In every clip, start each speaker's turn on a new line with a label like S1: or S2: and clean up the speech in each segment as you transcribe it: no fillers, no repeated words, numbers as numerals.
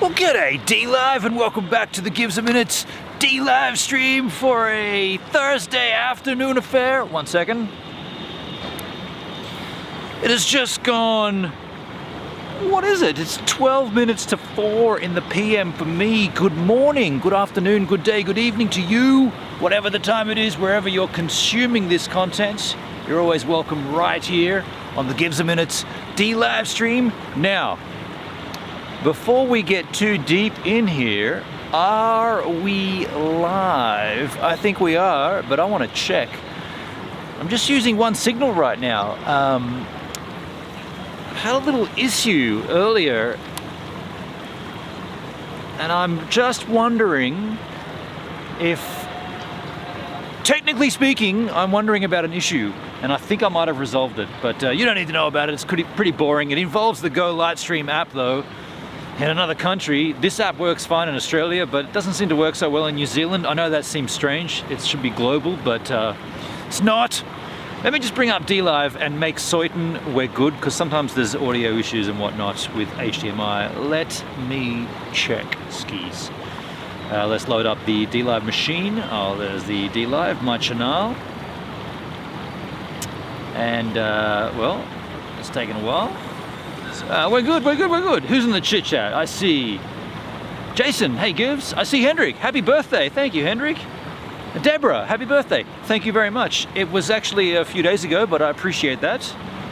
S1: Well, g'day D-Live and welcome back to the Gives a Minute D-Live stream for a Thursday afternoon affair. 1 second. It has just gone, what is it? It's 12 minutes to 4 in the PM for me. Good morning, good afternoon, good day, good evening to you. Whatever the time it is, wherever you're consuming this content, you're always welcome right here on the Gives a Minute D-Live stream. Now, before we get too deep in here, are we live? I think we are, but I want to check. I'm just using one signal right now. Had a little issue earlier, and I'm just wondering if, technically speaking, I'm wondering about an issue, and I think I might have resolved it, but you don't need to know about it. It's pretty boring. It involves the Go Lightstream app, though. In another country, this app works fine in Australia, but it doesn't seem to work so well in New Zealand. I know that seems strange. It should be global, but it's not. Let me just bring up D-Live and make certain we're good, because sometimes there's audio issues and whatnot with HDMI. Let me check, skis. Let's load up the D-Live machine. Oh, there's the D-Live, my channel. And, well, it's taken a while. We're good. Who's in the chit chat? I see Jason, hey Gives. I see Hendrik, happy birthday. Thank you, Hendrik. Deborah, happy birthday. Thank you very much. It was actually a few days ago, but I appreciate that.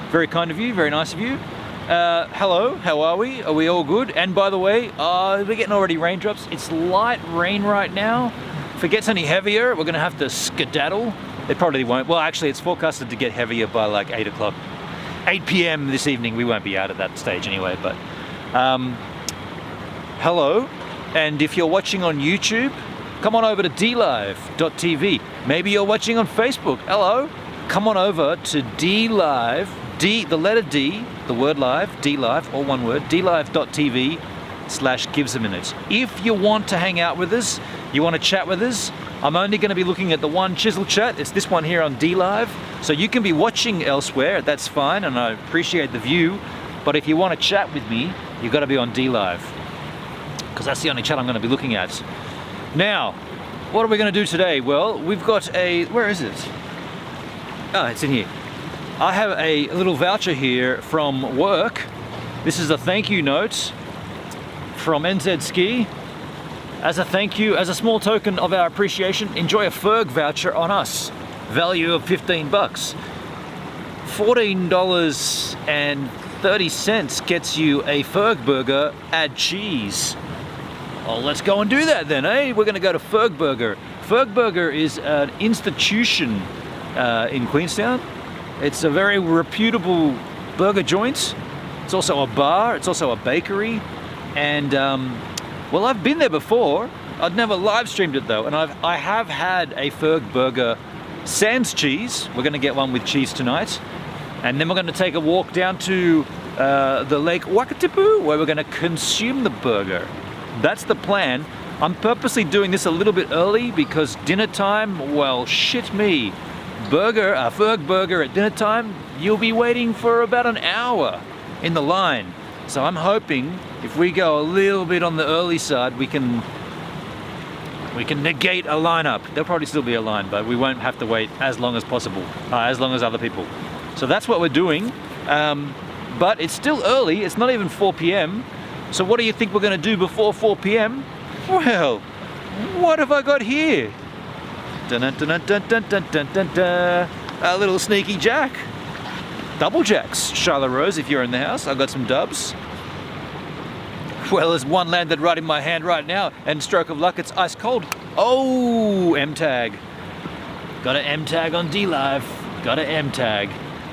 S1: Very kind of you, very nice of you. Hello, how are we? Are we all good? And by the way, we're getting already raindrops. It's light rain right now. If it gets any heavier, we're gonna have to skedaddle. It probably won't. Well, actually, it's forecasted to get heavier by like 8 o'clock. 8 p.m. this evening. We won't be out at that stage anyway, but hello. And if you're watching on YouTube, come on over to dlive.tv. Maybe you're watching on Facebook. Hello. Come on over to dlive, the letter D, the word live, dlive, all one word, dlive.tv/givesaminute. If you want to hang out with us, you want to chat with us, I'm only going to be looking at the one chisel chat. It's this one here on D-Live. So you can be watching elsewhere, that's fine, and I appreciate the view. But if you want to chat with me, you've got to be on D-Live, because that's the only chat I'm going to be looking at. Now, what are we going to do today? Well, we've got a, where is it? Oh, it's in here. I have a little voucher here from work. This is a thank you note from NZ Ski. As a thank you, as a small token of our appreciation, enjoy a Ferg voucher on us. Value of $15. $14.30 gets you a Fergburger, add cheese. Oh, let's go and do that then, eh? We're gonna go to Fergburger. Fergburger is an institution in Queenstown. It's a very reputable burger joint. It's also a bar, it's also a bakery, and well, I've been there before. I'd never live streamed it though, and I have had a Fergburger sans cheese. We're going to get one with cheese tonight, and then we're going to take a walk down to the Lake Wakatipu, where we're going to consume the burger. That's the plan. I'm purposely doing this a little bit early because dinner time, well, shit me. Fergburger at dinner time, you'll be waiting for about an hour in the line. So I'm hoping if we go a little bit on the early side, we can negate a lineup. There'll probably still be a line, but we won't have to wait as long as possible, as long as other people. So that's what we're doing. But it's still early. It's not even 4 p.m. So what do you think we're going to do before 4 p.m.? Well, what have I got here? Dun, dun, dun, dun, dun, dun, dun, dun, dun. A little sneaky jack. Double jacks, Charlotte Rose, if you're in the house. I've got some dubs. Well, there's one landed right in my hand right now, and stroke of luck, it's ice cold. Oh, M-tag. Got an M-tag on D-Live. Got an M-tag.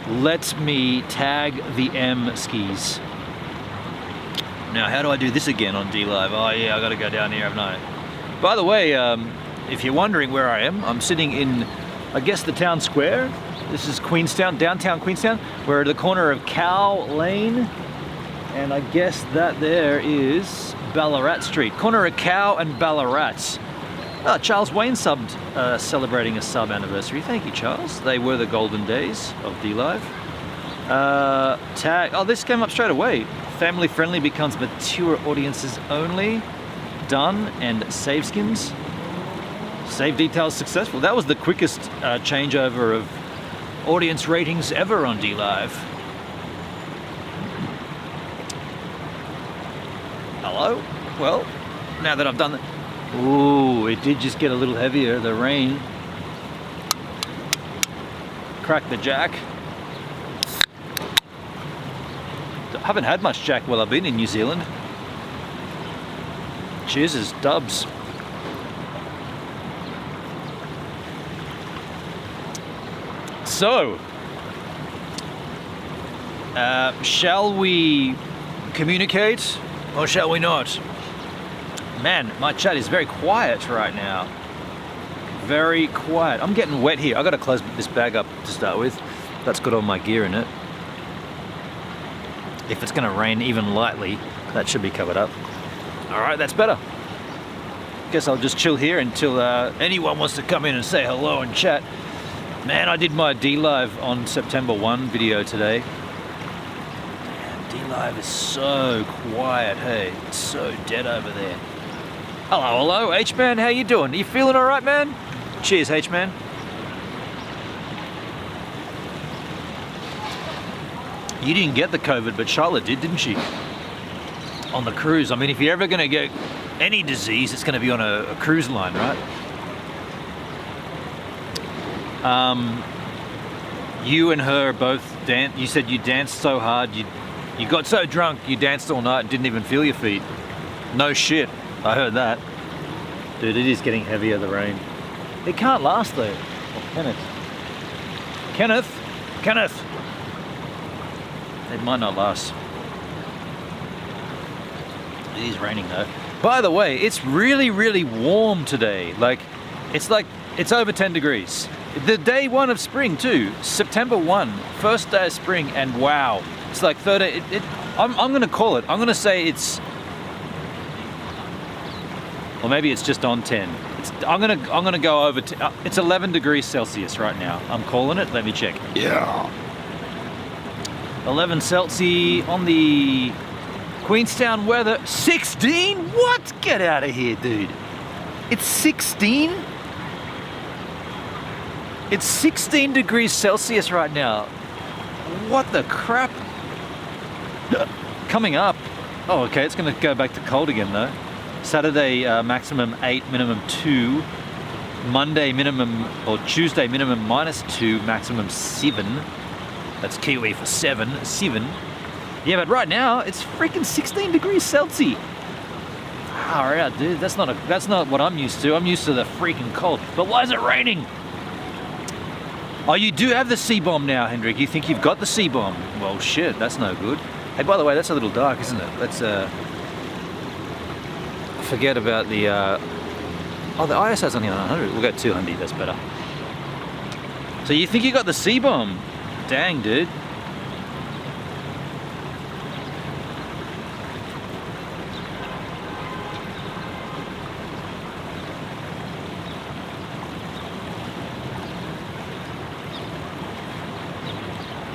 S1: Let me tag the M skis. Now, how do I do this again on D-Live? Oh yeah, I gotta go down here, haven't I? By the way, if you're wondering where I am, I'm sitting in, I guess, the town square. This is Queenstown, downtown Queenstown. We're at the corner of Cow Lane, and I guess that there is Ballarat Street. Corner of Cow and Ballarat. Oh, Charles Wayne subbed, celebrating a sub anniversary. Thank you, Charles. They were the golden days of D-Live. Tag, oh, this came up straight away. Family friendly becomes mature audiences only. Done. And save skins. Save details successful. That was the quickest changeover of audience ratings ever on DLive. Hello? Well, now that I've done that. Ooh, it did just get a little heavier, the rain. Cracked the jack. I haven't had much jack while I've been in New Zealand. Cheers as dubs. So, shall we communicate or shall we not? Man, my chat is very quiet right now. Very quiet. I'm getting wet here. I gotta close this bag up to start with. That's got all my gear in it. If it's gonna rain even lightly, that should be covered up. All right, that's better. Guess I'll just chill here until anyone wants to come in and say hello and chat. Man, I did my DLive on September 1 video today. Man, DLive is so quiet, hey. It's so dead over there. Hello, hello, H-Man, how you doing? Are you feeling all right, man? Cheers, H-Man. You didn't get the COVID, but Charlotte did, didn't she? On the cruise. I mean, if you're ever going to get any disease, it's going to be on a cruise line, right? You and her both you said you danced so hard, you got so drunk, you danced all night and didn't even feel your feet. No shit, I heard that. Dude, it is getting heavier, the rain. It can't last though. Oh, Kenneth! It might not last. It is raining though. By the way, it's really, really warm today. It's over 10 degrees. The day 1 of spring too, September 1, first day of spring, and wow, it's like 30. I'm gonna call it. I'm gonna say it's, or maybe it's just on 10. I'm gonna go over. It's 11 degrees Celsius right now. I'm calling it. Let me check. Yeah. 11 Celsius on the Queenstown weather. 16? What? Get out of here, dude. It's 16? It's 16 degrees Celsius right now. What the crap? Coming up. Oh, okay, it's gonna go back to cold again though. Saturday maximum 8, minimum 2. Monday minimum, or Tuesday minimum -2, maximum 7. That's Kiwi for 7. Yeah, but right now it's freaking 16 degrees Celsius. All right, dude, that's not what I'm used to. I'm used to the freaking cold. But why is it raining? Oh, you do have the C-bomb now, Hendrik. You think you've got the C-bomb? Well, shit, that's no good. Hey, by the way, that's a little dark, isn't it? Let's forget about the. Oh, the ISO's only on 100. We'll go 200. That's better. So you think you got the C-bomb? Dang, dude.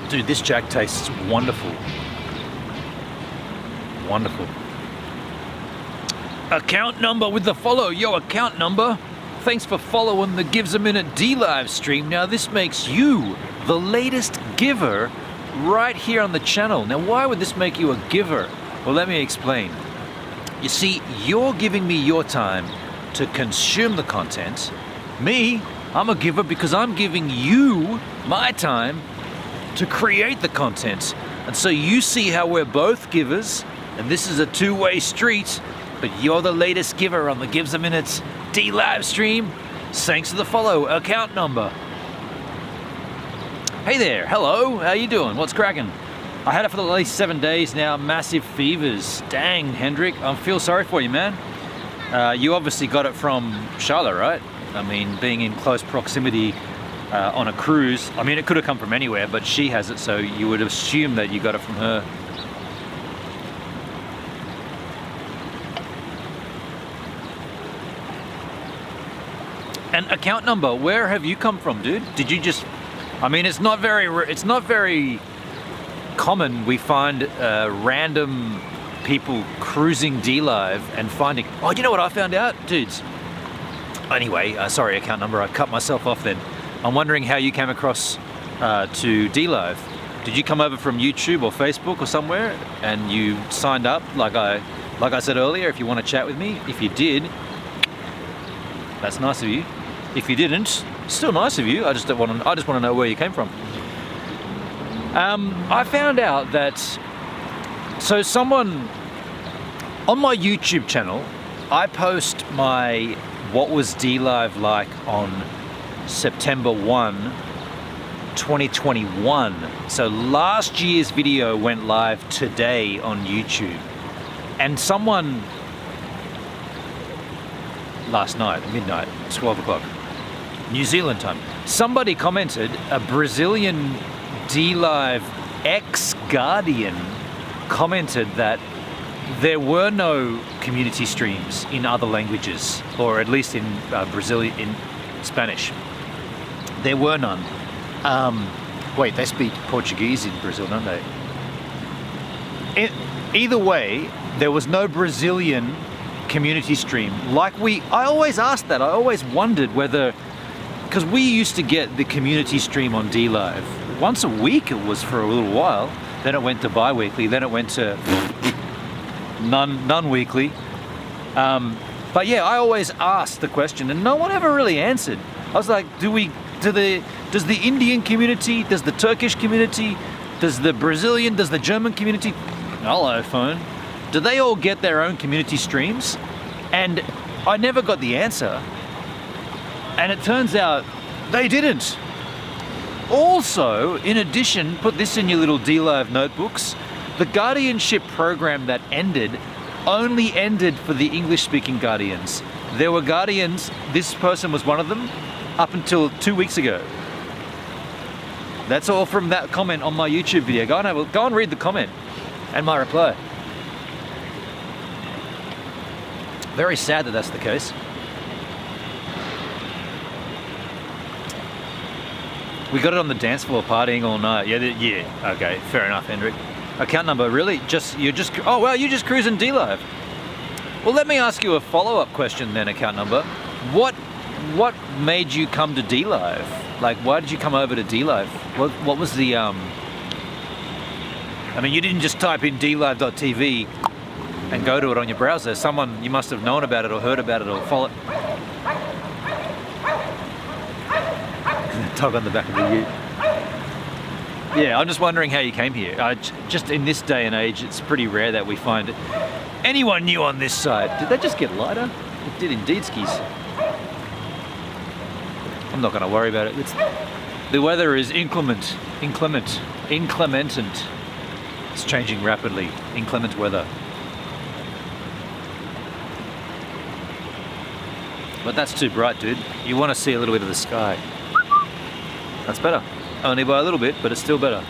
S1: Dude, this jack tastes wonderful. Wonderful. Account number with the follow. Yo, account number. Thanks for following the Gives a Minute DLive stream. Now this makes you the latest giver right here on the channel. Now why would this make you a giver? Well, let me explain. You see, you're giving me your time to consume the content. Me, I'm a giver because I'm giving you my time to create the content. And so you see how we're both givers, and this is a two-way street, but you're the latest giver on the Gives a Minute DLive stream. Thanks for the follow. Account number. Hey there, hello, how you doing? What's cracking? I had it for at least 7 days now, massive fevers. Dang, Hendrik, I feel sorry for you, man. You obviously got it from Charlotte, right? I mean, being in close proximity on a cruise. I mean, it could have come from anywhere, but she has it, so you would assume that you got it from her. And account number, where have you come from, dude? Did you just, I mean, it's not very common we find random people cruising DLive and finding, oh, you know what I found out, dudes? Anyway, sorry, account number, I cut myself off then. I'm wondering how you came across to DLive. Did you come over from YouTube or Facebook or somewhere and you signed up like I said earlier, if you want to chat with me? If you did, that's nice of you. If you didn't, still nice of you. I just want to know where you came from. I found out that, so someone on my YouTube channel, I post my what was DLive like on September 1, 2021. So last year's video went live today on YouTube. And someone last night, midnight, 12 o'clock, New Zealand time, somebody commented, a Brazilian DLive ex-Guardian commented that there were no community streams in other languages, or at least in Brazilian, in Spanish. There were none. Wait, they speak Portuguese in Brazil, don't they? Either way, there was no Brazilian community stream. I always asked that. I always wondered whether, because we used to get the community stream on DLive once a week. It was for a little while. Then it went to bi-weekly. Then it went to none weekly. But yeah, I always asked the question, and no one ever really answered. I was like, does the Indian community, does the Turkish community, does the Brazilian, does the German community, hello phone, do they all get their own community streams? And I never got the answer. And it turns out they didn't. Also, in addition, put this in your little DLive notebooks, the guardianship program that ended only ended for the English-speaking guardians. There were guardians, this person was one of them, up until 2 weeks ago. That's all from that comment on my YouTube video. Go and read the comment and my reply. Very sad that that's the case. We got it on the dance floor partying all night. Yeah, okay, fair enough, Hendrik. Account number, really? Oh well, you're just cruising DLive. Well, let me ask you a follow-up question then, account number. What made you come to DLive? Like, why did you come over to DLive? What was the, I mean, you didn't just type in dlive.tv and go to it on your browser. You must have known about it or heard about it or followed. Dog on the back of the ute. Yeah, I'm just wondering how you came here. Just in this day and age, it's pretty rare that we find anyone new on this side. Did that just get lighter? It did indeed, skis. I'm not going to worry about it. The weather is inclement. It's changing rapidly. Inclement weather. But that's too bright, dude. You want to see a little bit of the sky. That's better. Only by a little bit, but it's still better.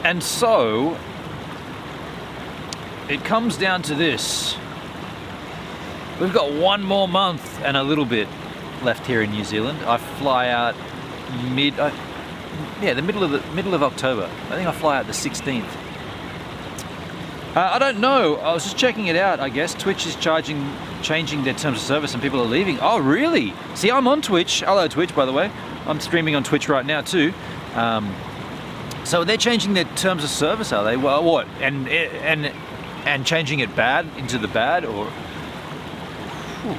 S1: And so, it comes down to this. We've got 1 more month and a little bit left here in New Zealand. I fly out the middle of October. I think I fly out the 16th. I don't know. I was just checking it out. I guess Twitch is changing their terms of service, and people are leaving. Oh, really? See, I'm on Twitch. Hello, Twitch, by the way. I'm streaming on Twitch right now too. So they're changing their terms of service, are they? Well, what? And changing it bad into the bad, or? Whew.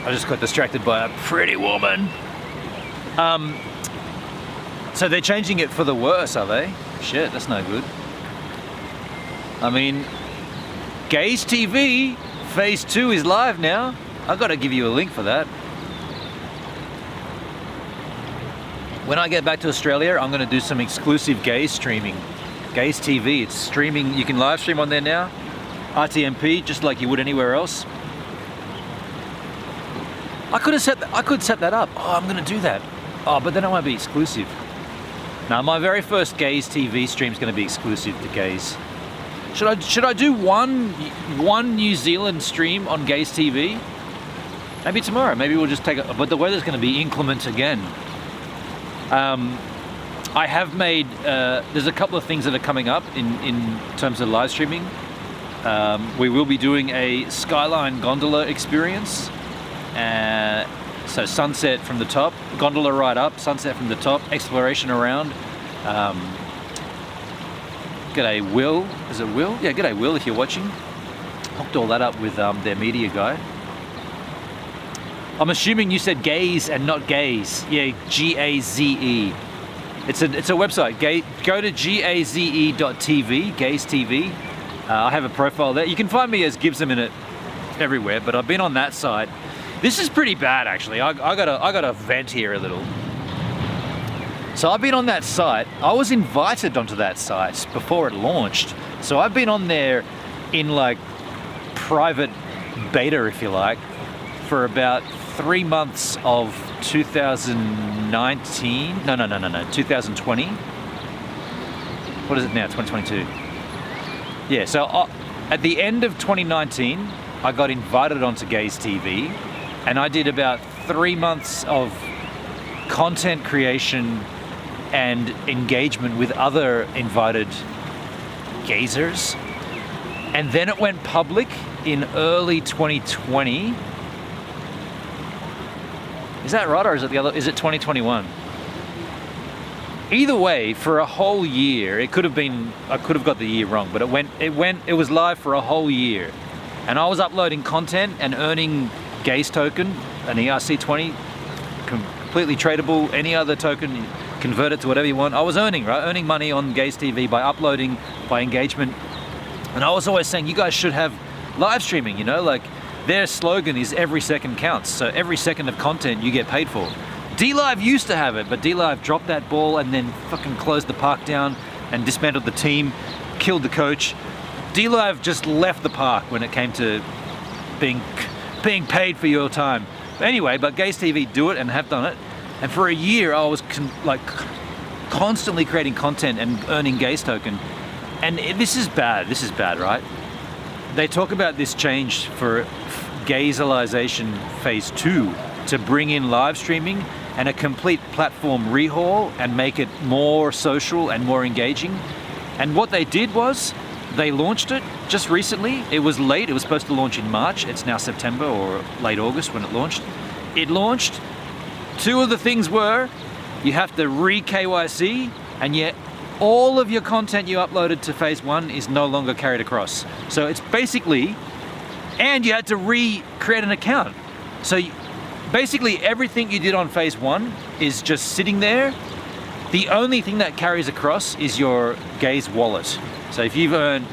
S1: I just got distracted by a pretty woman. So they're changing it for the worse, are they? Shit, that's no good. I mean, Gaze TV Phase 2 is live now. I've got to give you a link for that. When I get back to Australia, I'm going to do some exclusive gaze streaming Gaze TV, it's streaming. You can live stream on there now. RTMP, just like you would anywhere else. I could set that up. Oh, I'm gonna do that. Oh, but then it won't be exclusive. Now, my very first Gaze TV stream is gonna be exclusive to Gaze. Should I do one New Zealand stream on Gaze TV? Maybe tomorrow. Maybe we'll just take it. But the weather's gonna be inclement again. I have made. There's a couple of things that are coming up in terms of live streaming. We will be doing a Skyline gondola experience. So sunset from the top, gondola right up, sunset from the top, exploration around. G'day Will, is it Will? Yeah, g'day Will if you're watching. Hooked all that up with their media guy. I'm assuming you said gaze and not gaze. Yeah, G-A-Z-E. It's a website. Go to gaze.tv, Gaze TV. I have a profile there. You can find me as Gives a Minute everywhere, but I've been on that site. This is pretty bad, actually. I gotta vent here a little. So I've been on that site. I was invited onto that site before it launched. So I've been on there in like private beta, if you like, for about 3 months of 2019. No, 2020. What is it now? 2022. Yeah. So at the end of 2019, I got invited onto Gaze TV. And I did about 3 months of content creation and engagement with other invited gazers. And then it went public in early 2020. Is that right, or is it the other? Is it 2021? Either way, for a whole year, it could have been. I could have got the year wrong, but it was live for a whole year, and I was uploading content and earning Gaze token, an ERC20, completely tradable. Any other token, convert it to whatever you want. I was earning money on Gaze TV by uploading, by engagement. And I was always saying, you guys should have live streaming, you know, like their slogan is every second counts. So every second of content you get paid for. DLive used to have it, but DLive dropped that ball and then fucking closed the park down and dismantled the team, killed the coach. DLive just left the park when it came to being paid for your time. But anyway, but Gaze TV do it and have done it. And for a year, I was constantly creating content and earning Gaze token. And this is bad, right? They talk about this change for Gazealization Phase 2 to bring in live streaming and a complete platform rehaul and make it more social and more engaging. And what they did was, they launched it just recently. It was late, it was supposed to launch in March. It's now September or late August when it launched. It launched. Two of the things were, you have to re-KYC, and yet all of your content you uploaded to Phase 1 is no longer carried across. So it's basically, and you had to recreate an account. So basically everything you did on Phase 1 is just sitting there. The only thing that carries across is your Gaze wallet. So if you've earned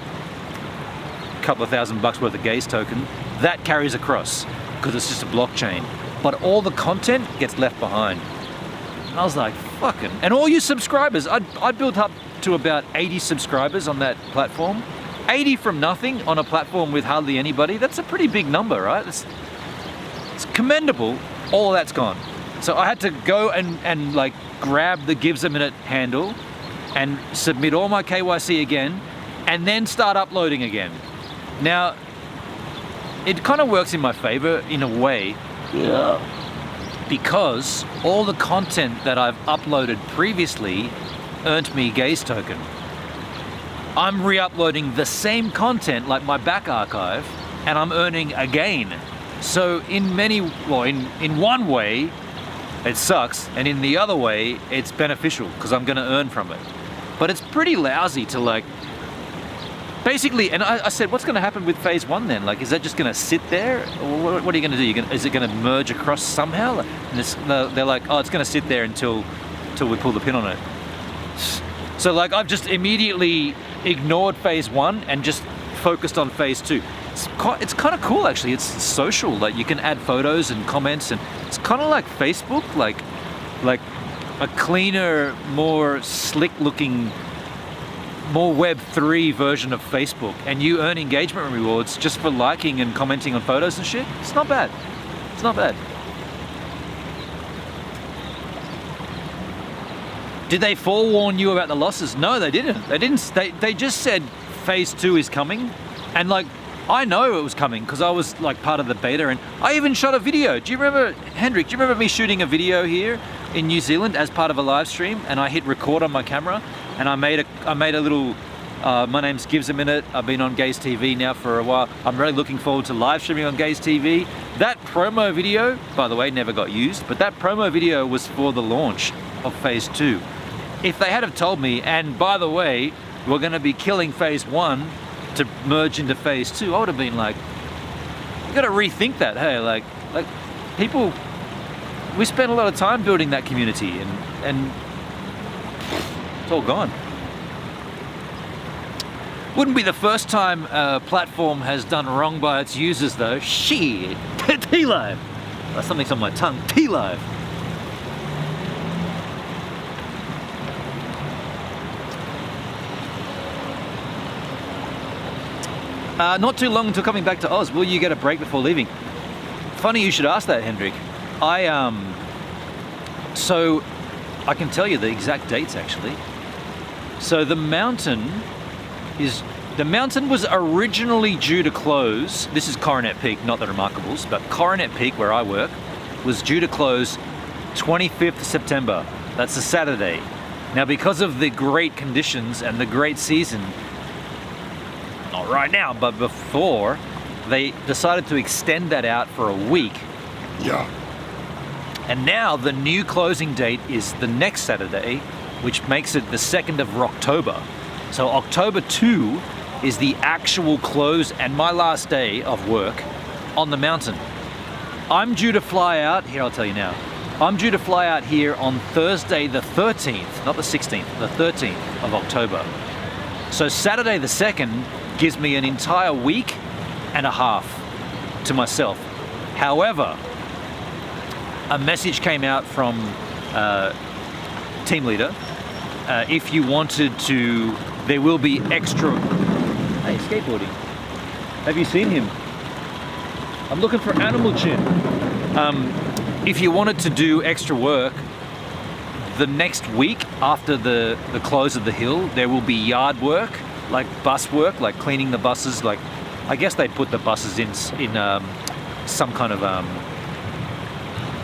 S1: a couple of $1,000 worth of Gaze token, that carries across because it's just a blockchain. But all the content gets left behind. And I was like, fucking. And all you subscribers, I built up to about 80 subscribers on that platform. 80 from nothing on a platform with hardly anybody. That's a pretty big number, right? It's commendable. All of that's gone. So I had to go and like grab the Gives a Minute handle and submit all my KYC again, and then start uploading again. Now, it kind of works in my favor in a way, because all the content that I've uploaded previously earned me Gaze token. I'm re-uploading the same content, like my back archive, and I'm earning again. So in one way, it sucks, and in the other way, it's beneficial because I'm gonna earn from it. But it's pretty lousy to like, basically, and I said, what's gonna happen with Phase 1 then? Like, is that just gonna sit there? Or what are you gonna do? Is it gonna merge across somehow? And they're like, oh, it's gonna sit there until we pull the pin on it. So like, I've just immediately ignored Phase 1 and just focused on Phase 2. It's kind of cool actually. It's social, like you can add photos and comments, and it's kind of like Facebook, like a cleaner, more slick looking more Web3 version of Facebook, and you earn engagement rewards just for liking and commenting on photos and shit. It's not bad. It's not bad. Did they forewarn you about the losses? No, they didn't. They just said phase 2 is coming, and like, I know it was coming because I was like part of the beta, and I even shot a video. Do you remember, Hendrik, do you remember me shooting a video here in New Zealand as part of a live stream, and I hit record on my camera, and I made a little, my name's Gives a Minute, I've been on Gaze TV now for a while, I'm really looking forward to live streaming on Gaze TV. That promo video, by the way, never got used, but that promo video was for the launch of phase 2. If they had have told me, and by the way, we're gonna be killing phase 1 to merge into phase 2, I would have been like, you gotta rethink that, hey, like people, we spent a lot of time building that community, and it's all gone. Wouldn't be the first time a platform has done wrong by its users though. Shit, T-Live. Something's on my tongue, T-Live. Not too long until coming back to Oz. Will you get a break before leaving? Funny you should ask that, Hendrik. So I can tell you the exact dates actually. So the mountain was originally due to close. This is Coronet Peak, not the Remarkables, but Coronet Peak, where I work, was due to close 25th September. That's a Saturday. Now, because of the great conditions and the great season, not right now, but before, they decided to extend that out for a week.
S2: Yeah.
S1: And now the new closing date is the next Saturday, which makes it the 2nd of October. So October 2 is the actual close and my last day of work on the mountain. I'm due to fly out, here I'll tell you now, I'm due to fly out here on Thursday the 13th, not the 16th, the 13th of October. So Saturday the 2nd gives me an entire week and a half to myself. However, a message came out from team leader. If you wanted to, there will be extra. Hey, skateboarding. Have you seen him? I'm looking for Animal Chin. If you wanted to do extra work, the next week after the close of the hill, there will be yard work, like bus work, like cleaning the buses. Like, I guess they put the buses in some kind of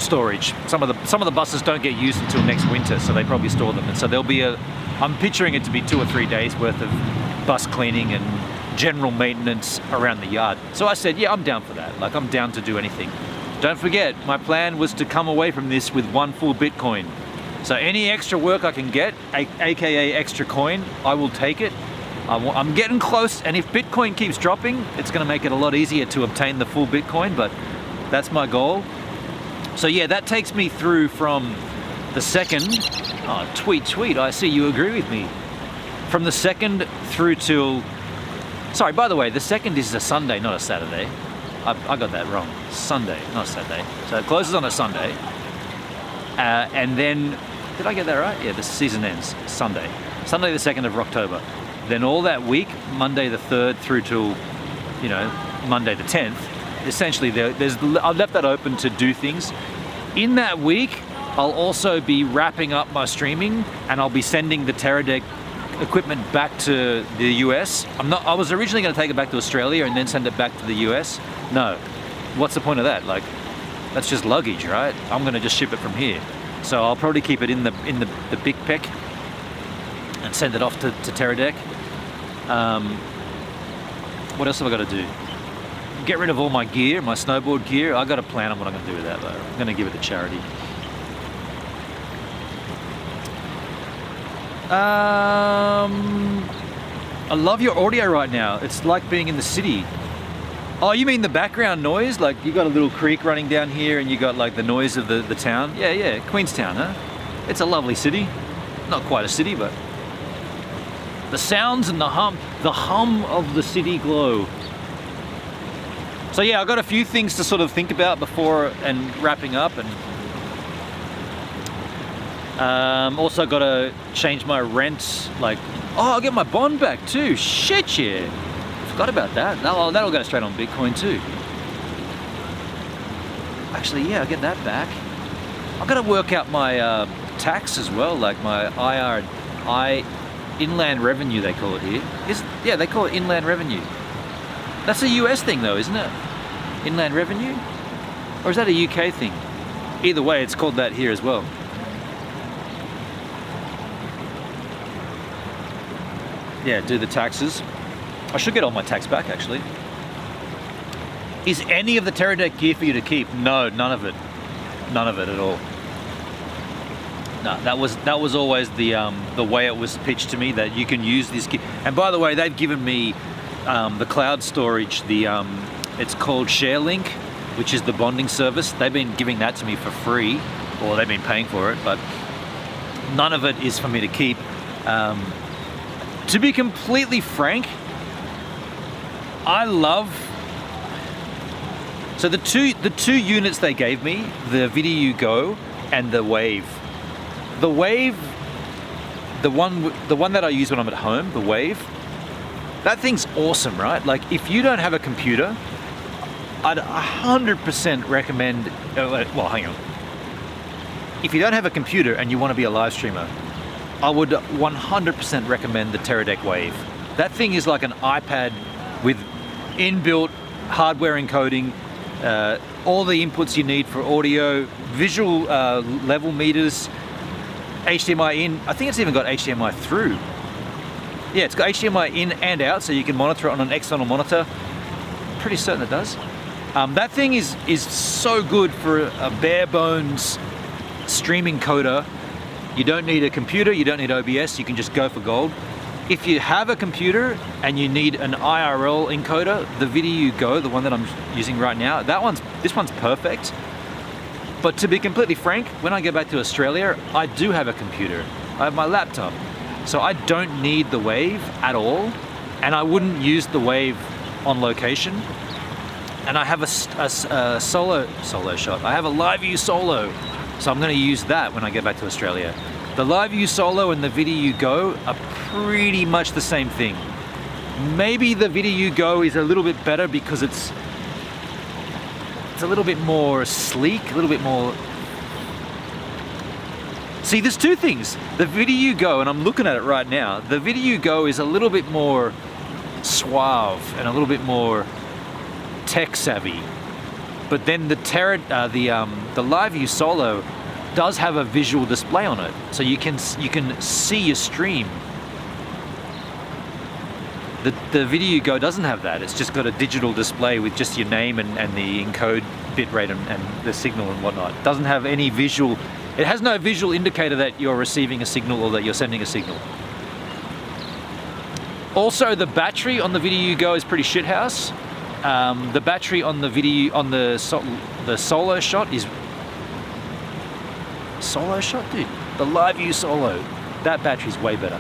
S1: storage. Some of the buses don't get used until next winter, so they probably store them. And so there'll be I'm picturing it to be 2 or 3 days worth of bus cleaning and general maintenance around the yard. So I said, yeah, I'm down for that. Like, I'm down to do anything. Don't forget, my plan was to come away from this with 1 full Bitcoin. So any extra work I can get, aka extra coin, I will take it. I'm getting close, and if Bitcoin keeps dropping, it's going to make it a lot easier to obtain the full Bitcoin, but that's my goal. So yeah, that takes me through from the 2nd, oh, tweet, I see you agree with me. From the 2nd through till, sorry, by the way, the 2nd is a Sunday, not a Saturday. I got that wrong, Sunday, not a Saturday. So it closes on a Sunday. And then, did I get that right? Yeah, the season ends Sunday the 2nd of October. Then all that week, Monday the 3rd through till, you know, Monday the 10th, essentially I've left that open to do things. In that week, I'll also be wrapping up my streaming, and I'll be sending the Teradek equipment back to the US. I was originally going to take it back to Australia and then send it back to the US. No, what's the point of that? Like, that's just luggage, right? I'm going to just ship it from here. So I'll probably keep it in the big pack and send it off to Teradek. What else have I got to do? Get rid of all my gear, my snowboard gear. I got a plan on what I'm going to do with that, though. I'm going to give it to charity. I love your audio right now. It's like being in the city. Oh, you mean the background noise? Like, you got a little creek running down here and you got like the noise of the town? Yeah, Queenstown, huh? It's a lovely city. Not quite a city, but the sounds and the hum of the city glow. So yeah, I've got a few things to sort of think about before and wrapping up, and also got to change my rent, like Oh, I'll get my bond back too. Shit, yeah. Forgot about that. That'll go straight on Bitcoin too. Actually, yeah, I'll get that back. I've got to work out my tax as well, like my inland revenue, they call it here. Yeah, they call it inland revenue. That's a US thing though, isn't it? Inland revenue? Or is that a UK thing? Either way, it's called that here as well. Yeah, do the taxes. I should get all my tax back actually. Is any of the Teradek gear for you to keep? No, none of it. None of it at all. No, that was always the way it was pitched to me, that you can use this gear. And by the way, they've given me the cloud storage, it's called ShareLink, which is the bonding service. They've been giving that to me for free, or they've been paying for it, but none of it is for me to keep. To be completely frank, I love, so the two units they gave me, the VidiU Go and the Wave. The Wave, the one that I use when I'm at home, the Wave, that thing's awesome, right? Like, if you don't have a computer, I'd 100% recommend, well, hang on. If you don't have a computer and you want to be a live streamer, I would 100% recommend the Teradek Wave. That thing is like an iPad with inbuilt hardware encoding, all the inputs you need for audio, visual level meters, HDMI in. I think it's even got HDMI through. Yeah, it's got HDMI in and out, so you can monitor it on an external monitor. Pretty certain it does. That thing is so good for a bare bones streaming coder. You don't need a computer, you don't need OBS, you can just go for gold. If you have a computer and you need an IRL encoder, the VidiU Go, the one that I'm using right now, this one's perfect. But to be completely frank, when I go back to Australia, I do have a computer. I have my laptop. So I don't need the Wave at all, and I wouldn't use the Wave on location. And I have a solo shot. I have a LiveView Solo, so I'm going to use that when I get back to Australia. The LiveView Solo and the VidiU Go are pretty much the same thing. Maybe the VidiU Go is a little bit better because it's a little bit more sleek, a little bit more. See, there's two things. The VidiU Go, and I'm looking at it right now, the VidiU Go is a little bit more suave and a little bit more tech savvy. But then the LiveView Solo does have a visual display on it, so you can see your stream. The VidiU Go doesn't have that. It's just got a digital display with just your name and the encode bitrate and the signal and whatnot. It doesn't have any visual. It has no visual indicator that you're receiving a signal or that you're sending a signal. Also, the battery on the VidiU Go is pretty shithouse. The battery on the the Solo shot is Solo shot, dude. The LiveView Solo, that battery's way better.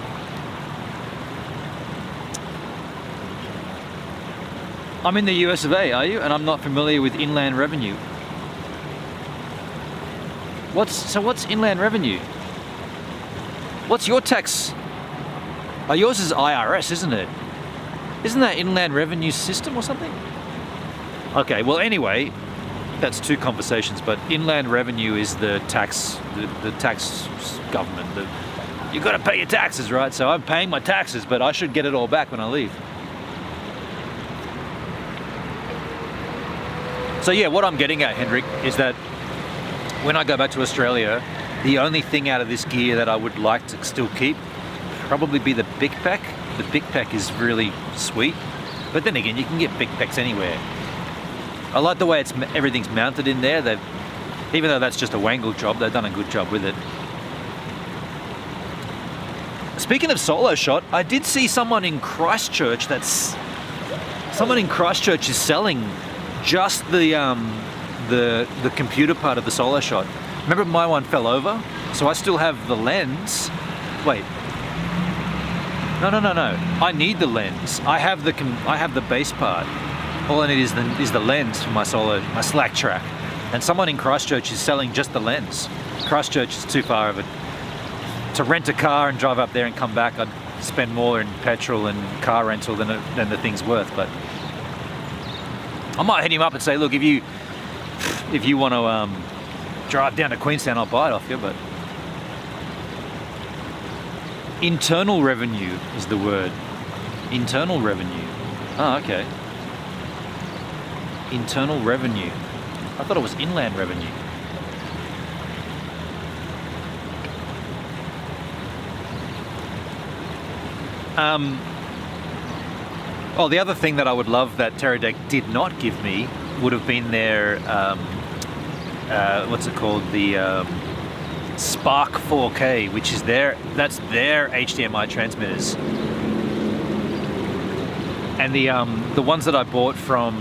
S1: I'm in the US of A, are you? And I'm not familiar with inland revenue. What's inland revenue? What's your tax? Oh, yours is IRS, isn't it? Isn't that inland revenue system or something? Okay, well anyway, that's two conversations, but inland revenue is the tax, the tax government. You gotta pay your taxes, right? So I'm paying my taxes, but I should get it all back when I leave. So yeah, what I'm getting at, Hendrik, is that when I go back to Australia, the only thing out of this gear that I would like to still keep probably be the Big Pack. The Big Pack is really sweet, but then again, you can get Big Packs anywhere. I like the way everything's mounted in there. Even though that's just a wangle job, they've done a good job with it. Speaking of solo shot, I did see someone in Christchurch is selling just the computer part of the solo shot. Remember my one fell over? So I still have the lens. Wait. No. I need the lens. I have the base part. All I need is the lens for my slack track. And someone in Christchurch is selling just the lens. Christchurch is too far of it. To rent a car and drive up there and come back, I'd to spend more in petrol and car rental than the thing's worth. But I might hit him up and say, look, if you want to drive down to Queenstown, I'll buy it off you. But internal revenue is the word. Internal revenue. Oh, okay. Internal revenue. I thought it was inland revenue. Oh, the other thing that I would love that Fergdog did not give me would have been their, what's it called? The Spark 4K, which is that's their HDMI transmitters. And the ones that I bought from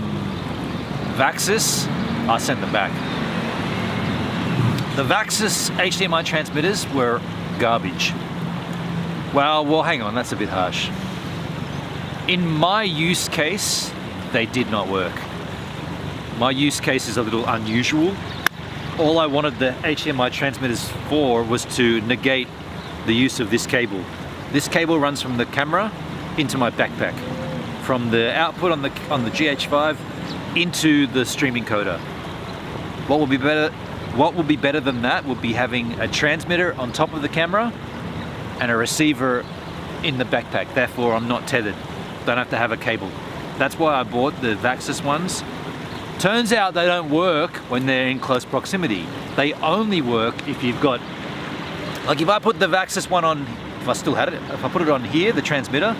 S1: Vaxis, I sent them back. The Vaxis HDMI transmitters were garbage. Well, hang on, that's a bit harsh. In my use case, they did not work. My use case is a little unusual. All I wanted the HDMI transmitters for was to negate the use of this cable. This cable runs from the camera into my backpack, from the output on the GH5 into the stream encoder. What will be better than that would be having a transmitter on top of the camera and a receiver in the backpack. Therefore, I'm not tethered. Don't have to have a cable. That's why I bought the Vaxis ones. Turns out they don't work when they're in close proximity. They only work if you've got, like if I put the Vaxis one on, if I still had it, if I put it on here, the transmitter,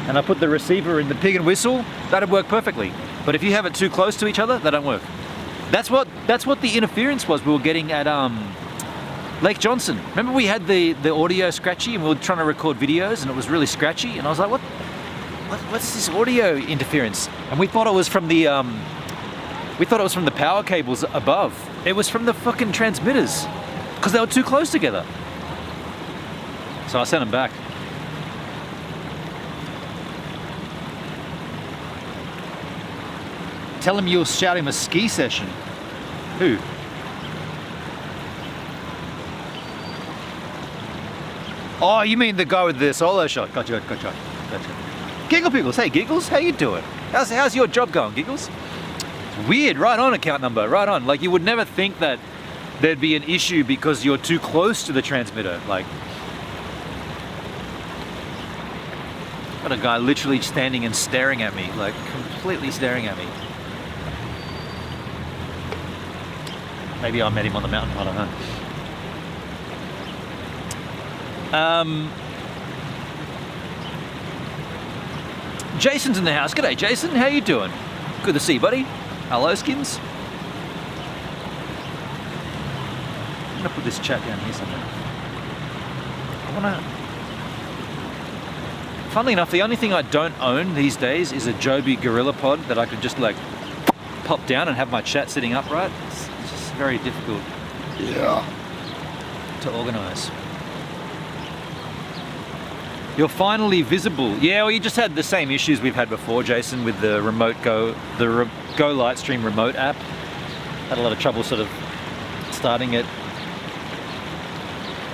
S1: and I put the receiver in the pig and whistle, that'd work perfectly. But if you have it too close to each other, they don't work. That's what the interference was we were getting at Lake Johnson. Remember we had the audio scratchy and we were trying to record videos and it was really scratchy, and I was like, what's this audio interference? And we thought it was from the power cables above. It was from the fucking transmitters because they were too close together. So I sent them back. Tell him you'll shout him a ski session. Who? Oh, you mean the guy with the solo shot? Gotcha. Giggle Pickles, hey Giggles, how you doing? How's your job going, Giggles? It's weird, right on account number, right on. Like you would never think that there'd be an issue because you're too close to the transmitter. Like, got a guy literally standing and staring at me, like completely staring at me. Maybe I met him on the mountain, I don't know. Jason's in the house. G'day, Jason. How you doing? Good to see you, buddy. Hello, Skins. I'm gonna put this chat down here somewhere. Funnily enough, the only thing I don't own these days is a Joby Gorilla Pod that I could just like pop down and have my chat sitting upright. It's just very difficult. Yeah. To organise. You're finally visible. Yeah, well, you just had the same issues we've had before, Jason, with the Go Lightstream remote app. Had a lot of trouble sort of starting it.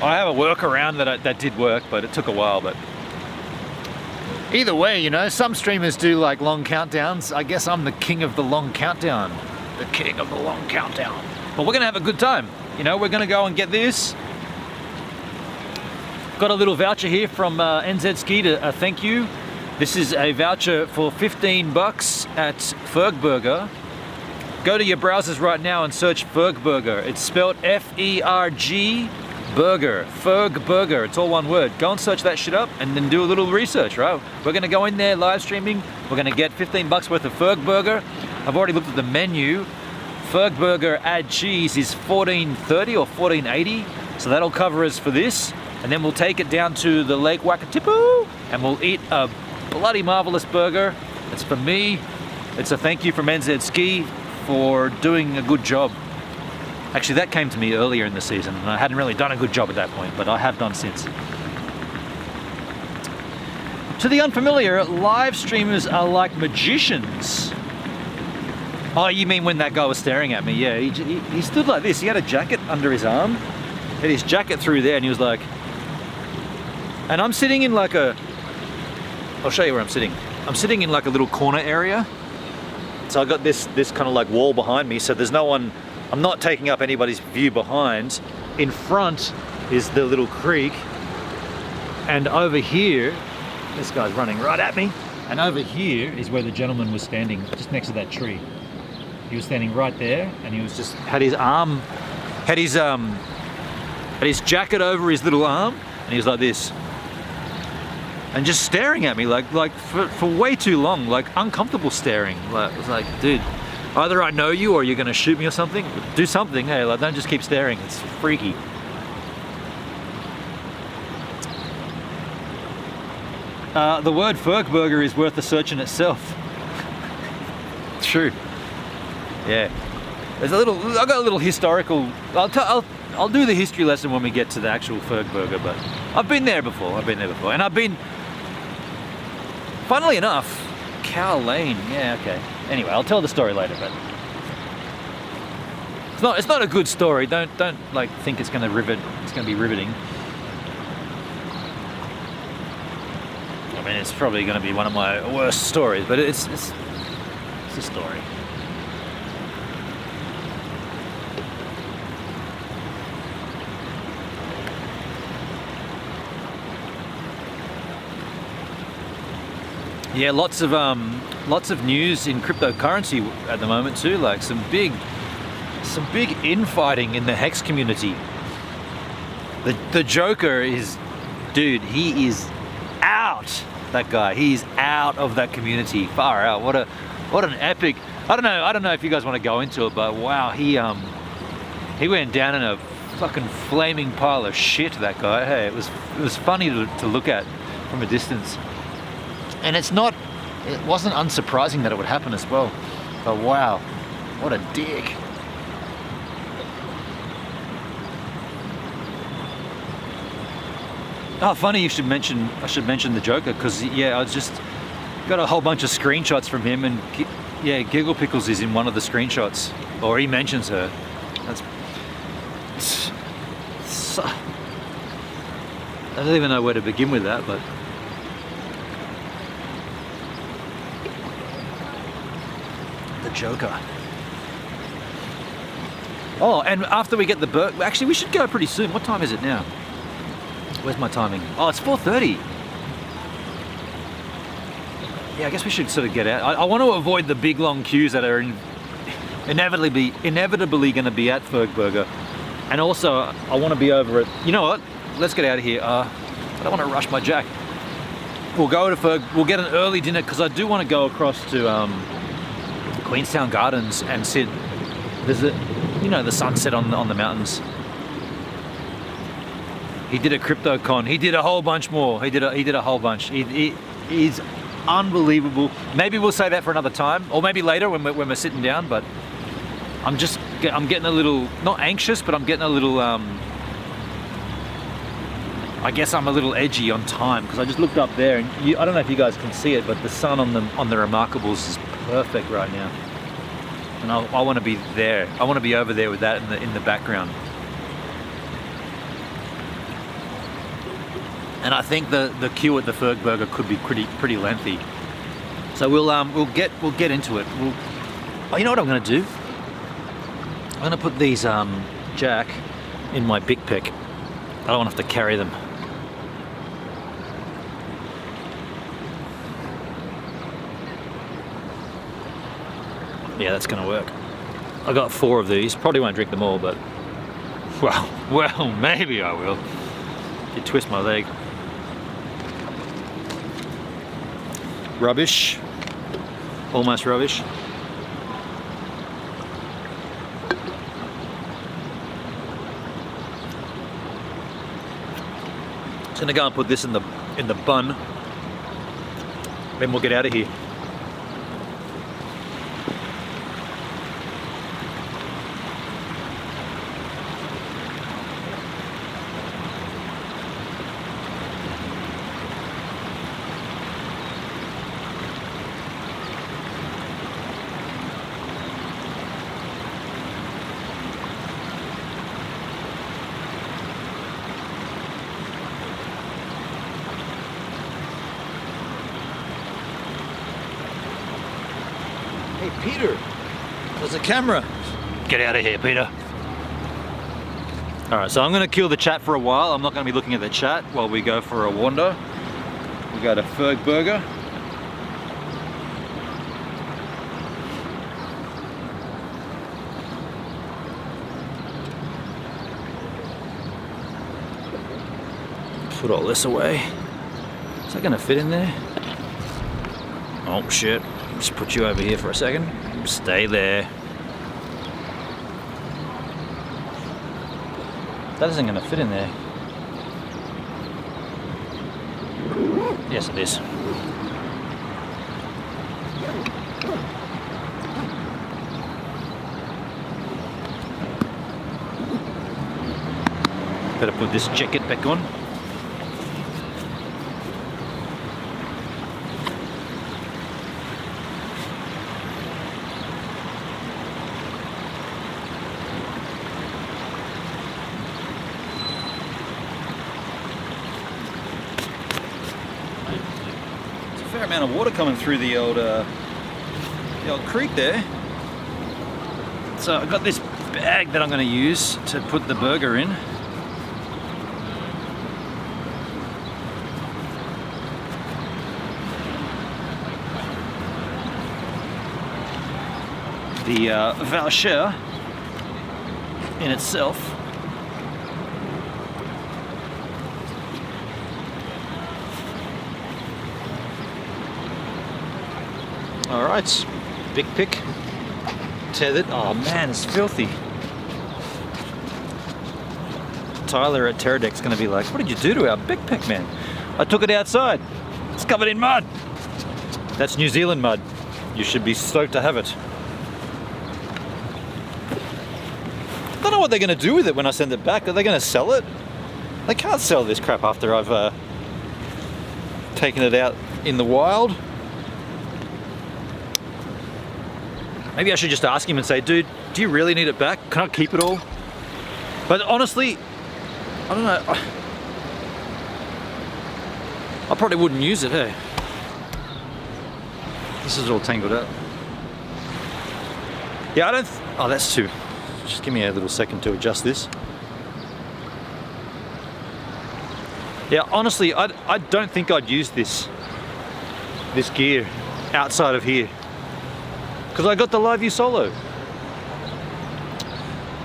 S1: I have a workaround that did work, but it took a while. But either way, you know, some streamers do like long countdowns. I guess I'm the king of the long countdown. The king of the long countdown. But we're gonna have a good time. You know, we're gonna go and get this. Got a little voucher here from NZ Ski to thank you. This is a voucher for 15 bucks at Fergburger. Go to your browsers right now and search Fergburger. It's spelled F-E-R-G Burger, Fergburger. It's all one word. Go and search that shit up and then do a little research, right? We're gonna go in there live streaming. We're gonna get 15 bucks worth of Fergburger. I've already looked at the menu. Fergburger add cheese is $14.30 or $14.80. So that'll cover us for this. And then we'll take it down to the Lake Wakatipu and we'll eat a bloody marvelous burger. It's for me. It's a thank you from NZ Ski for doing a good job. Actually, that came to me earlier in the season and I hadn't really done a good job at that point, but I have done since. To the unfamiliar, live streamers are like magicians. Oh, you mean when that guy was staring at me? Yeah, he stood like this. He had a jacket under his arm. He had his jacket through there and he was like, and I'm sitting in like a I'll show you where I'm sitting. I'm sitting in like a little corner area. So I've got this kind of like wall behind me, so there's no one, I'm not taking up anybody's view behind. In front is the little creek, and over here, this guy's running right at me, and over here is where the gentleman was standing, just next to that tree. He was standing right there, and he was just, had his jacket over his little arm, and he was like this. And just staring at me like for way too long, like uncomfortable staring. Like, it was like, dude, either I know you or you're gonna shoot me or something. Do something, hey, like don't just keep staring, it's freaky. The word Fergburger is worth a search in itself. True. Yeah. There's a little, I've got a little historical, I'll do the history lesson when we get to the actual Fergburger, but I've been there before, and I've been, funnily enough, Cow Lane, yeah, okay. Anyway, I'll tell the story later, but it's not a good story. Don't like think it's gonna be riveting. I mean, it's probably gonna be one of my worst stories, but it's a story. Yeah, lots of news in cryptocurrency at the moment too. Like some big infighting in the Hex community. The Joker is, dude, he is out. That guy, he's out of that community. Far out. What an epic. I don't know if you guys want to go into it, but wow, he went down in a fucking flaming pile of shit. That guy. Hey, it was funny to look at from a distance. And it wasn't unsurprising that it would happen as well. But wow, what a dick. Oh, funny I should mention the Joker, because yeah, I just got a whole bunch of screenshots from him, and yeah, Giggle Pickles is in one of the screenshots, or he mentions her. I don't even know where to begin with that, but Joker. Oh, and after we get the burger, actually we should go pretty soon. What time is it now? Where's my timing? Oh, it's 4:30. Yeah, I guess we should sort of get out. I want to avoid the big long queues that are inevitably going to be at Fergburger. And also, I want to be over at, you know what? Let's get out of here. I don't want to rush my jack. We'll go to we'll get an early dinner, because I do want to go across to Queenstown Gardens and sit, visit, you know, the sunset on the mountains. He did a CryptoCon. He did a whole bunch more. He did a whole bunch. He's unbelievable. Maybe we'll say that for another time, or maybe later when we're sitting down. But I'm getting a little, not anxious, but I'm getting a little. I guess I'm a little edgy on time, because I just looked up there, and I don't know if you guys can see it, but the sun on the Remarkables is perfect right now, and I want to be there. I want to be over there with that in the background. And I think the queue at the Fergburger could be pretty lengthy. So we'll get into it. Oh, you know what I'm going to do? I'm going to put these jack in my big pick. I don't want to have to carry them. Yeah, that's gonna work. I got 4 of these. Probably won't drink them all, but well, maybe I will. You twist my leg. Rubbish. Almost rubbish. Just gonna go and put this in the bun. Then we'll get out of here. Hey, Peter, there's a camera. Get out of here, Peter. All right, so I'm gonna kill the chat for a while. I'm not gonna be looking at the chat while we go for a wander. We go to Fergburger. Put all this away. Is that gonna fit in there? Oh shit, just put you over here for a second. Stay there. That isn't gonna fit in there. Yes, it is. Better put this jacket back on. Fair amount of water coming through the old creek there. So I've got this bag that I'm going to use to put the burger in. The voucher in itself. Alright, big pick, tethered. Oh man, it's filthy. Tyler at Terradeck's gonna be like, what did you do to our big pick, man? I took it outside. It's covered in mud. That's New Zealand mud. You should be stoked to have it. I don't know what they're gonna do with it when I send it back. Are they gonna sell it? They can't sell this crap after I've taken it out in the wild. Maybe I should just ask him and say, dude, do you really need it back? Can I keep it all? But honestly, I don't know. I probably wouldn't use it, hey? This is all tangled up. Yeah, I don't, oh, that's too. Just give me a little second to adjust this. Yeah, honestly, I don't think I'd use this gear outside of here. Because I got the Live View Solo.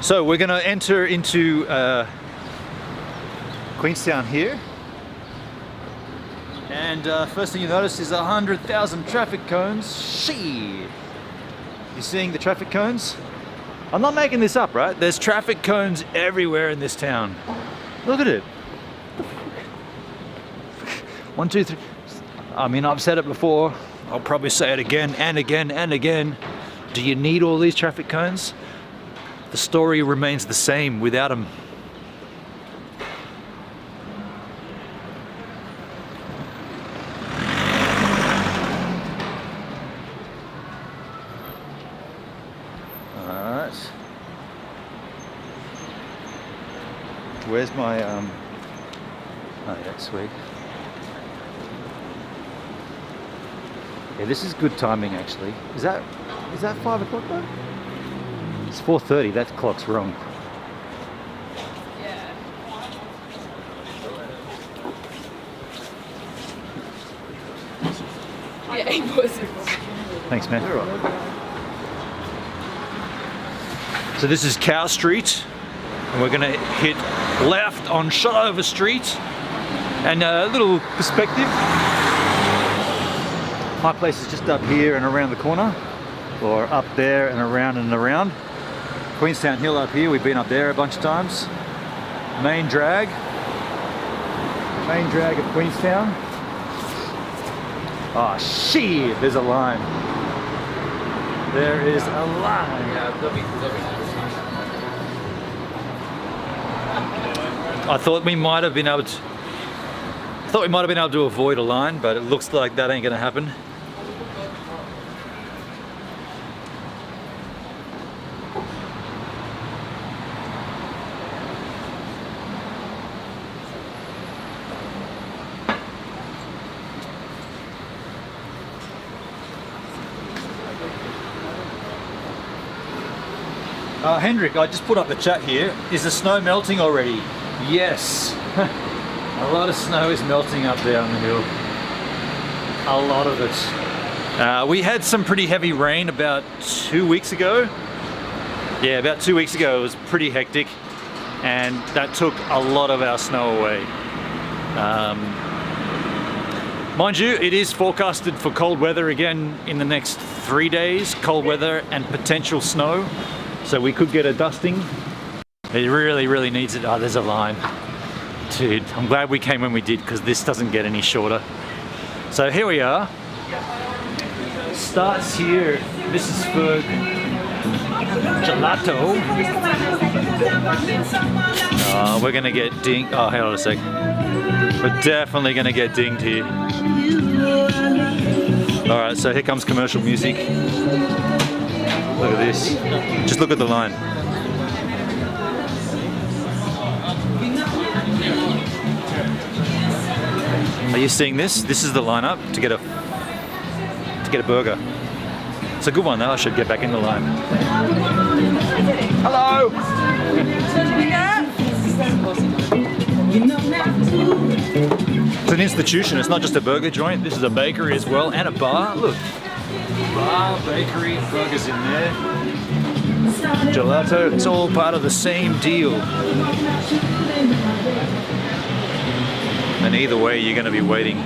S1: So we're gonna enter into Queenstown here. And first thing you notice is 100,000 traffic cones. Shit. You seeing the traffic cones? I'm not making this up, right? There's traffic cones everywhere in this town. Look at it. 1, 2, 3. I mean, I've said it before. I'll probably say it again and again and again. Do you need all these traffic cones? The story remains the same without them. All right. Where's my oh yeah, sweet. Yeah, this is good timing actually. Is that 5 o'clock though? It's 4:30, that clock's wrong.
S2: Yeah. Yeah, he was.
S1: Thanks, man. So this is Cow Street, and we're gonna hit left on Shotover Street. And a little perspective. My place is just up here and around the corner, or up there and around and around. Queenstown Hill up here, we've been up there a bunch of times. Main drag of Queenstown. Oh shit, there's a line. There is a line. I thought we might have been able to avoid a line, but it looks like that ain't gonna happen. Hendrik, I just put up the chat here. Is the snow melting already? Yes. A lot of snow is melting up there on the hill. A lot of it. We had some pretty heavy rain about 2 weeks ago. Yeah, about 2 weeks ago it was pretty hectic, and that took a lot of our snow away. Mind you, it is forecasted for cold weather again in the next 3 days. Cold weather and potential snow. So we could get a dusting. It really, really needs it. Oh, there's a line. Dude, I'm glad we came when we did, because this doesn't get any shorter. So here we are. Starts here. This is Ferg Gelato. Oh, we're gonna get dinged. Oh, hang on a sec. We're definitely gonna get dinged here. Alright, so here comes commercial music. Look at this. Just look at the line. Are you seeing this? This is the lineup to get a burger. It's a good one though. I should get back in the line. Hello. It's an institution. It's not just a burger joint. This is a bakery as well, and a bar. Look, bar, bakery, burgers in there. Gelato. It's all part of the same deal. And either way, you're going to be waiting.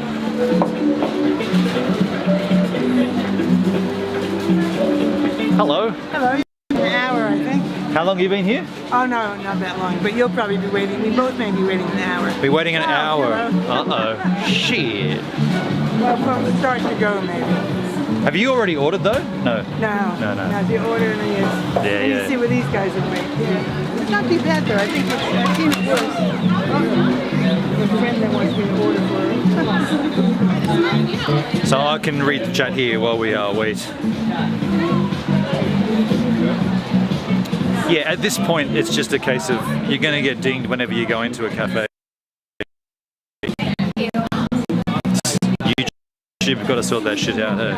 S1: Hello.
S2: Hello. An hour, I think.
S1: How long have you been here?
S2: Oh no, not that long. But you'll probably be waiting. We both may be waiting an hour.
S1: Be waiting an hour.
S2: Hello.
S1: Uh-oh. Shit.
S2: Well, from start to go, maybe.
S1: Have you already ordered though? No.
S2: No.
S1: No.
S2: No, the order and then
S1: Yeah.
S2: you see what these guys will make. Yeah. It's not too bad though. I think I've seen it worse. A friend that wants me to order for it.
S1: So I can read the chat here while we wait. Yeah, at this point it's just a case of you're going to get dinged whenever you go into a cafe. You've got to sort that shit out, eh?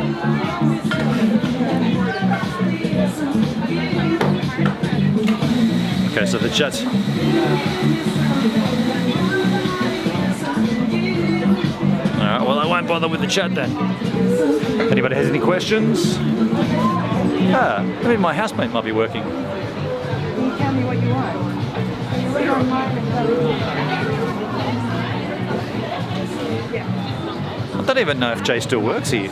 S1: Okay, so the chat. Alright, well I won't bother with the chat then. Anybody has any questions? Ah, I mean my housemate might be working.
S2: Can you tell me what you want? You look online and yeah.
S1: I don't even know if Jay still works here.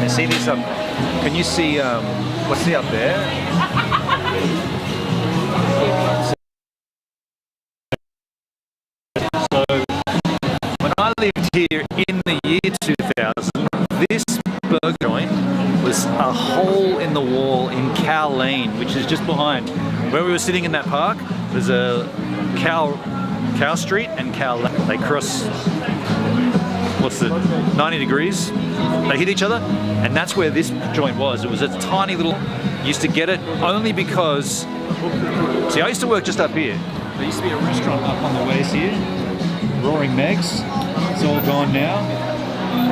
S1: See this up? Can you see what's the up there? So when I lived here in the year 2000, this burger joint was a hole in the wall in Cow Lane, which is just behind where we were sitting in that park. There's a Cow Street and Cow Lane. They cross. What's the 90 degrees? They hit each other, and that's where this joint was. It was a tiny little. Used to get it only because. See, I used to work just up here. There used to be a restaurant up on the ways here, Roaring Meg's. It's all gone now.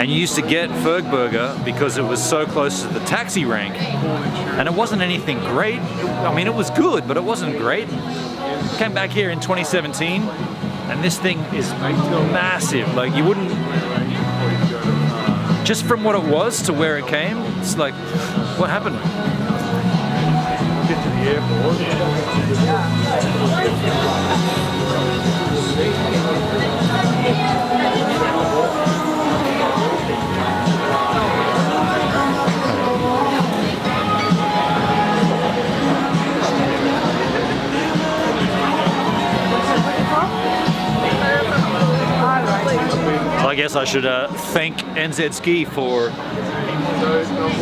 S1: And you used to get Fergburger because it was so close to the taxi rank, and it wasn't anything great. I mean, it was good, but it wasn't great. Came back here in 2017. And this thing is massive. Like you wouldn't, just from what it was to where it came, it's like, what happened? Get to the airport. guess I should thank NZ Ski for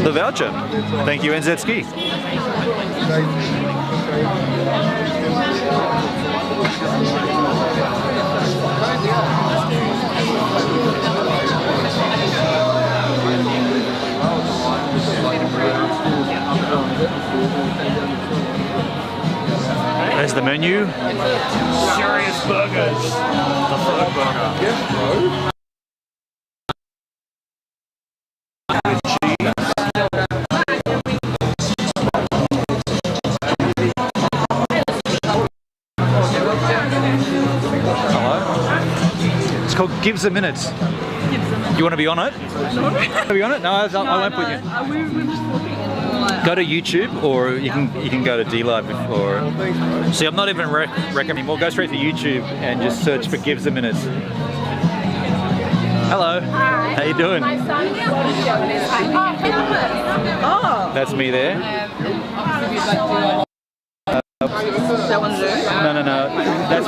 S1: the voucher. Thank you, NZ Ski. There's the menu. Serious burgers. The Fergburger. Hello. It's called Gives a Minute. You want to be on it? Want to be on it? No, I won't put you.
S2: We're just walking.
S1: Go to YouTube, or you can go to D-Live or see. I'm not even recommending more. Go straight to YouTube and just search for Gives a Minute. Hello.
S3: Hi.
S1: How you doing?
S3: My son is
S2: Oh,
S1: That's me there.
S2: that one's there?
S1: No.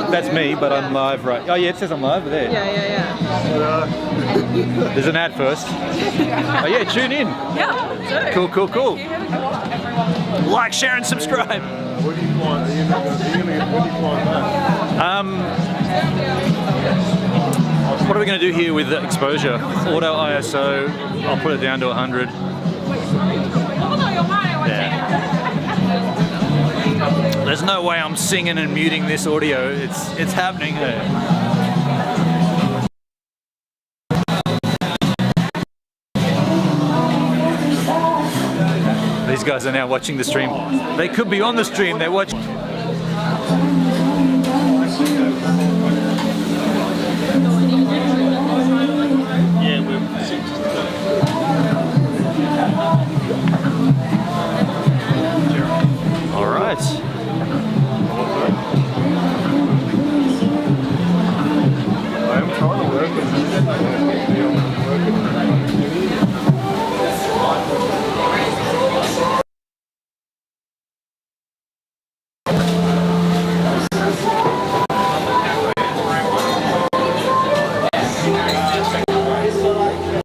S1: That's me, but I'm live right. Oh yeah, it says I'm live there.
S2: Yeah.
S1: There's an ad first. Oh yeah, tune in.
S2: Yeah,
S1: Cool. Like, share, and subscribe.
S4: What do you want? Are you going to flying back?
S1: What are we going to do here with the exposure? Auto ISO. I'll put it down to 100. Yeah. There's no way I'm singing and muting this audio. It's happening. These guys are now watching the stream. They could be on the stream. They're watching. All right.
S4: I'm trying to work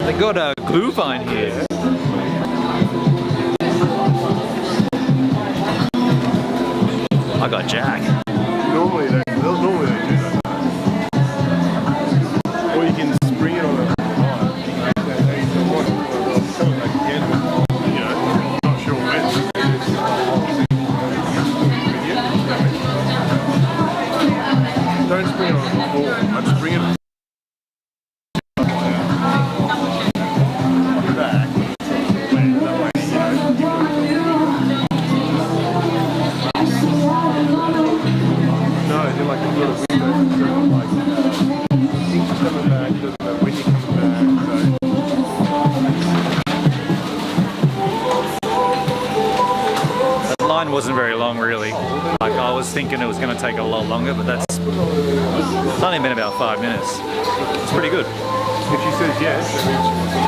S1: They got a glue vine here. I got Jack.
S4: Normally they do that. Or you can spring it on a not sure when. Don't spring it on it before. I'd spring it back. That way, no, they're like a little window. So like, things are coming back, doesn't know when you're coming back.
S1: That line wasn't very long, really. Like, I was thinking it was going to take a lot longer, but it's only been about 5 minutes. It's pretty good.
S4: If she says yes, that means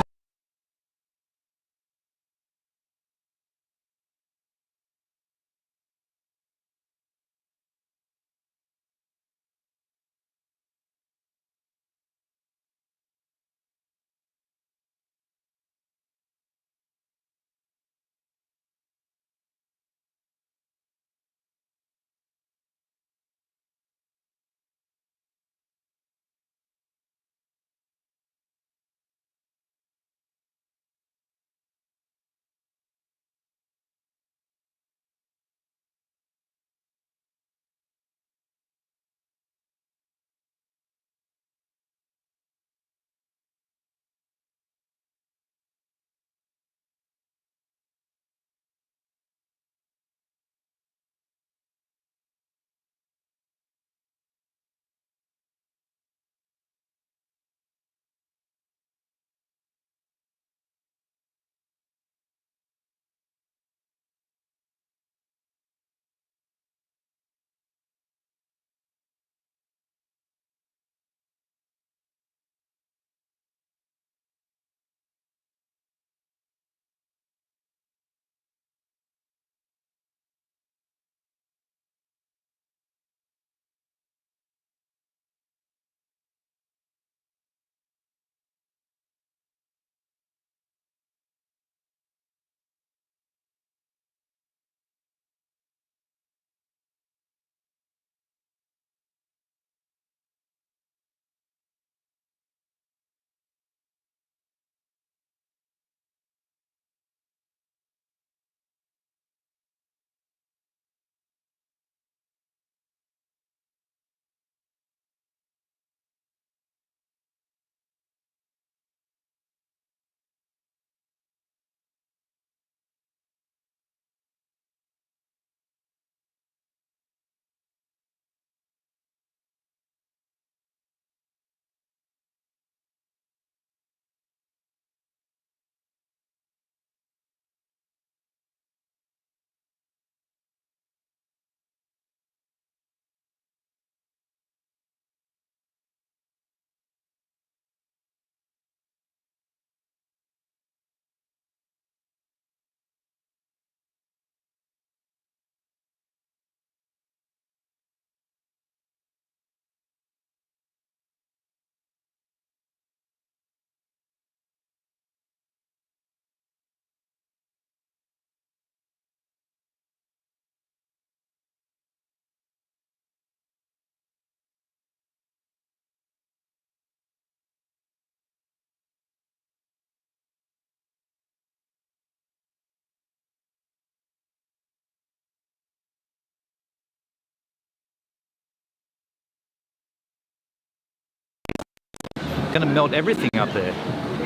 S1: gonna melt everything up there.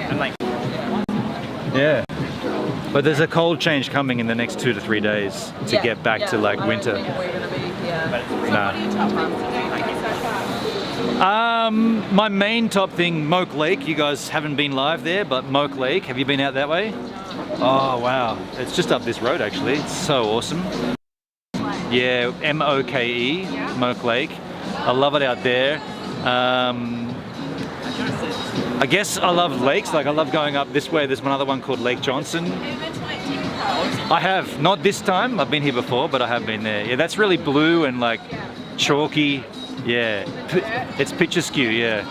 S3: And like,
S1: Yeah. But there's a cold change coming in the next 2 to 3 days to get back to like winter. Nah. My main top thing, Moke Lake. You guys haven't been live there, but Moke Lake, have you been out that way? Oh wow, it's just up this road actually. It's so awesome. Yeah, M-O-K-E, Moke Lake. I love it out there. I guess I love lakes, like I love going up this way. There's another one called Lake Johnson. I have, not this time, I've been here before, but I have been there. Yeah, that's really blue and like chalky. Yeah, it's picturesque, yeah.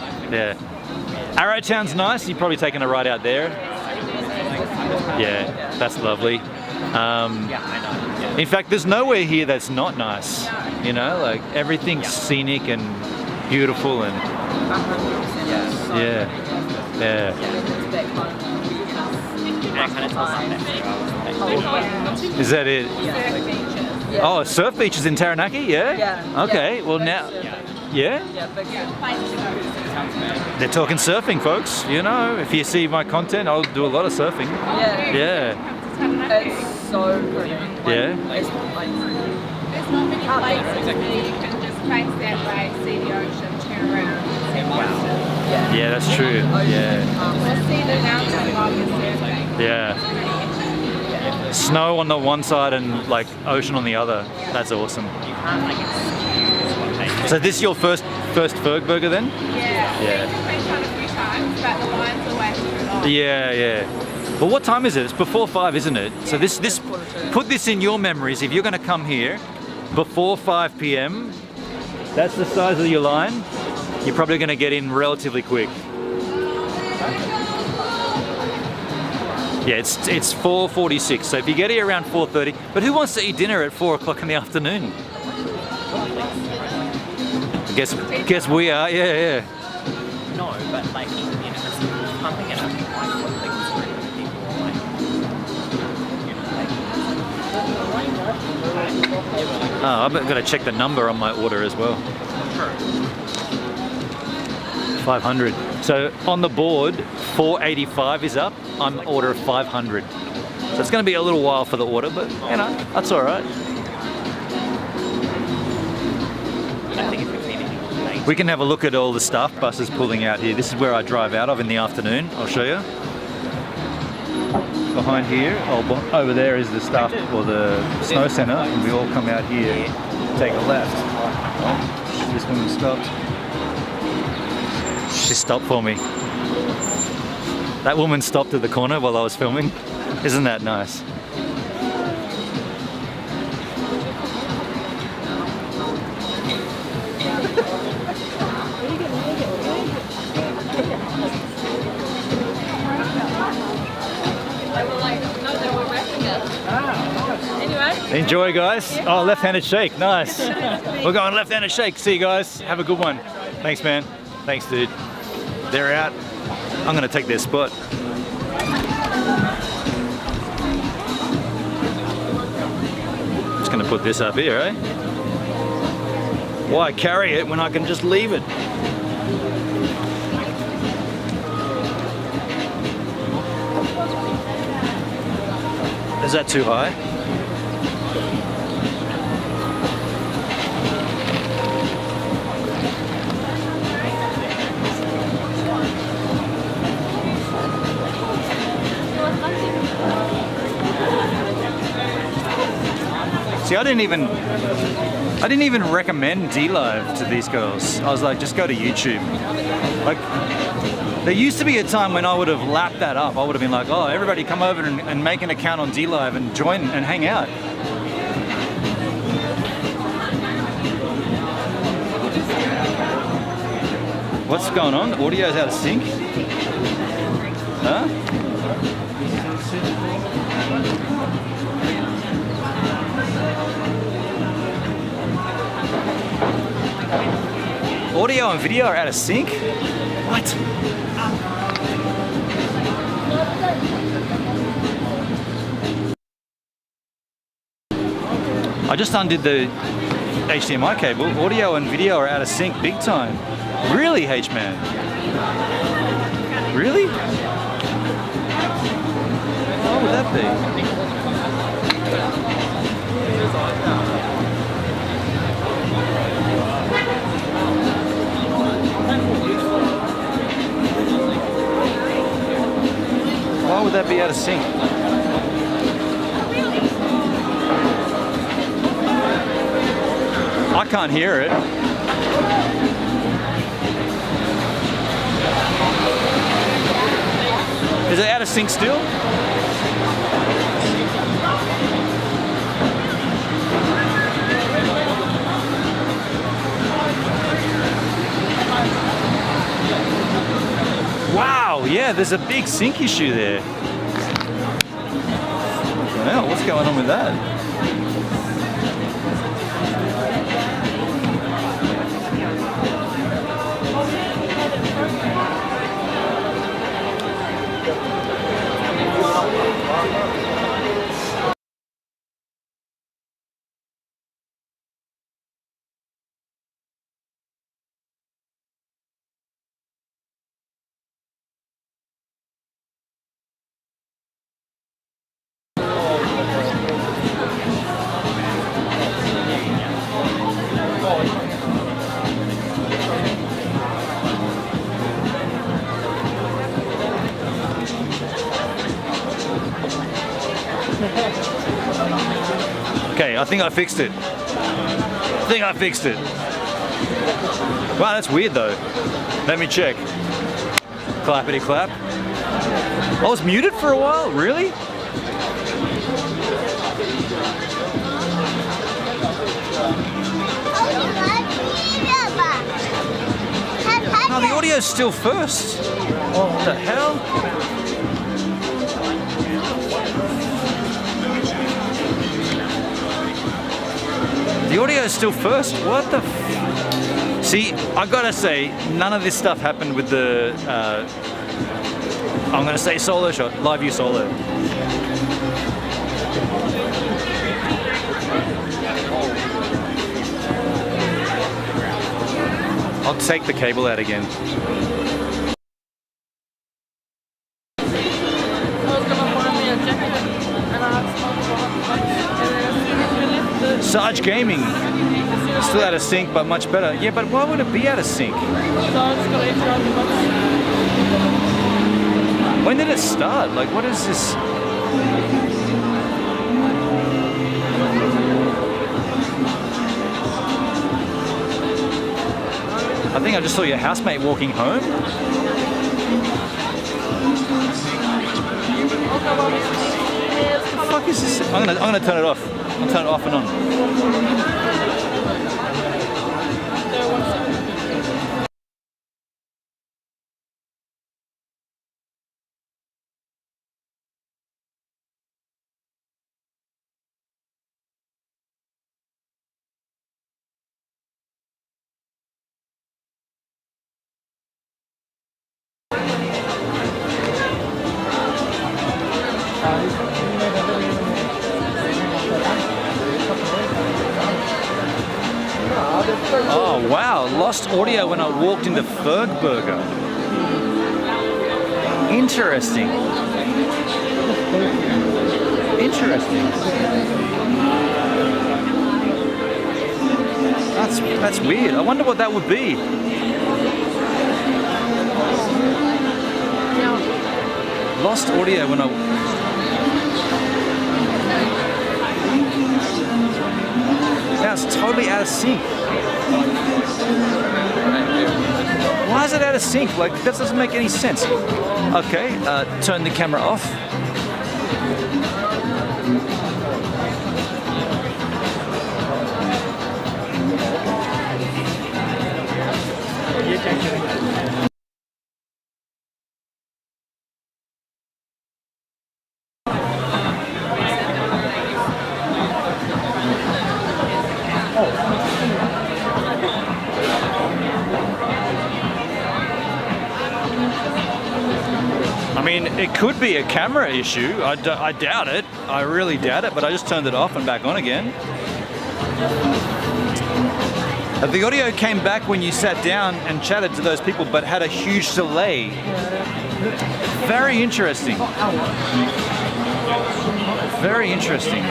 S1: Arrowtown's nice, you've probably taken a ride out there. Yeah, that's lovely. In fact, there's nowhere here that's not nice. You know, like everything's scenic and beautiful and yeah. Is that it? Oh, surf beaches in Taranaki, yeah? Okay, well now, yeah? They're talking surfing, folks. You know, if you see my content, I'll do a lot of surfing. Yeah.
S5: It's so pretty.
S1: Yeah.
S5: It's like,
S6: There's not many places where you can just face that way, see the ocean, turn around, see monsters.
S1: Yeah, that's true. Yeah.
S6: Or see the mountain while you're surfing.
S1: Yeah. Snow on the one side and like ocean on the other. That's awesome. So this is your first Fergburger then?
S6: Yeah. We've been trying a few times, but the line's always too long.
S1: Yeah. Well, what time is it? It's before 5, isn't it? So this put this in your memories. If you're going to come here before 5 p.m., that's the size of your line. You're probably going to get in relatively quick. Yeah, it's 4:46. So if you get here around 4:30, but who wants to eat dinner at 4 o'clock in the afternoon? I guess we are. Yeah.
S3: no, but like, you know, it's pumping it up.
S1: Oh, I've got to check the number on my order as well. 500. So on the board, 485 is up. I'm order 500. So it's going to be a little while for the order, but you know, that's all right. We can have a look at all the staff buses pulling out here. This is where I drive out of in the afternoon. I'll show you. Behind here, over there is the staff or the snow centre, and we all come out here, take a left. Oh, this woman stopped. She stopped for me. That woman stopped at the corner while I was filming. Isn't that nice? Enjoy, guys. Oh, left-handed shake, nice. We're going left-handed shake. See you guys. Have a good one. Thanks, man. Thanks, dude. They're out. I'm gonna take their spot. Just gonna put this up here, eh? Why carry it when I can just leave it? Is that too high? See, I didn't even recommend DLive to these girls. I was like, just go to YouTube. Like, there used to be a time when I would have lapped that up. I would have been like, oh, everybody come over and make an account on DLive and join and hang out. What's going on? The audio's out of sync? Huh? Audio and video are out of sync? What? I just undid the HDMI cable. Audio and video are out of sync big time. Really, H-Man? Really? What would that be? Why would that be out of sync? I can't hear it. Is it out of sync still? Wow, yeah, there's a big sync issue there. Well, what's going on with that? Okay, I think I fixed it. Wow, that's weird though. Let me check. Clappity clap. I was muted for a while, really? No, the audio's still first. What the hell? The audio is still first. What the f... See, I gotta say, none of this stuff happened with the, I'm gonna say solo shot, live view solo. I'll take the cable out again. Sarge Gaming, still out of sync, but much better. Yeah, but why would it be out of sync? When did it start? Like, what is this? I think I just saw your housemate walking home. What the fuck is this? I'm gonna turn it off. I'll turn it off and on. Oh wow, lost audio when I walked into Fergburger. Interesting. That's weird. I wonder what that would be. Lost audio when I... Now it's totally out of sync. Why is it out of sync? Like, that doesn't make any sense. Okay, turn the camera off. I mean, it could be a camera issue. I doubt it. I really doubt it, but I just turned it off and back on again. The audio came back when you sat down and chatted to those people, but had a huge delay. Very interesting. Very interesting.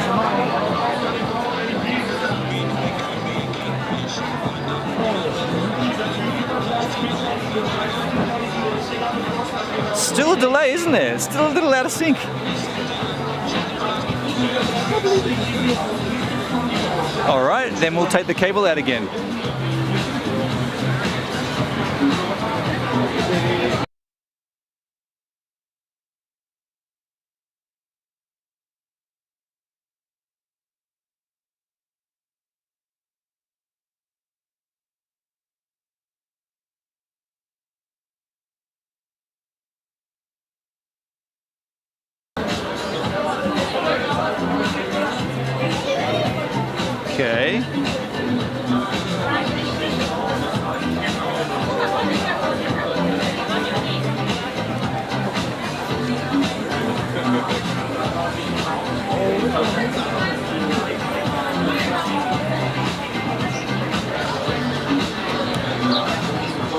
S1: Still a delay, isn't there? Still a little out of sync. All right, then we'll take the cable out again. Okay.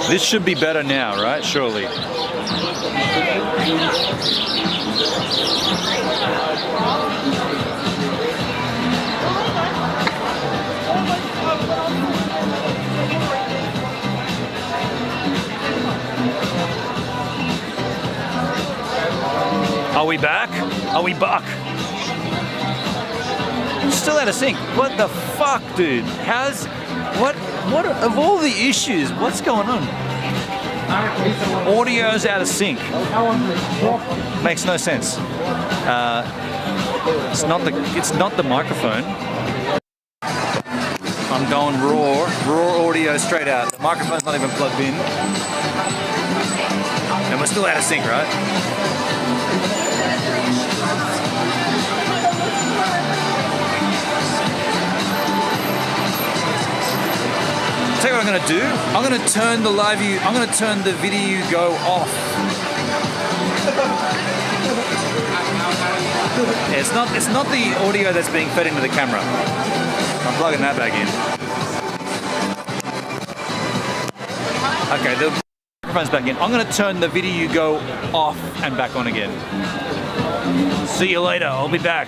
S1: This should be better now, right? Surely. Are we back? Are we back? Still out of sync. What the fuck, dude? What of all the issues, what's going on? Audio's out of sync. Makes no sense. It's not the microphone. I'm going raw audio straight out. The microphone's not even plugged in. And we're still out of sync, right? Tell you what I'm going to do. I'm going to turn the VidiU Go off. Yeah, it's not the audio that's being fed into the camera. I'm plugging that back in. Okay, the microphone's back in. I'm going to turn the VidiU Go off and back on again. See you later. I'll be back.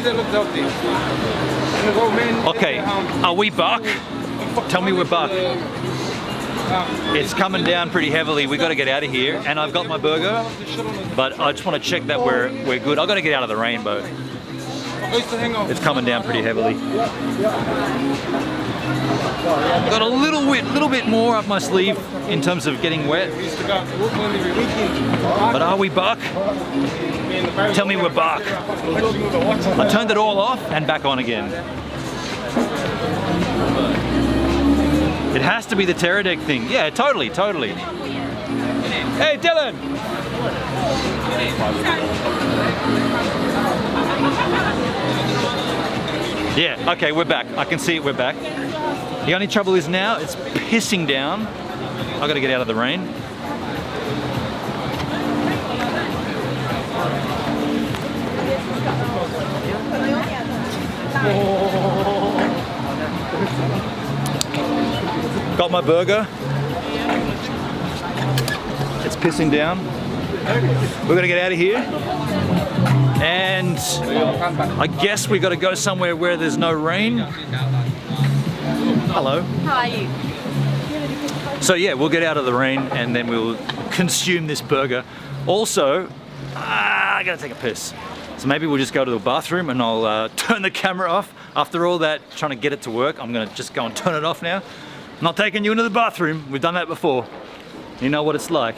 S4: that looks healthy. And the old man.
S1: Okay, are we back? Tell me we're back. It's coming down pretty heavily. We got to get out of here, and I've got my burger, but I just want to check that we're good. I've got to get out of the rainbow. It's coming down pretty heavily. Got a little bit more up my sleeve in terms of getting wet. But are we back? Tell me we're back. I turned it all off and back on again. It has to be the Pterodec thing. Yeah, totally. Hey, Dylan! Yeah, okay, we're back. I can see it, we're back. The only trouble is now, it's pissing down. I gotta get out of the rain. Got my burger. It's pissing down. We're gonna get out of here. And I guess we gotta go somewhere where there's no rain. Hello.
S5: How are you?
S1: So yeah, we'll get out of the rain and then we'll consume this burger. Also, I gotta take a piss. So maybe we'll just go to the bathroom and I'll turn the camera off. After all that, trying to get it to work, I'm gonna just go and turn it off now. I'm not taking you into the bathroom. We've done that before. You know what it's like.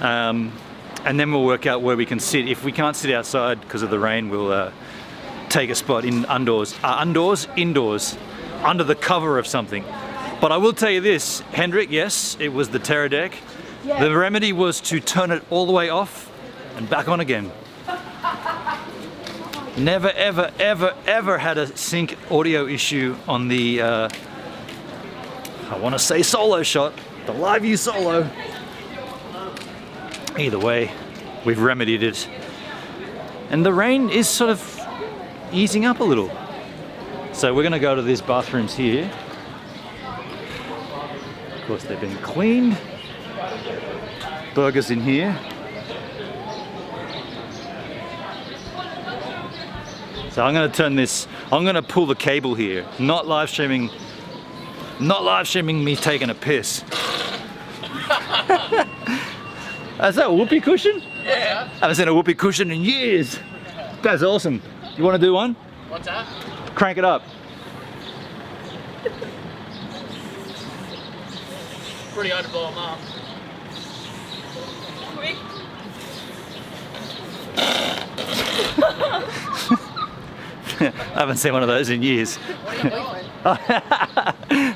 S1: And then we'll work out where we can sit. If we can't sit outside because of the rain, we'll take a spot indoors, under the cover of something. But I will tell you this, Hendrik, yes, it was the Pterodec. Yeah. The remedy was to turn it all the way off and back on again. Never, ever, ever, ever had a sync audio issue on the, I want to say solo shot, the LiveU solo. Either way, we've remedied it. And the rain is sort of easing up a little. So we're gonna go to these bathrooms here. Of course, they've been cleaned. Burgers in here. So I'm gonna turn this, I'm gonna pull the cable here. Not live streaming me taking a piss. Is that a whoopee cushion?
S3: Yeah.
S1: I haven't seen a whoopee cushion in years. That's awesome. You wanna do one?
S3: What's that?
S1: Crank it up.
S3: Pretty hard to blow them up. Quick.
S1: I haven't seen one of those in years.
S3: What are your boyfriend?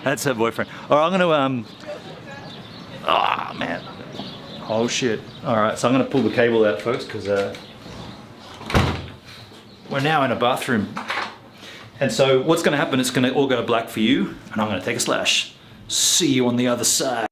S1: That's her boyfriend. All right, I'm gonna, oh man. Oh shit. All right, so I'm gonna pull the cable out, folks, because we're now in a bathroom. And so what's gonna happen, it's gonna all go black for you, and I'm gonna take a slash. See you on the other side.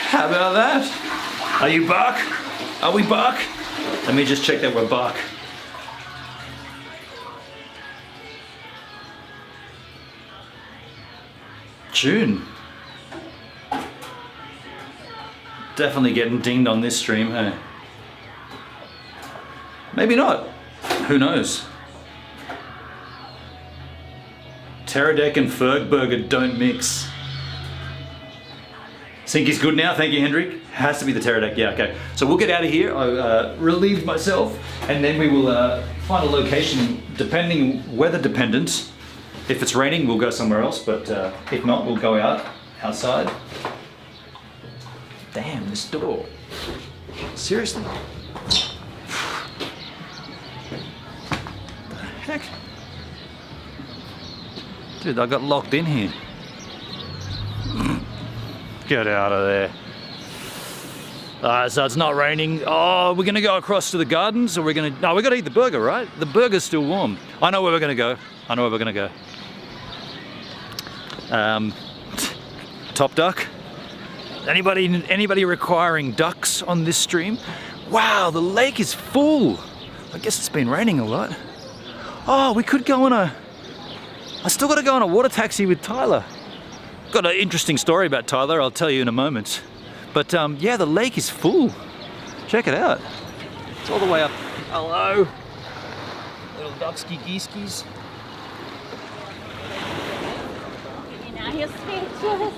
S1: How about that? Are you bark? Are we bark? Let me just check that we're bark. June. Definitely getting dinged on this stream, hey? Maybe not. Who knows? Pterodec and Fergburger don't mix. Sync is good now, thank you, Hendrik. Has to be the Pterodec, yeah, okay. So we'll get out of here. I relieved myself, and then we will find a location, weather dependent. If it's raining, we'll go somewhere else, but if not, we'll go outside. Damn, this door. Seriously? What the heck? Dude, I got locked in here. Get out of there. So it's not raining. Oh, we're gonna go across to the gardens, or we're gonna... No, we gotta eat the burger, right? The burger's still warm. I know where we're gonna go. I know where we're gonna go. Top duck. Anybody requiring ducks on this stream? Wow, the lake is full. I guess it's been raining a lot. Oh, we could go on I still gotta go on a water taxi with Tyler. Got an interesting story about Tyler, I'll tell you in a moment. But yeah, the lake is full. Check it out. It's all the way up. Hello. Little ducksky geeskies.
S6: Now you're speechless.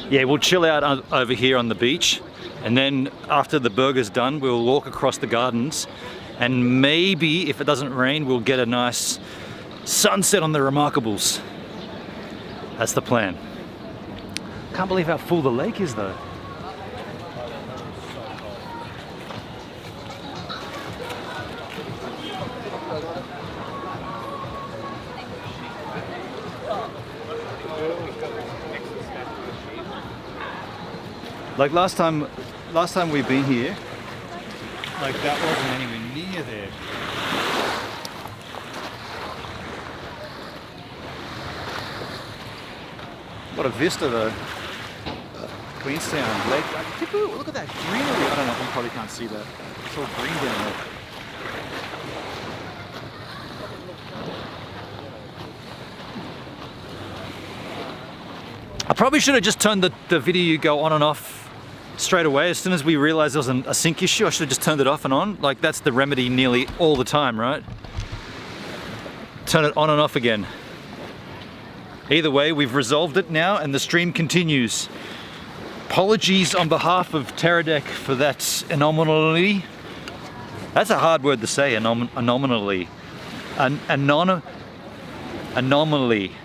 S1: Yeah, we'll chill out over here on the beach, and then after the burger's done, we'll walk across the gardens, and maybe if it doesn't rain, we'll get a nice sunset on the Remarkables. That's the plan. Can't believe how full the lake is though. Like last time we've been here, like that wasn't anywhere near there. What a vista though. Queenstown Lake. Look at that greenery. I don't know, you probably can't see that. It's all green down there. I probably should have just turned the VidiU go on and off straight away. As soon as we realized there was a sync issue, I should have just turned it off and on. Like that's the remedy nearly all the time, right? Turn it on and off again. Either way, we've resolved it now and the stream continues. Apologies on behalf of Pterodec for that anomaly. That's a hard word to say, anomaly. Anomaly. Anomaly.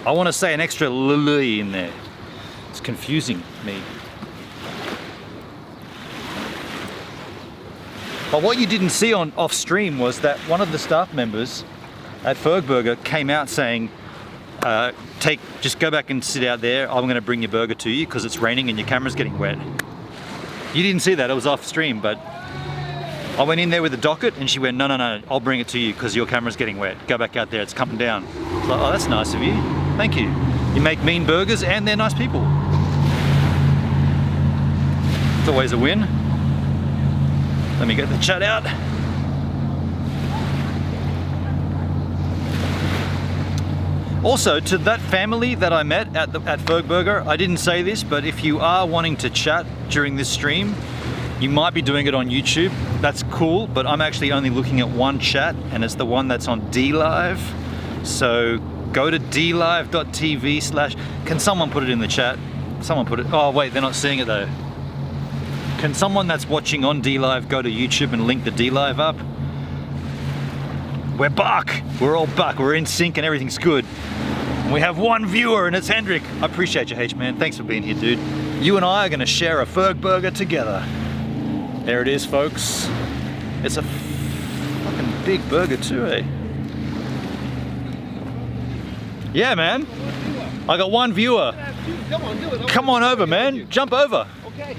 S1: I want to say an extra lily in there. It's confusing me. But what you didn't see on off stream was that one of the staff members at Fergburger came out saying, just go back and sit out there. I'm going to bring your burger to you because it's raining and your camera's getting wet. You didn't see that, it was off stream, but I went in there with the docket and she went, no, I'll bring it to you because your camera's getting wet. Go back out there, it's coming down. I was like, oh, that's nice of you. Thank you. You make mean burgers and they're nice people. It's always a win. Let me get the chat out. Also, to that family that I met at Fergburger, I didn't say this, but if you are wanting to chat during this stream, you might be doing it on YouTube. That's cool, but I'm actually only looking at one chat, and it's the one that's on DLive. So go to dlive.tv/. Can someone put it in the chat? Someone put it. Oh wait, they're not seeing it though. Can someone that's watching on DLive go to YouTube and link the DLive up? We're back. We're all back. We're in sync and everything's good. And we have one viewer and it's Hendrik. I appreciate you, H-man. Thanks for being here, dude. You and I are gonna share a Fergburger together. There it is, folks. It's a fucking big burger too, eh? Yeah, man. I got one viewer.
S4: Come on, do it.
S1: Come on over, man. Jump over.
S4: Okay.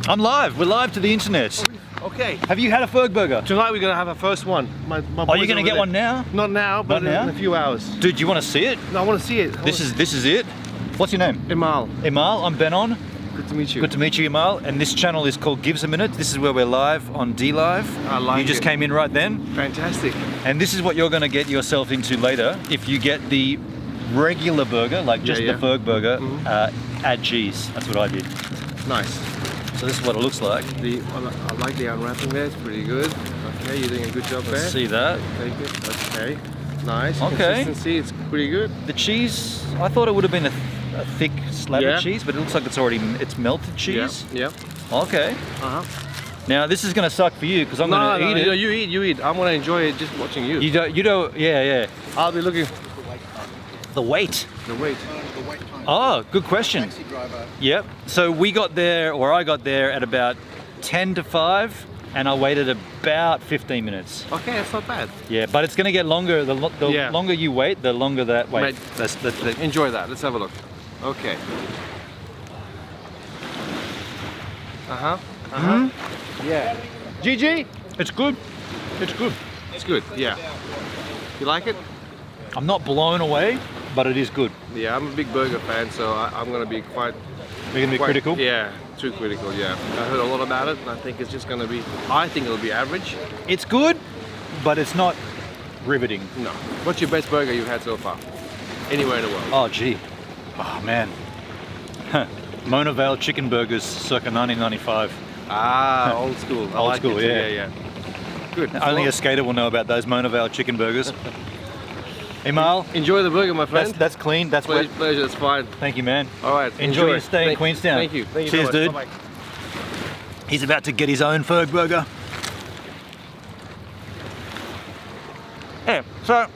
S1: I'm live. We're live to the internet.
S4: Okay.
S1: Have you had a Fergburger?
S4: Tonight we're gonna have our first one. My
S1: Are you gonna get one now?
S4: Not now, but
S1: Not now?
S4: in a few hours.
S1: Dude, you want to see it?
S4: No, I want to see it.
S1: This is it. What's your name?
S4: Imael.
S1: Imael. I'm Benon.
S4: Good to meet you.
S1: Good to meet you, Imael. And this channel is called Gives a Minute. This is where we're live on D Live.
S4: I like
S1: You just
S4: it.
S1: came in right then.
S4: Fantastic.
S1: And this is what you're going to get yourself into later if you get the regular burger, like just
S4: Yeah,
S1: the Fergburger,
S4: Mhm.
S1: add cheese. That's what I did.
S4: Nice.
S1: So this is what it looks like.
S4: I like the unwrapping there. It's pretty good. Okay, you're doing a good job there.
S1: Let's see that.
S4: Take it. Okay. Nice.
S1: Okay.
S4: Consistency. It's pretty good.
S1: The cheese, I thought it would have been a thick slab
S4: Yeah.
S1: of cheese, but it looks like it's melted cheese.
S4: Yeah.
S1: Okay.
S4: Uh huh.
S1: Now this is going to suck for you because I'm going to eat it.
S4: No, you eat. You eat. I'm gonna enjoy it just watching you.
S1: You don't. Yeah.
S4: I'll be looking.
S1: The weight.
S4: The weight.
S1: Oh, good question. Yep. So we got there, or I got there at about 10 to 5, and I waited about 15 minutes.
S4: Okay, that's not bad.
S1: Yeah, but it's going to get longer. The
S4: Yeah.
S1: longer you wait, the longer that wait.
S4: Mate,
S1: That's
S4: Enjoy that. Let's have a look. Okay. Yeah. GG.
S1: it's good. It's good.
S4: It's good. Yeah. You like it?
S1: I'm not blown away, but it is good.
S4: Yeah, I'm a big burger fan, so I'm gonna be
S1: You're going to be
S4: quite
S1: critical.
S4: Yeah, too critical. Yeah. I heard a lot about it, and I think it's just gonna be. I think it'll be average.
S1: It's good, but it's not riveting.
S4: No. What's your best burger you've had so far? Anywhere in the world?
S1: Oh gee. Oh man. Mona Vale chicken burgers circa 1995.
S4: Ah, old school. I
S1: Old
S4: like
S1: school,
S4: it too.
S1: yeah.
S4: Yeah. Good.
S1: Only
S4: Well,
S1: a skater will know about those Mona Vale chicken burgers. Imael,
S4: enjoy the burger, my friend.
S1: that's clean, that's wet.
S4: Pleasure. That's fine.
S1: Thank you, man.
S4: All right.
S1: Enjoy your stay in Queenstown.
S4: Thank you. Thank you.
S1: Cheers,
S4: so
S1: dude.
S4: much. Bye-bye.
S1: He's about to get his own Fergburger. Yeah, so,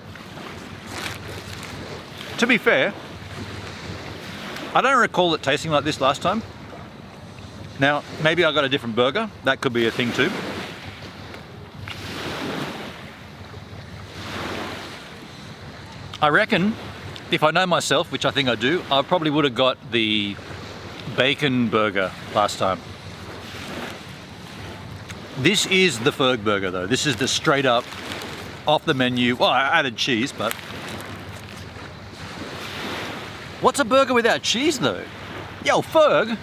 S1: to be fair, I don't recall it tasting like this last time. Now, maybe I got a different burger. That could be a thing too. I reckon, if I know myself, which I think I do, I probably would have got the bacon burger last time. This is the Fergburger though. This is the straight up, off the menu. Well, I added cheese, but what's a burger without cheese though? Yo, Ferg,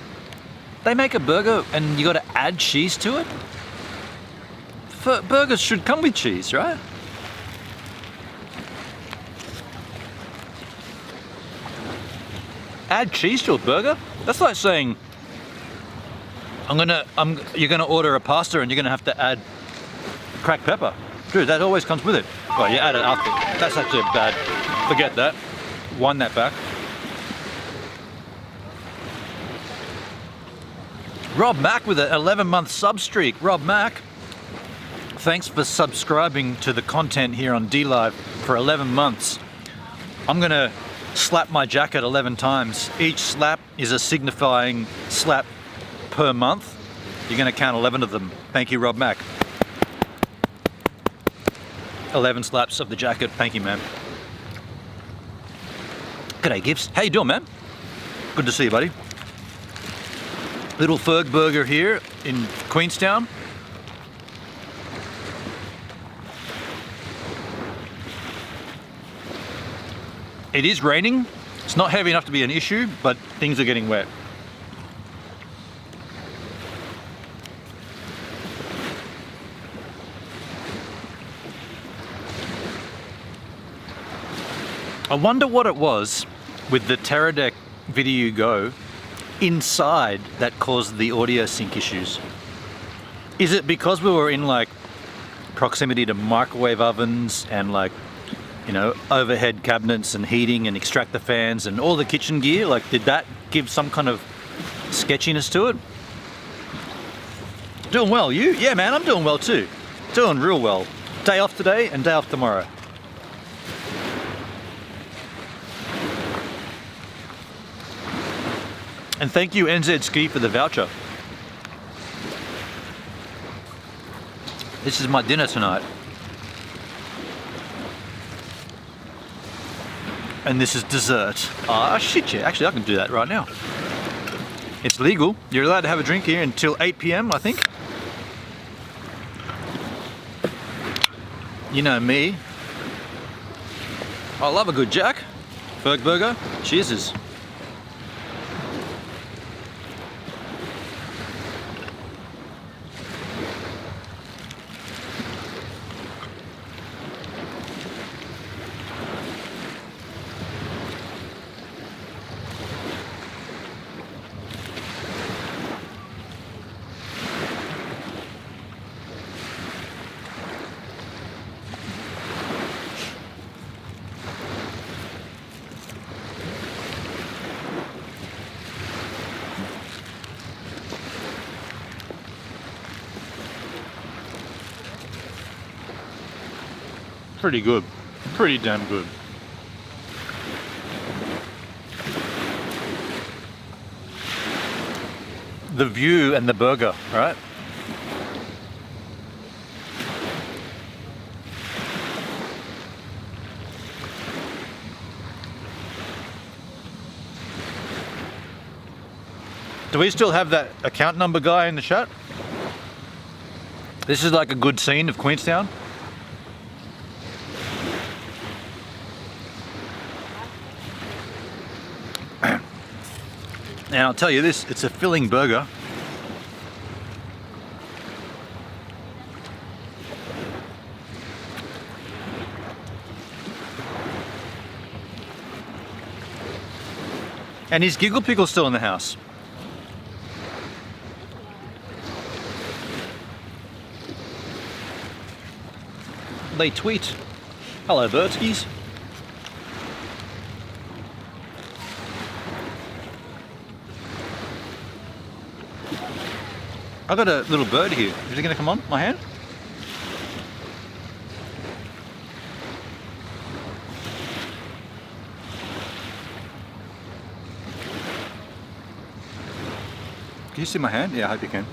S1: they make a burger and you got to add cheese to it? Burgers should come with cheese, right? Add cheese to a burger? That's like saying you're gonna order a pasta and you're gonna have to add cracked pepper. Dude, that always comes with it. Well, you add it after. That's actually bad. Forget that. Wind that back. Rob Mack with an 11-month sub streak. Rob Mack, thanks for subscribing to the content here on D Live for 11 months. I'm gonna slap my jacket 11 times. Each slap is a signifying slap per month. You're gonna count 11 of them. Thank you, Rob Mack. 11 slaps of the jacket. Thank you, man. G'day, Gibbs. How you doing, man? Good to see you, buddy. Little Fergburger here in Queenstown. It is raining. It's not heavy enough to be an issue, but things are getting wet. I wonder what it was with the Teradek VidiU Go inside that caused the audio sync issues. Is it because we were in like proximity to microwave ovens and like, you know, overhead cabinets and heating and extractor fans and all the kitchen gear? Like, did that give some kind of sketchiness to it? Doing well, you? Yeah, man, I'm doing well too. Doing real well. Day off today and day off tomorrow. And thank you NZ Ski for the voucher. This is my dinner tonight. And this is dessert. Ah, shit, yeah. Actually, I can do that right now. It's legal. You're allowed to have a drink here until 8 p.m, I think. You know me. I love a good Jack. Fergburger. Cheers. Pretty good. Pretty damn good. The view and the burger, right? Do we still have that account number guy in the chat? This is like a good scene of Queenstown. And I'll tell you this, it's a filling burger. And is Giggle Pickle still in the house? They tweet. Hello, Bertskis. I got a little bird here. Is it going to come on my hand? Can you see my hand? Yeah, I hope you can.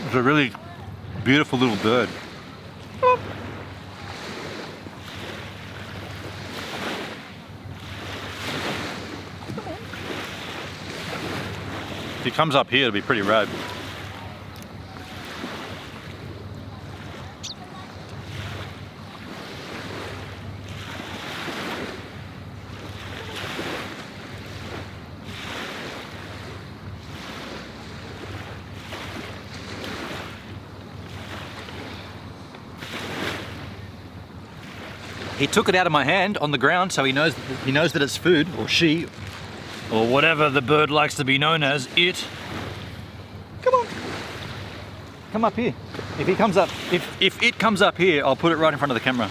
S1: It's a really beautiful little bird. If he comes up here, it'll be pretty rad. He took it out of my hand on the ground, so he knows that it's food, or she, or whatever the bird likes to be known as, it. Come on. Come up here. If he comes up, if it comes up here, I'll put it right in front of the camera.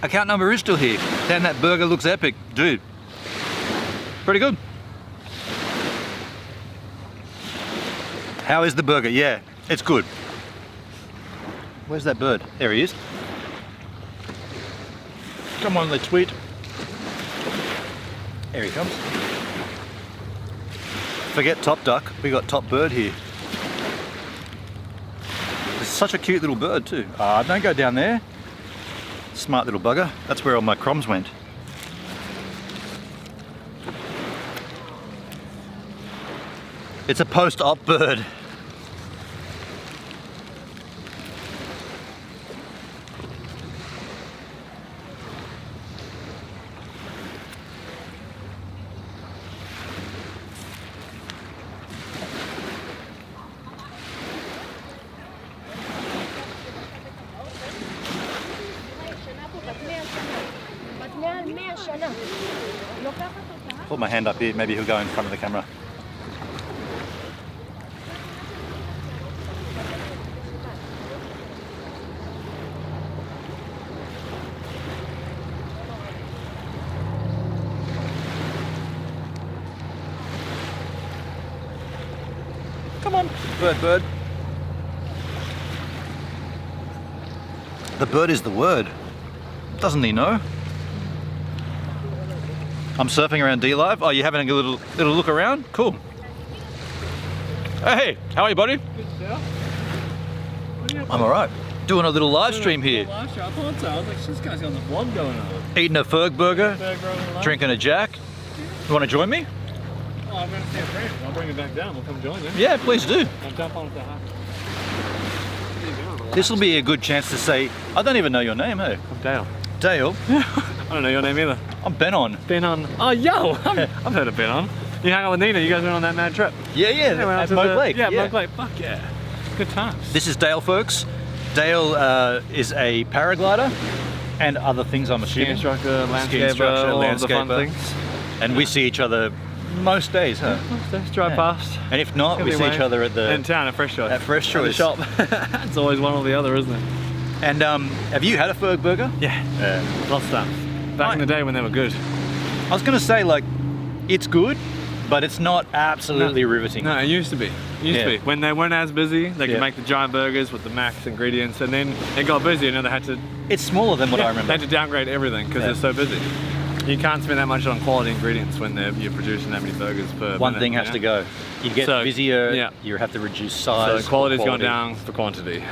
S1: Account number is still here. Damn, that burger looks epic. Dude. Pretty good. How is the burger? Yeah, it's good. Where's that bird? There he is. Come on, let's tweet. There he comes. Forget top duck, we got top bird here. It's such a cute little bird too. Don't go down there. Smart little bugger. That's where all my crumbs went. It's a post-op bird. Put my hand up here, maybe he'll go in front of the camera. Come on, bird. The bird is the word. Doesn't he know? I'm surfing around D-Live. Oh, you're having a little look around? Cool. Hey, how are you, buddy? I'm alright. Doing a little live stream here.
S4: I thought so. I was like, this guy's got the vlog going on.
S1: Eating a Fergburger,
S4: Fergburger Line.
S1: drinking a Jack. You want to join me?
S4: Oh, I'm going to see a friend. I'll bring it back down. We'll come join them.
S1: Yeah, please do.
S4: I'll jump on if they have.
S1: This will be a good chance to say, I don't even know your name, hey?
S4: I'm Dale.
S1: Dale?
S4: I don't know your name either.
S1: I'm Benon.
S4: Benon. Oh, yo! I've heard of Benon. You hang out with Nina. You guys went on that mad trip.
S1: Yeah, at Moke Lake.
S4: Yeah, Moke Lake. Fuck yeah. Good times.
S1: This is Dale, folks. Dale is a paraglider and other things, I'm
S4: Ski
S1: assuming.
S4: instructor,
S1: Ski
S4: landscaper,
S1: instructor,
S4: all of the fun
S1: landscaper.
S4: things.
S1: And we see each other most days, huh?
S4: Let's drive
S1: Yeah.
S4: past.
S1: And if not, we see each other at the
S4: in town at Fresh Choice.
S1: At Fresh
S4: At the
S1: Choice.
S4: shop. It's always one or the other, isn't it?
S1: And have you had a Fergburger?
S4: Yeah. Lots of times. Back in the day when they were good.
S1: I was gonna say, like, it's good, but it's not absolutely riveting.
S4: No, it used to be. It used to be. When they weren't as busy, they could make the giant burgers with the max ingredients, and then it got busy, and then they had to.
S1: It's smaller than what I remember.
S4: They had to downgrade everything because they're so busy. You can't spend that much on quality ingredients when you're producing that many burgers per
S1: One
S4: minute,
S1: thing has to go. You get busier, you have to reduce size.
S4: So quality's gone down for quantity.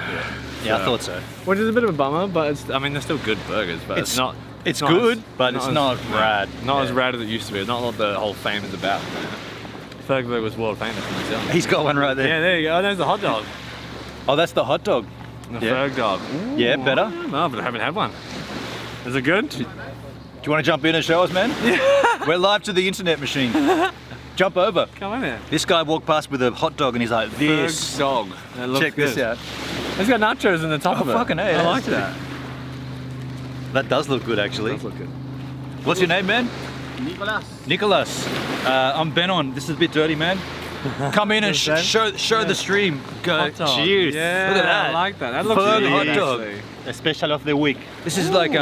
S1: Yeah, I thought so.
S4: Which is a bit of a bummer, but it's, I mean, they're still good burgers, but it's not.
S1: It's
S4: not
S1: good,
S4: as,
S1: but it's not rad.
S4: Not as rad as it used to be. It's not what the whole fame is about. Fergburger was world famous in itself.
S1: He's got one right there.
S4: Yeah, there you go. Oh, there's the hot dog.
S1: Oh, that's the hot dog.
S4: The Fergdog.
S1: Yeah, better.
S4: No, but I haven't had one. Is it good?
S1: Do you want to jump in and show us, man? Yeah. We're live to the internet machine. Jump over.
S4: Come on in.
S1: This guy walked past with a hot dog and he's like, this.
S4: Fergdog. That looks
S1: Check
S4: good.
S1: this out.
S4: It's got nachos in the top of it.
S1: Fucking A.
S4: I like that.
S1: That does look good, actually.
S4: It does look good.
S1: What's your name, man?
S5: Nicolas.
S1: Nicolas. I'm Benon. This is a bit dirty, man. Come in and show the stream. Go.
S4: Hot dog.
S1: Cheers.
S4: Yeah,
S1: Look at that.
S4: I like that. That looks
S1: Ferg
S4: really
S1: hot
S4: good,
S1: dog.
S4: actually.
S7: A special of the week.
S1: This is like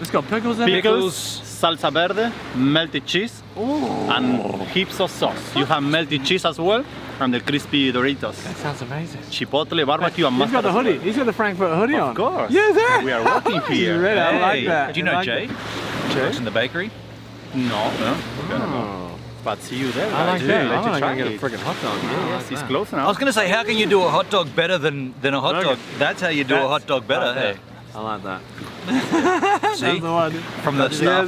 S4: It's got pickles in it.
S1: pickles.
S7: Salsa verde, melted cheese, and heaps of sauce. You have melted cheese as well from the crispy Doritos.
S4: That sounds amazing.
S7: Chipotle, barbecue, and
S4: He's
S7: mustard.
S4: got the hoodie.
S7: as
S4: He's got the Frankfurt hoodie on.
S7: Of course.
S4: Yeah, there.
S7: We are working here.
S4: He's ready. I like
S1: Hey,
S4: that.
S1: Do you know
S4: I like
S1: Jay?
S4: that.
S1: Works in the bakery.
S7: No.
S4: Oh.
S7: But see you there.
S4: I like
S7: dude.
S4: that.
S7: Let
S4: I'm
S7: you
S4: gonna
S7: try
S4: get a
S7: it.
S4: freaking hot dog.
S7: Yeah,
S4: I
S7: yes,
S4: like
S7: it's
S4: that.
S7: close
S1: I
S7: now.
S1: was going to say, how can you do a hot dog better than a hot
S4: Burger.
S1: dog? That's how you do a hot dog better.
S4: Right there.
S1: Hey,
S4: I like that.
S1: see?
S4: That's the one.
S1: From the staff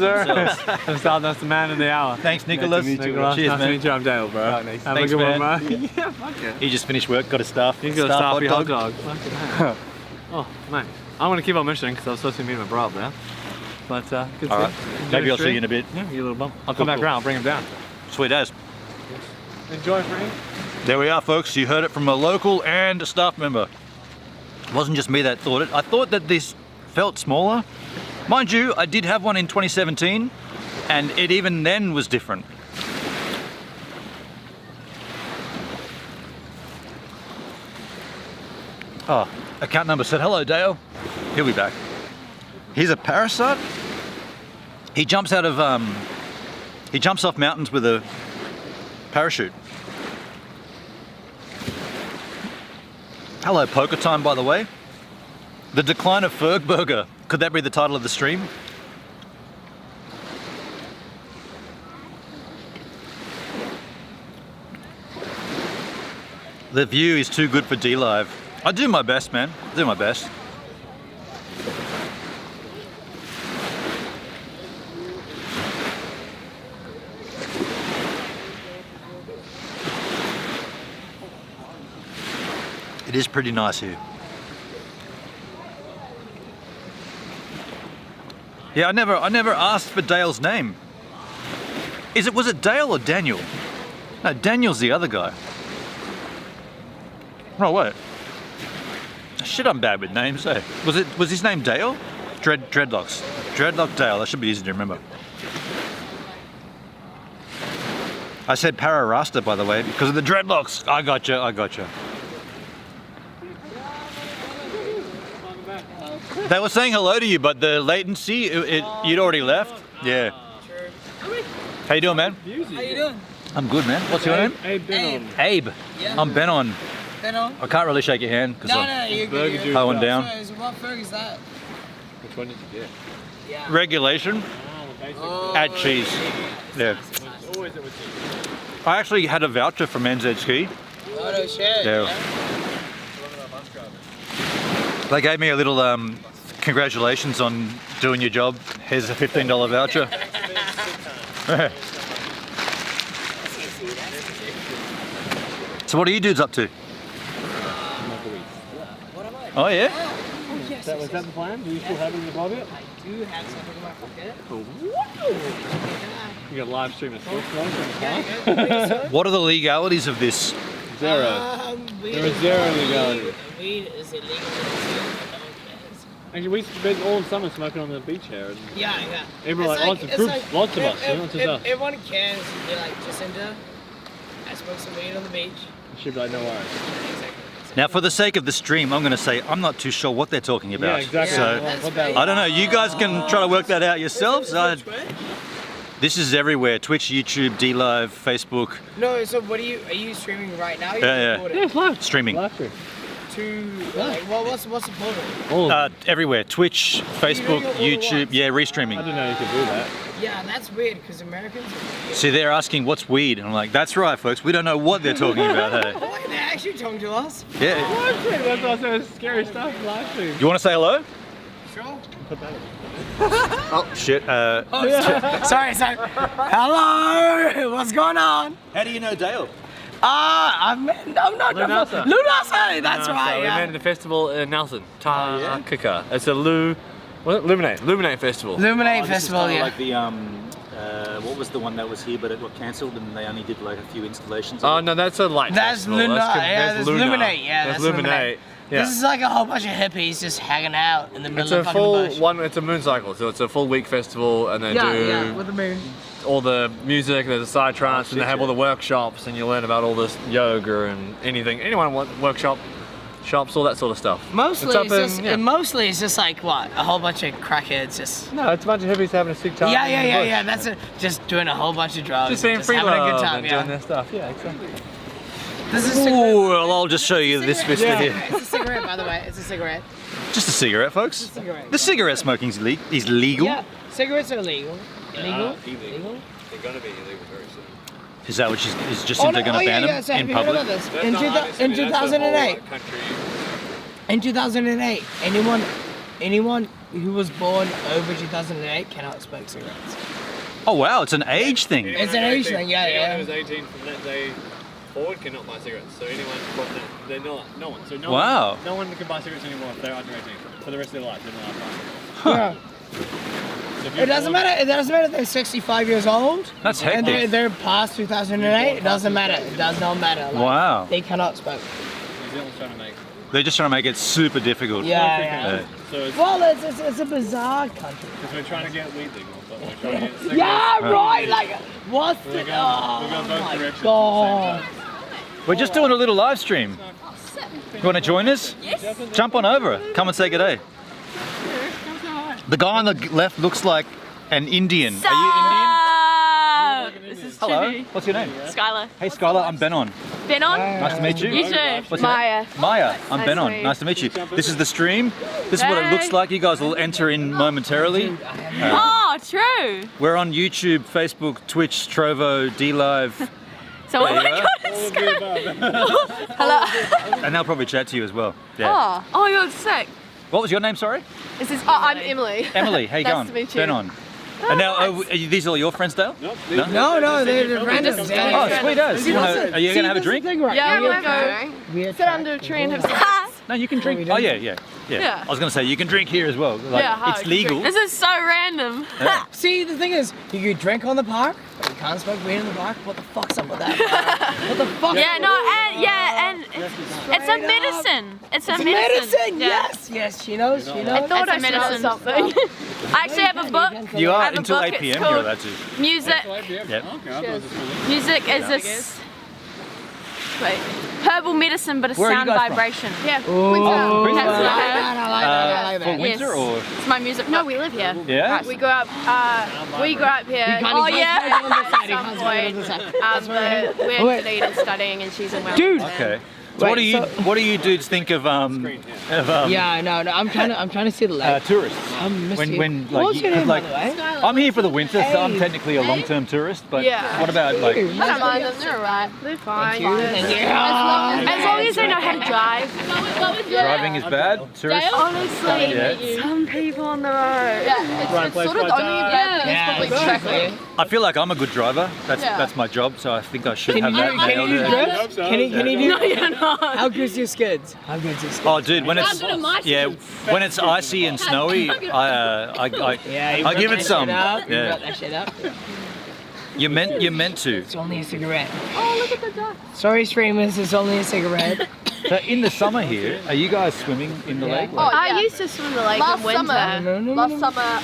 S1: themselves.
S4: That's the man of the hour.
S1: Thanks, Nicolas.
S4: Nicolas,
S1: Cheers,
S4: nice to
S1: man.
S4: meet you. I'm Dale, bro. Have a
S1: Thanks,
S4: good
S1: man.
S4: one, man. Yeah, fuck it.
S1: He just finished work, got a staff.
S4: He's got a staffy hot dog. Fucking hell. Oh, mate. I'm gonna keep on mission because I was supposed to meet my bro up there. But good
S1: All right.
S4: stuff.
S1: Maybe I'll see you in a bit.
S4: Yeah, you little bump. I'll come back
S1: cool.
S4: around. I'll bring him down.
S1: Sweet as.
S4: Enjoy, friend.
S1: There we are, folks. You heard it from a local and a staff member. It wasn't just me that thought it. I thought that this felt smaller. Mind you, I did have one in 2017, and it even then was different. Oh, account number said, hello, Dale. He'll be back. He's a parasite. He jumps out of, he jumps off mountains with a parachute. Hello, Poker Time, by the way. The decline of Fergburger. Could that be the title of the stream? The view is too good for D-Live. I do my best, man. I do my best. It is pretty nice here. Yeah, I never asked for Dale's name. Was it Dale or Daniel? No, Daniel's the other guy. Oh wait. Shit, I'm bad with names, eh? Was his name Dale? Dreadlocks. Dreadlock Dale, that should be easy to remember. I said Para Rasta, by the way, because of the dreadlocks. I gotcha. They were saying hello to you, but the latency, you'd already left. Yeah. How you doing, man?
S5: How you doing?
S1: I'm good, man. What's your name? Abe.
S5: Yeah.
S1: I'm Benon.
S5: Benon?
S1: I can't really shake your hand because
S5: No, you're good. You're good.
S1: going down.
S5: So what Ferg is that?
S4: Which one did you get?
S5: Yeah.
S1: Regulation. Add cheese. Yeah. I actually had a voucher from NZ Ski.
S5: Oh, no shit.
S1: Yeah. They gave me a little congratulations on doing your job. Here's a $15 voucher. So what are you dudes up to? Oh yeah?
S5: Yes.
S4: Was that the plan? Do you still have it in your pocket?
S5: I do have something in my pocket.
S4: You got live stream and stuff.
S1: What are the legalities of this?
S4: Zero.
S5: Weed
S4: There is zero legality.
S5: Weed is illegal. No one cares.
S4: Actually, we spent all summer smoking on the beach here. And
S5: Yeah.
S4: everyone
S5: It's
S4: lots of
S5: it's
S4: groups, lots of us. Not just us.
S5: Everyone cares. They're like, Jacinda, I smoked some weed on the beach.
S4: She'd be like, no worries.
S5: Exactly.
S1: Now for the sake of the stream, I'm going to say I'm not too sure what they're talking about.
S4: Yeah, exactly.
S1: So
S5: That's
S4: What that-
S5: right.
S1: I don't know, you guys can try to work that out yourselves. This is everywhere, Twitch, YouTube, DLive, Facebook,
S5: No, so what are you streaming right now?
S1: Yeah.
S4: Yeah, it's live.
S1: streaming.
S4: Live stream.
S5: Like, what's the portal?
S4: All of
S1: Everywhere, Twitch, Facebook,
S5: doing it all at
S1: YouTube,
S5: once?
S1: yeah,
S4: I
S1: restreaming.
S4: didn't know you could do that.
S5: Yeah, that's weird because Americans.
S1: See, they're asking what's weed, and I'm like, that's right, folks, we don't know what they're talking about, hey?
S5: Oh, they're actually talking to us.
S1: Yeah.
S4: Live stream, that's also scary stuff. Live stream.
S1: You want to say hello?
S5: Sure.
S1: Oh, shit.
S5: Sorry. Hello. What's going on?
S1: How do you know Dale?
S5: I'm not.
S4: Lunasa.
S5: Lunasa. That's right.
S4: We
S5: Yeah.
S4: met at the festival in Nelson. Kika. It's a Luminate Festival.
S5: Illuminate Festival. Yeah.
S1: Like the what was the one that was here, but it got cancelled, and they only did like a few installations.
S4: Oh no, that's a light
S5: That's
S4: festival.
S5: Luna. Yeah,
S4: that's
S5: that's Luminate. Yeah,
S4: that's
S5: that's
S4: Luminate. Yeah.
S5: This is like a whole bunch of hippies just hanging out in the middle
S4: It's
S5: of
S4: a
S5: fucking
S4: full
S5: bush.
S4: one. It's a moon cycle, so it's a full week festival, and they do
S5: with the moon.
S4: all the music. There's a side trance, and they have all the workshops, and you learn about all this yoga and anything. Anyone want shops, all that sort of stuff.
S5: Mostly,
S4: up
S5: it's just,
S4: in- yeah.
S5: mostly it's just like what a whole bunch of crackheads just.
S4: No, it's a bunch of hippies having a sick time.
S5: Yeah. That's it. Just doing a whole bunch of drugs.
S4: Just being
S5: and
S4: free
S5: having a
S4: love
S5: good time.
S4: and
S5: Yeah.
S4: doing their stuff. Yeah, exactly.
S5: This is a cigarette.
S1: Ooh, well, I'll just show you this vista
S4: Yeah.
S1: here.
S5: It's a cigarette, by the way. It's a cigarette.
S1: Just a cigarette, folks.
S5: Cigarette.
S1: The cigarette smoking is legal.
S5: Yeah, cigarettes are illegal. Illegal?
S4: They're gonna be illegal very soon.
S1: Is that what is Jacinta going to ban them
S5: So
S1: in
S5: have you heard
S1: public?
S5: about this? In 2008. In 2008, anyone who was born over 2008 cannot smoke cigarettes.
S1: Oh wow, it's an age thing.
S5: It's an age thing, yeah.
S4: Anyone who's 18 from that day forward cannot buy cigarettes. So anyone from that, they're not, no one. So no
S1: Wow.
S4: one, no one can buy cigarettes anymore if they're under 18 for the rest of their life. They're not allowed to buy.
S5: Yeah.
S4: So if
S5: It
S4: you're
S5: doesn't
S4: born-
S5: matter. It doesn't matter if they're 65 years old.
S1: That's
S5: And
S1: hectic.
S5: they're past 2008. It doesn't matter. It does not matter. Like,
S1: Wow.
S5: They cannot smoke.
S4: New Zealand's trying to make.
S1: They're just trying to make it super difficult.
S5: Yeah.
S4: So it's
S5: Well, it's a bizarre country.
S4: because we're trying to get weed legal, but we're trying to get cigarettes.
S5: Yeah, right. Like, what's the?
S4: We're going
S5: Oh
S4: both
S5: my
S4: directions at the same
S5: god.
S4: time.
S1: We're just doing a little live stream. You want to join us? Yes. Jump on over. Come and say good day. The guy on the left looks like an Indian. Are you Indian?
S8: This is
S1: Hello.
S8: Chibi.
S1: What's your name?
S8: Skylar.
S1: Hey Skylar, I'm Benon.
S8: Benon?
S1: Nice to meet you.
S8: You too.
S1: What's your
S8: Maya.
S1: name? Maya. I'm
S8: Nice
S1: Benon.
S8: to meet you.
S1: Nice to meet you. This is the stream. This is what it
S8: Hey.
S1: looks like. You guys will enter in momentarily.
S8: Oh, true.
S1: We're on YouTube, Facebook, Twitch, Trovo, DLive,
S8: So, oh
S1: There
S8: my
S1: you
S8: god, hello.
S1: and they'll probably chat to you as well. Yeah.
S8: Oh, you're sick.
S1: What was your name, sorry?
S8: This is I'm Emily.
S1: Emily, how you
S8: Nice
S1: going?
S8: to meet you.
S1: Benon. And now, are these all your friends, Dale?
S4: Nope.
S1: No?
S5: No, they're random.
S8: just-
S1: Oh, sweet as. Are you going to have a drink?
S8: Yeah, we'll go
S5: We
S8: sit under a tree and have some.
S1: No, you can drink. Oh, yeah.
S8: Yeah.
S1: I was going to say, you can drink here as well. Like,
S8: Yeah,
S1: it's legal.
S8: This is so random.
S1: Yeah.
S5: See, the thing is, you can drink on the park, but you can't smoke weed in the park. What the fuck's up with that? What the fuck?
S8: Yeah, no, and it's a medicine. It's a medicine. Yeah.
S5: Yes, she knows.
S8: I thought
S5: It's
S8: I
S5: a
S8: medicine. Something. I actually have a book.
S1: You
S8: I
S1: are
S8: have a
S1: until
S8: book,
S1: 8
S8: it's
S1: p.m.
S8: called
S1: You're allowed to.
S8: Music.
S1: Yep.
S8: Music is wait, herbal medicine, but a
S1: Where are you
S8: sound
S1: guys from?
S8: vibration. Yeah.
S5: Oh,
S1: Queenstown?
S8: That's
S5: I
S8: okay.
S5: like that.
S1: For winter
S8: Yes.
S1: or?
S8: It's my music. No, we live here.
S1: Yeah?
S8: We grew up. We grew up here. Oh yeah. At some point, but we're in Dunedin studying, and she's in Wellington.
S5: Dude.
S1: Okay. So what do you dudes think of
S5: Yeah, no, I'm trying to see the lake.
S1: tourists?
S5: I'm missing.
S1: When
S5: What's
S1: like,
S5: your name,
S1: like
S5: by the way?
S1: I'm here for the winter, so I'm technically a long-term tourist. But what about like?
S8: I don't mind them, they're alright. They're fine.
S6: As
S8: long as they know how to drive.
S1: Driving is bad. Tourists.
S8: Honestly,
S1: Yeah.
S8: some people on the road.
S6: Yeah, it's sort of the only bad thing is probably traffic.
S1: I feel like I'm a good driver. That's my job, so I think I should
S5: Can
S1: have
S5: you,
S1: that nailed.
S5: can you drift? Can you do?
S8: No, you're not.
S5: How good's your skids? How good's your skids?
S1: Oh, dude, when it's when it's icy and snowy, I give it some.
S5: You got
S1: Yeah,
S5: that shit up.
S1: you're meant to.
S5: It's only a cigarette.
S8: Oh, look at the duck.
S5: Sorry, streamers, it's only a cigarette.
S1: So in the summer here, are you guys swimming in the lake?
S6: Oh, yeah.
S8: I used to swim the lake
S6: Last
S8: in winter.
S6: summer,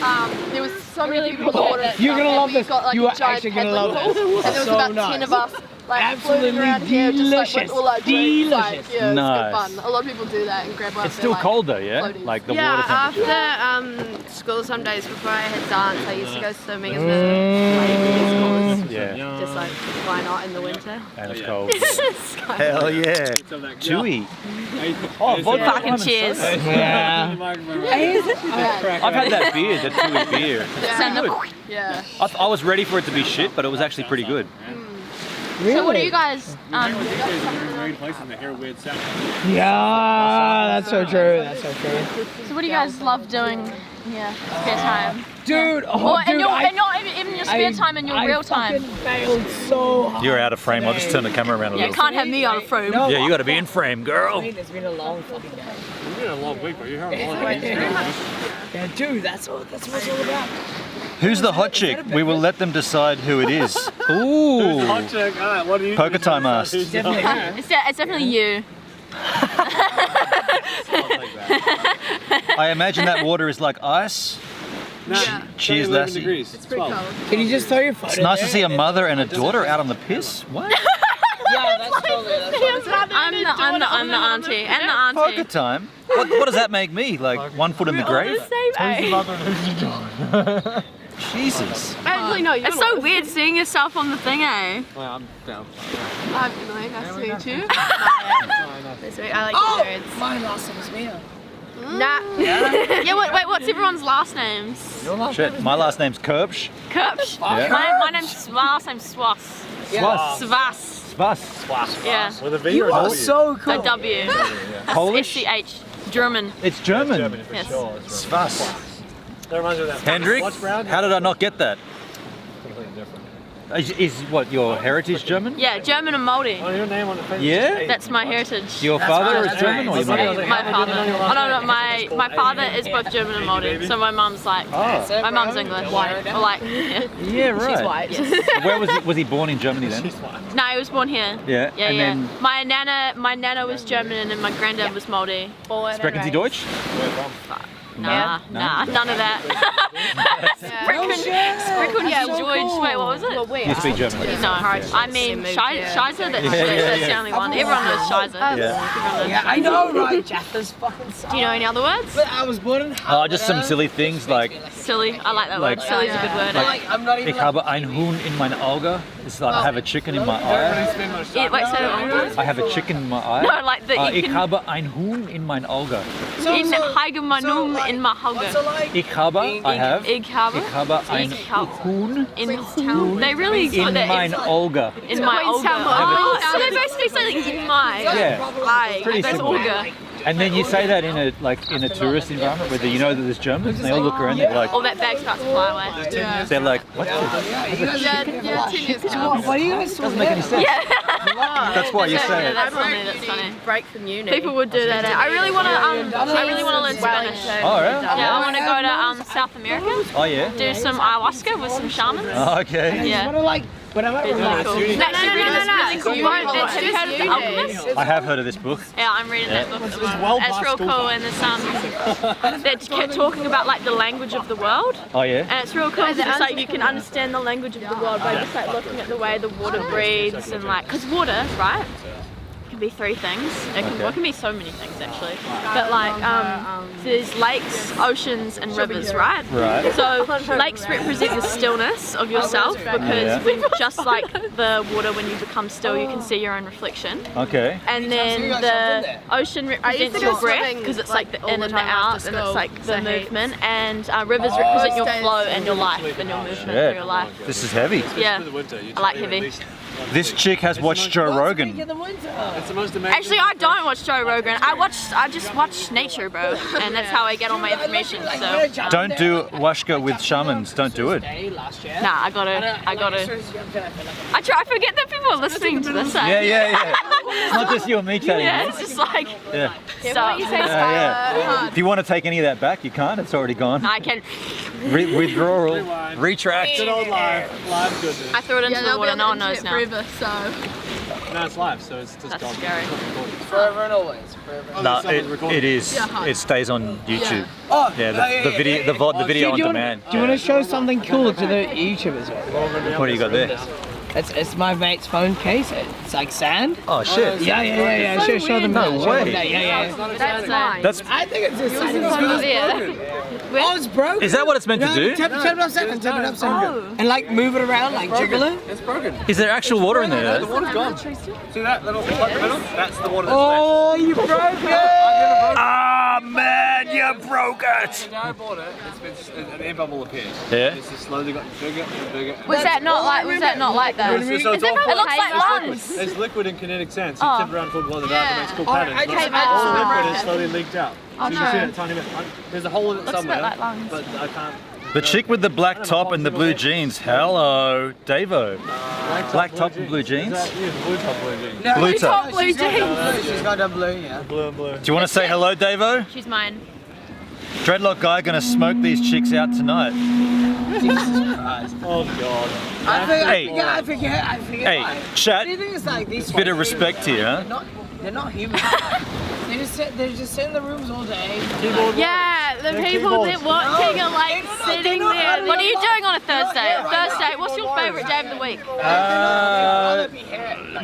S6: there was so many people in the water. and
S5: You're
S6: stuff,
S5: gonna
S6: and
S5: love
S6: we
S5: this.
S6: got, like,
S5: You
S6: a
S5: are
S6: giant
S5: actually gonna
S6: peddler
S5: love
S6: pool,
S5: this.
S6: And there was
S5: So
S6: about
S5: nice.
S6: 10 of us, like,
S5: Absolutely
S6: floating around here, just like
S5: delicious.
S6: with all our drinks. Like,
S5: Delicious.
S6: yeah, it's
S1: Nice.
S6: good fun. A lot of people do that and grab up.
S1: It's still cold though, yeah?
S6: floaties.
S1: Like the
S8: Yeah,
S1: water temperature.
S8: after school some days before I had dance, I used to go swimming in the lake.
S1: Yeah,
S8: Just like, why not in the winter?
S1: and it's cold. Hell yeah. Chewy. Oh, vodka.
S8: Fucking cheers.
S5: Yeah.
S1: I've had that beer, that Chewy beer.
S6: Yeah.
S1: I was ready for it to be shit, but it was actually pretty good.
S8: So what do you guys,
S5: Yeah, that's so true. That's so true.
S8: so what do you guys love doing here, spare time?
S5: Dude,
S8: Or in
S5: dude,
S8: your, and not even your spare time, in your real time.
S5: I failed so hard.
S1: You're out of frame. I'll just turn the camera around a
S8: Yeah,
S1: little.
S8: can't have me on a frame.
S5: No,
S1: Yeah, you got to be in frame, girl.
S5: It's been a long fucking day.
S4: It's been a long week, but you're having a long
S5: Yeah, dude, that's what it's all about.
S1: Who's the hot chick? We will let them decide who it is. Ooh.
S4: Hot chick. All right, what do you?
S1: Poker time asked.
S5: Definitely her.
S8: It's definitely you.
S1: I imagine that water is like ice. Cheers, Lassie.
S6: It's pretty cold.
S5: Can you just throw your phone?
S1: It's nice to see a mother and a daughter out on the piss. What?
S5: Yeah, that's totally.
S8: I'm the auntie and the auntie.
S1: Poker time? What does that make me? Like 1 foot in the grave? Jesus.
S6: Actually, no, you
S8: It's so weird seeing yourself on the thing, eh?
S4: Well, I'm down.
S6: Nice to meet you.
S8: That's sweet. I like your words.
S5: My last name is Mia.
S8: Nah. Yeah, wait, what's everyone's last names?
S1: Shit, my last name's Kerbsch.
S8: Kirpsch.
S1: Yeah.
S8: My last name's Swass.
S1: Swas.
S8: Svass.
S1: Swas.
S8: Yeah.
S4: With a V
S5: You
S4: or a
S5: are
S4: W?
S5: so cool.
S8: A W.
S1: Polish?
S8: SCH. German.
S1: It's German.
S8: Yes.
S1: Swas.
S4: That reminds me of that.
S1: Hendrik,
S4: What's brown?
S1: how did I not get that?
S4: Completely different.
S1: Is what, your heritage German?
S8: Yeah, German and Māori.
S4: Oh, your name on the face.
S1: Yeah?
S8: That's my heritage.
S1: Your father is
S5: right,
S1: German or your
S5: that's
S1: mother?
S8: My father. Oh no, my father is both German and Māori. So my mum's like,
S1: Oh.
S8: my mum's English. Or like, yeah.
S1: Yeah, right.
S8: She's white. Yes.
S1: Where was he born in Germany then?
S8: No, he was born here.
S1: Yeah,
S8: Yeah,
S1: and
S8: yeah.
S1: then
S8: My nana was German and then my granddad was Māori.
S1: Sprechen Sie Deutsch?
S8: Nah, none of that. Sprechen Sie Deutsch. Wait, what was it?
S1: You speak German.
S8: No, I mean Scheiße. That's the only one. Everyone knows Scheiße.
S5: Yeah, I know, right? Jaffa's fucking sucks.
S8: Do you know any other words?
S5: But I was born in
S1: Oh, just some silly things like
S8: Silly. I like that
S1: Like-
S8: word. Silly's a good word.
S5: Like, I'm not even.
S1: Ich habe ein Huhn in mein Auge. It's like I have a chicken in my eye.
S8: Yeah, wait, say that one more time.
S1: I have a chicken in my eye.
S8: No, like that you
S1: Ich
S8: can.
S1: habe ein Huhn in mein Auge.
S8: In Heigemanum in my Hauge.
S1: Ich habe, I have.
S8: Ich habe.
S1: Ich habe ein
S8: Ich habe.
S1: Huhn
S8: In They really
S1: in
S8: put that
S1: mein Auge.
S8: in my Auge. Oh, so they basically say like in my
S1: Yeah.
S8: eye.
S1: Pretty
S8: That's
S1: simple.
S8: Auge.
S1: And then you say that in a tourist environment where you know that there's Germans, and they all look around. They're like,
S8: Or that bag starts to fly away.
S1: they're like, what?
S6: Yeah, 10 years now.
S5: Why do you guys
S1: Doesn't make any sense.
S8: Yeah.
S1: That's why you say
S8: Yeah,
S1: it.
S8: that's funny. That's funny.
S6: Break from uni.
S8: People would do that. I really want to. I really want to learn Spanish.
S1: Oh, really?
S8: Yeah, I want to go to South America,
S1: Oh, yeah?
S8: do some ayahuasca with some shamans.
S1: Oh, okay.
S8: Yeah.
S5: When I like, when I'm at
S8: It's really
S5: relax.
S8: cool.
S6: No,
S8: Actually, reading this really cool book. Have you heard of The Alchemist?
S1: I have heard of this book.
S8: Yeah, I'm reading that book at the moment. It's real cool, and they kept talking about like the language of the world,
S1: Oh, yeah?
S8: and it's real cool. It's like you can understand the language of the world by just like looking at the way the water breathes and like, cause water, right? can be 3 things. It can be so many things actually. But like, there's lakes, oceans, and rivers, right?
S1: Right.
S8: So lakes represent the stillness of yourself because when, just like the water, when you become still, you can see your own reflection.
S1: Okay.
S8: And then the ocean represents your breath because it's like the in and the out, and it's like the movement. And rivers represent your flow and your life and your movement through your life.
S1: This is heavy.
S8: Yeah, I like heavy.
S1: This chick has watched Joe Rogan.
S8: Actually, I don't watch Joe Rogan. I just watch nature, bro, and that's how I get all my information. So
S1: Don't do Washka with shamans. Don't do it.
S8: nah, I gotta. I forget that people are listening to this.
S1: Yeah. It's not just you and me chatting.
S8: Yeah, it's just like.
S1: Yeah.
S8: So,
S1: If you want to take any of that back, you can't. It's already gone.
S8: I can.
S1: Withdrawal. Retract.
S4: Live goodness.
S8: I threw it into the water. No one knows now.
S6: So
S4: No, it's live, so it's just
S8: That's
S4: gone.
S8: scary.
S5: Forever and always. Forever.
S1: No, it is. It stays on YouTube. Yeah, the video, the VOD, the video on demand.
S5: Do you want to show something cool to the YouTubers?
S1: What do you got there?
S5: It's my mate's phone case. It's like sand.
S1: Oh shit.
S5: Yeah. Show them.
S1: No way.
S5: Yeah.
S8: That's mine.
S1: That's.
S5: I think it's just sand. Oh, it's broken.
S1: Is that what it's meant to do?
S5: Tap it up second. And like move it around, like jiggle it.
S4: It's broken.
S1: Is there actual water in there?
S4: The water's gone. See that little plug middle? That's the water that's
S5: Oh, you broke it!
S1: Ah man, you broke it.
S4: When I bought it, it's been an air bubble appeared.
S1: Yeah.
S4: It's just slowly gotten bigger and bigger.
S8: Was that not like? Was that not like that?
S4: So
S8: It looks like lungs.
S4: It's liquid in kinetic sand, so you tip around for a glow in the dark and makes cool patterns.
S5: okay,
S4: But all the liquid is slowly leaked out. So you can see that tiny bit. There's a hole in it
S8: Looks a bit
S4: somewhere,
S8: like lungs.
S4: but I can't.
S1: The chick with the black top and the blue jeans. Hello, Davo. Black top and blue jeans.
S4: Yeah, blue top, blue jeans.
S1: Blue top.
S8: Blue jeans.
S5: She's got a blue, yeah.
S4: Blue and blue.
S1: Do you want to say hello, Davo?
S8: She's mine.
S1: Dreadlock guy gonna smoke these chicks out tonight.
S4: Oh god.
S5: I forget.
S1: Hey, chat.
S5: The thing is like these
S1: Bit of respect here, huh?
S5: They're not human. They just sit in the rooms all day.
S8: Yeah, the people that watching are like sitting there. What are you doing on a Thursday? Thursday, what's your favourite day of the week?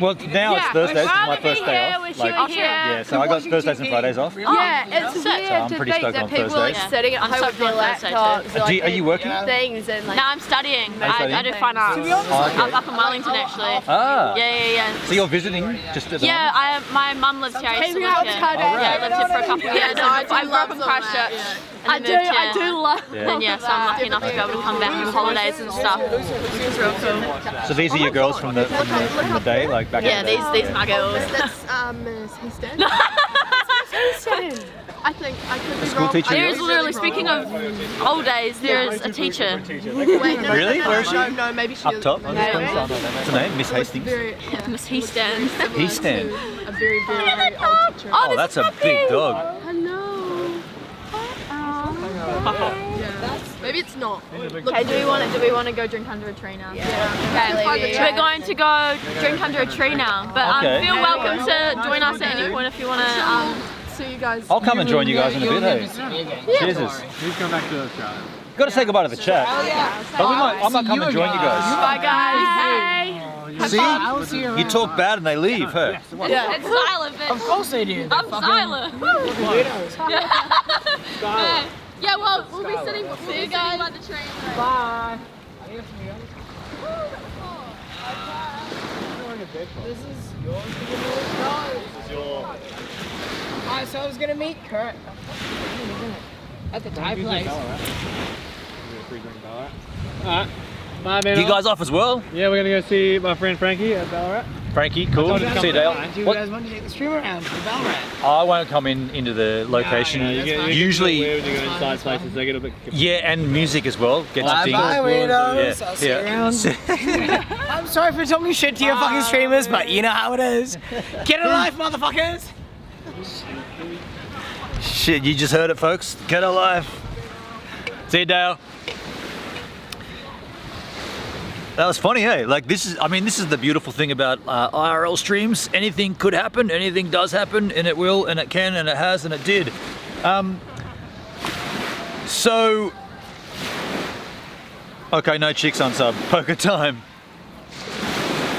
S1: Well, now it's Thursday. It's my
S8: Rather
S1: first
S8: be
S1: day
S8: here,
S1: off.
S8: wish you were here.
S1: Yeah, so I got Thursdays and Fridays off.
S6: yeah, it's
S8: So
S6: weird
S1: I'm
S6: to
S1: pretty
S6: think
S1: stoked
S6: that
S1: on
S6: people are
S1: Thursdays.
S6: sitting at
S8: I'm
S6: home
S8: stoked
S6: with their
S8: on Thursday too.
S6: laptops, like,
S1: Are you working?
S6: things and like.
S8: No, I'm studying.
S1: studying?
S8: I do fine arts. I'm up in Wellington actually.
S1: Ah.
S8: Yeah.
S1: So you're visiting just at the
S8: Yeah, my mum lives here. I used to
S6: Hanging
S8: live
S6: out
S8: here.
S6: with her dad.
S8: Yeah, I lived here for a couple of years. I grew up in Christchurch.
S6: I do love.
S8: And yeah, so I'm lucky enough to be able to come back for holidays and stuff. It's real cool.
S1: So these are your girls from the day, like back
S8: Yeah,
S1: in the day?
S8: these my girls.
S6: That's Miss Houston. I think I could be
S1: school
S6: wrong.
S1: teacher?
S8: There is literally, speaking of old days, there is a teacher.
S6: Wait, no,
S1: Really? Where is she?
S6: No, maybe she
S1: Up
S6: is.
S1: top? What's her name? Miss Hastings?
S8: Miss Houston.
S1: Heaston.
S6: A very, very old teacher.
S1: Oh, that's a big dog.
S6: Hello. Maybe it's not.
S8: Okay, do we want to go drink under a tree now?
S6: Yeah.
S8: Okay, we're going to go drink under a tree now. But
S1: Okay.
S8: feel welcome to join us at any point if you want to.
S6: See you guys.
S1: I'll come and join you guys in a bit, hey? Cheers.
S4: Please come back to Australia.
S1: Got to say goodbye to the chat. But I might come and join you guys.
S8: Bye guys. Hey.
S1: See? You talk bad and they leave, huh?
S8: Yeah. It's silent,
S5: Of
S8: bitch.
S5: course they do.
S8: I'm silent. Yeah, well, we'll be sitting by the train.
S5: Bye. This is yours. Alright, so I was gonna meet Kurt at the Thai place.
S4: Alright. Bye, man.
S1: You guys off as well?
S4: Yeah, we're gonna go see my friend Frankie at Ballarat.
S1: Frankie, cool. See you, Dale.
S5: Do you guys want to take the stream around to Ballarat?
S1: I won't come into the location. Usually,
S4: when you go inside places, they get a bit.
S1: yeah, and music as well. Get to things.
S5: Bye, weirdos.
S1: Yeah,
S5: I'll see
S1: yeah.
S5: you around. I'm sorry for talking shit to your fucking streamers, but you know how it is. Get a life, motherfuckers!
S1: Shit, you just heard it, folks. Get a life. See you, Dale. That was funny, hey? Like this is the beautiful thing about IRL streams. Anything could happen, anything does happen, and it will, and it can, and it has, and it did. So, okay, no chicks on sub. Poker time.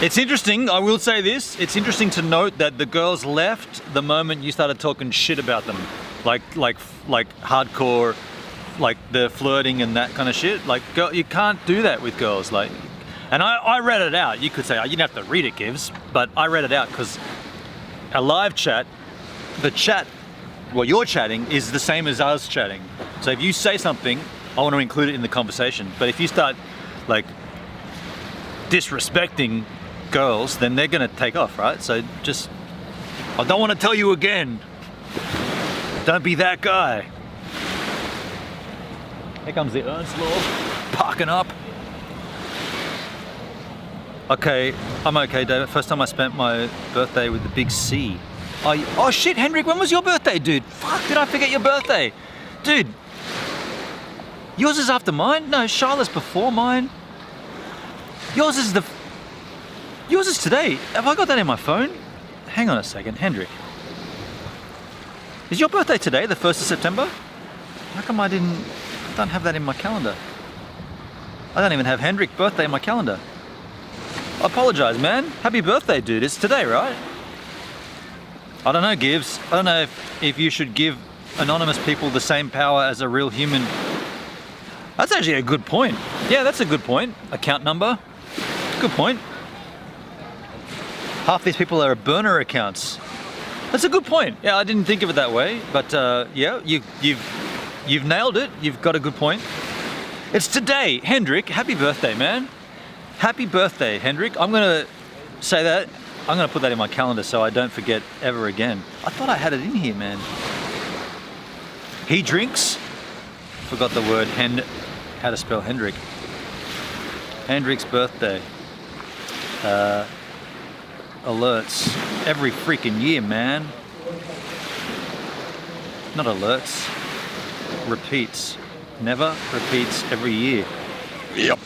S1: It's interesting, I will say this, it's interesting to note that the girls left the moment you started talking shit about them. Like hardcore, like the flirting and that kind of shit. Like, you can't do that with girls. Like, and I read it out. You could say, oh, you didn't have to read it, Gives, but I read it out because a live chat, the chat, well, you're chatting is the same as us chatting. So if you say something, I want to include it in the conversation. But if you start like disrespecting girls, then they're gonna take off, right? So just, I don't want to tell you again. Don't be that guy. Here comes the Ernslaw, parking up. Okay, I'm okay, David. First time I spent my birthday with the big C. Oh shit, Hendrik, when was your birthday, dude? Fuck, did I forget your birthday? Dude, yours is after mine? No, Charlotte's before mine. Yours is today. Have I got that in my phone? Hang on a second, Hendrik. Is your birthday today, the 1st of September? How come I don't have that in my calendar? I don't even have Hendrik's birthday in my calendar. I apologize, man. Happy birthday, dude. It's today, right? I don't know, Gibbs. I don't know if you should give anonymous people the same power as a real human. That's actually a good point. Yeah, that's a good point. Account number. Good point. Half these people are burner accounts. That's a good point. Yeah, I didn't think of it that way, but yeah, you've nailed it. You've got a good point. It's today, Hendrik. Happy birthday, man. Happy birthday, Hendrik. I'm gonna say that. I'm gonna put that in my calendar so I don't forget ever again. I thought I had it in here, man. He drinks. Forgot the word how to spell Hendrik. Hendrik's birthday. Alerts every freaking year, man. Not alerts. Repeats. Never repeats every year. Yep.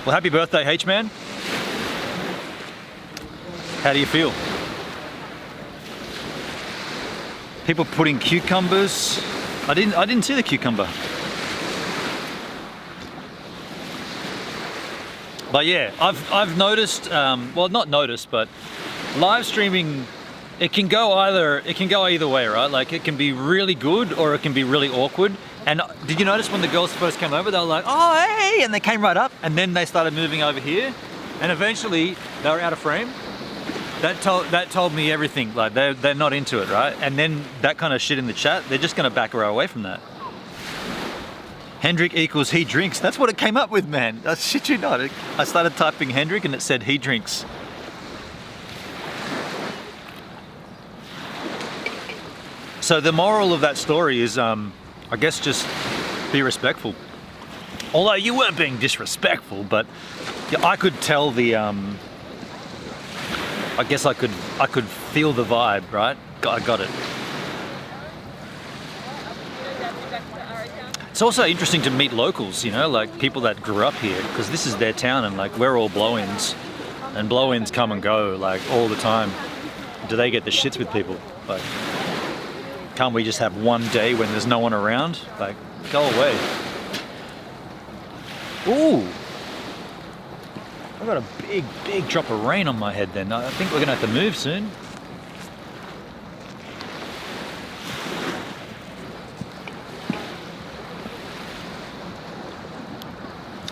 S1: Well, happy birthday, H-Man. How do you feel? People putting cucumbers. I didn't see the cucumber. But yeah, I've noticed. Well, not noticed, but live streaming, it can go either way, right? Like it can be really good or it can be really awkward. And did you notice when the girls first came over, they were like, "Oh, hey," and they came right up, and then they started moving over here, and eventually they were out of frame. That told me everything. Like they're not into it, right? And then that kind of shit in the chat, they're just gonna back away from that. Hendrik equals he drinks. That's what it came up with, man. I shit you not. I started typing Hendrik and it said he drinks. So the moral of that story is, I guess, just be respectful. Although you weren't being disrespectful, but yeah, I could tell the. I guess I could feel the vibe, right? I got it. It's also interesting to meet locals, you know, like people that grew up here, because this is their town and like we're all blow-ins, and blow-ins come and go like all the time. Do they get the shits with people? Like, can't we just have one day when there's no one around? Like, go away. Ooh! I got a big drop of rain on my head then. I think we're gonna have to move soon.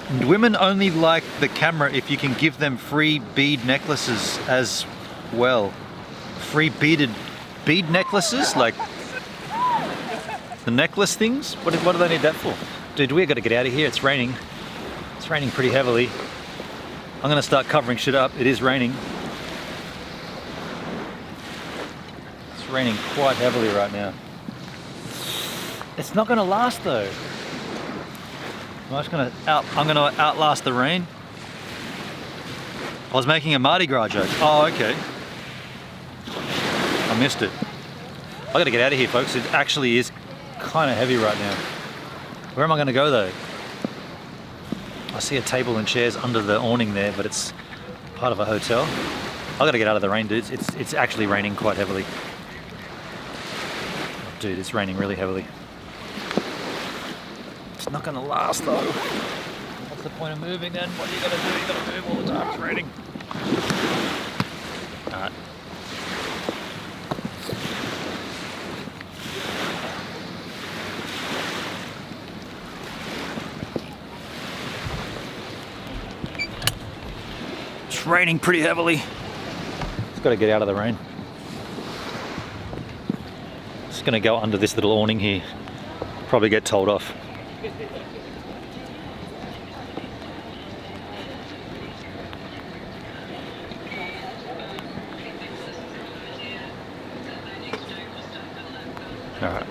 S1: And women only like the camera if you can give them free bead necklaces as well. Free bead necklaces? Like the necklace things? What do they need that for? Dude, we gotta get out of here. It's raining. It's raining pretty heavily. I'm gonna start covering shit up. It is raining. It's raining quite heavily right now. It's not gonna last though. I'm gonna outlast the rain. I was making a Mardi Gras joke. Oh, okay. I missed it. I gotta get out of here, folks. It actually is kind of heavy right now. Where am I gonna go though? I see a table and chairs under the awning there, but it's part of a hotel. I gotta get out of the rain, dudes. It's actually raining quite heavily. Dude, it's raining really heavily. It's not gonna last though. the point of moving then? What are you gonna do? You gotta move all the time, it's raining. Alright. It's raining pretty heavily. Just gotta get out of the rain. Just gonna go under this little awning here. Probably get told off. Alright.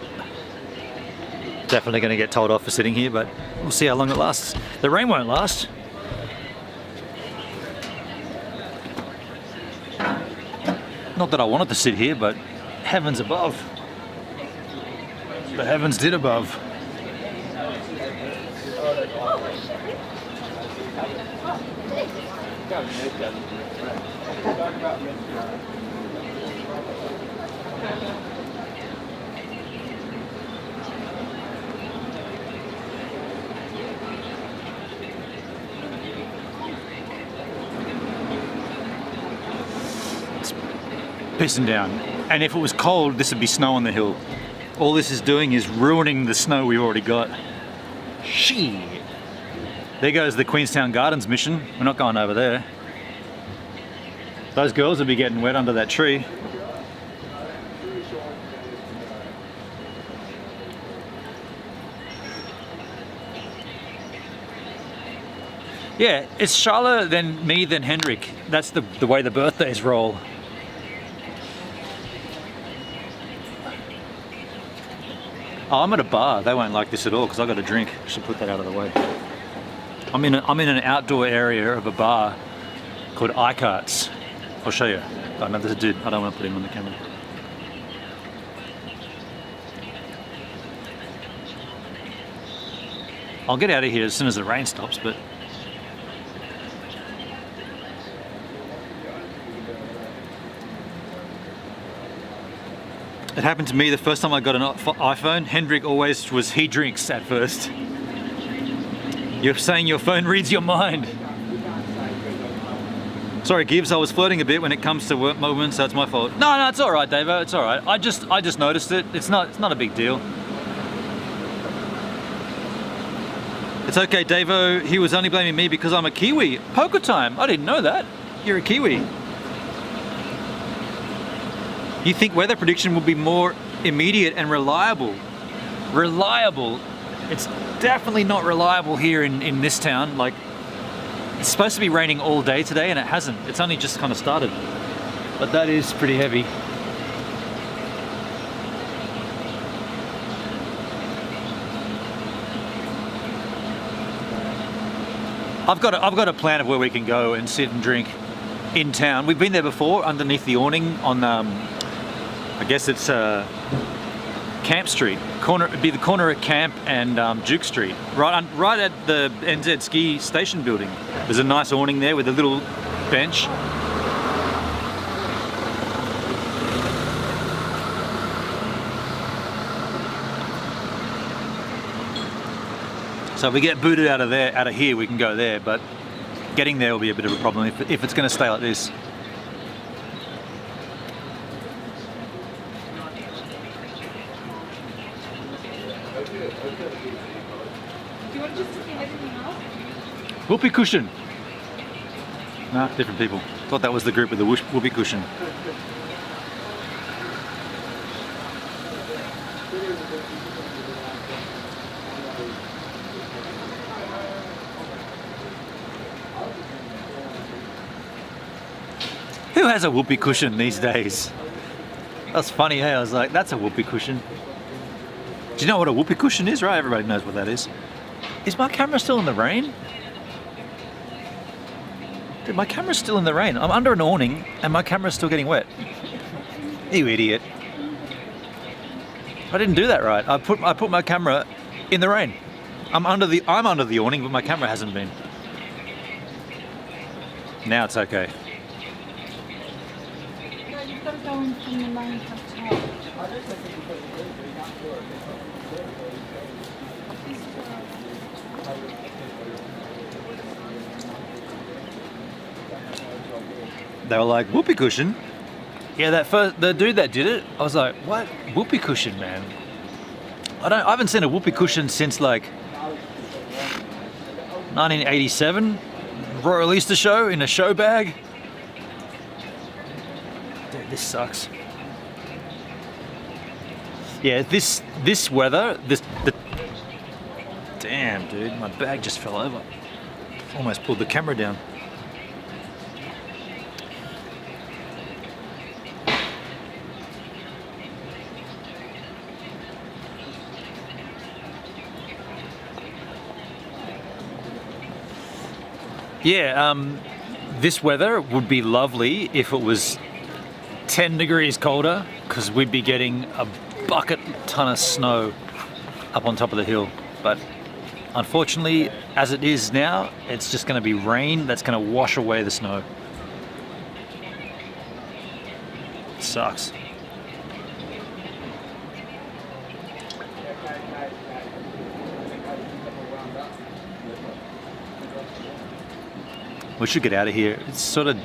S1: Definitely going to get told off for sitting here, but we'll see how long it lasts. The rain won't last. Not that I wanted to sit here, but heavens above. The heavens did above. Pissing down, and if it was cold this would be snow on the hill. All this is doing is ruining the snow we've already got. Shit. There goes the Queenstown Gardens mission. We're not going over there. Those girls will be getting wet under that tree. Yeah, it's Charlotte, then me, then Hendrik. That's the way the birthdays roll. Oh, I'm at a bar. They won't like this at all because I got a drink. Should put that out of the way. I'm in an outdoor area of a bar called Icarts. I'll show you. Oh no, there's a dude. I don't want to put him on the camera. I'll get out of here as soon as the rain stops, but it happened to me the first time I got an iPhone. Hendrik always was, he drinks at first. You're saying your phone reads your mind. Sorry Gibbs, I was flirting a bit when it comes to work movement, so it's my fault. No, it's alright Davo, it's alright. I just noticed it. It's not a big deal. It's okay Davo, he was only blaming me because I'm a Kiwi. Poker time, I didn't know that. You're a Kiwi. You think weather prediction will be more immediate and reliable? Reliable? It's definitely not reliable here in this town. Like, it's supposed to be raining all day today and it hasn't. It's only just kind of started. But that is pretty heavy. I've got a plan of where we can go and sit and drink in town. We've been there before, underneath the awning on I guess it's Camp Street. It'd be the corner at Camp and Duke Street, right at the NZ Ski Station building. There's a nice awning there with a little bench. So if we get booted out of here, we can go there. But getting there will be a bit of a problem if it's going to stay like this. Whoopee Cushion. Nah, different people. Thought that was the group with the Whoopee Cushion. Who has a Whoopee Cushion these days? That's funny, hey? I was like, that's a Whoopee Cushion. Do you know what a Whoopee Cushion is, right? Everybody knows what that is. Is my camera still in the rain? Dude, my camera's still in the rain. I'm under an awning and my camera's still getting wet. You idiot. I didn't do that right. I put my camera in the rain. I'm under the awning, but my camera hasn't been. Now it's okay.
S6: No, you've got to go in from the main hotel.
S1: They were like, Whoopee Cushion? Yeah, the dude that did it, I was like, what? Whoopee Cushion, man. I haven't seen a Whoopee Cushion since like 1987. Royal Easter show in a show bag. Dude, this sucks. Yeah, this weather, damn, dude, my bag just fell over. Almost pulled the camera down. Yeah, this weather would be lovely if it was 10 degrees colder, because we'd be getting a bucket ton of snow up on top of the hill. But unfortunately, as it is now, it's just going to be rain that's going to wash away the snow. It sucks. We should get out of here. It's sort of...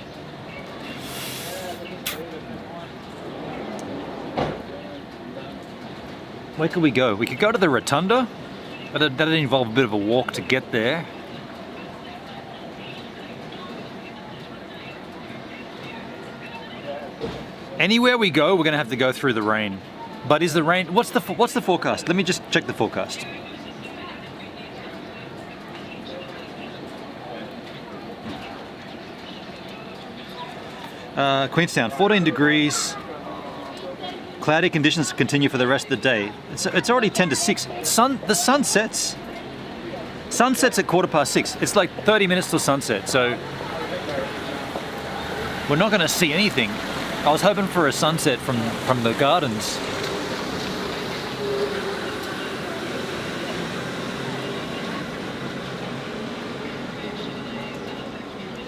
S1: Where could we go? We could go to the Rotunda, but that'd involve a bit of a walk to get there. Anywhere we go, we're going to have to go through the rain. But is the rain... What's the forecast? Let me just check the forecast. Queenstown, 14 degrees. Cloudy conditions continue for the rest of the day. It's already 10 to 6. The sun sets. Sunset's at 6:15. It's like 30 minutes till sunset, so we're not going to see anything. I was hoping for a sunset from the gardens.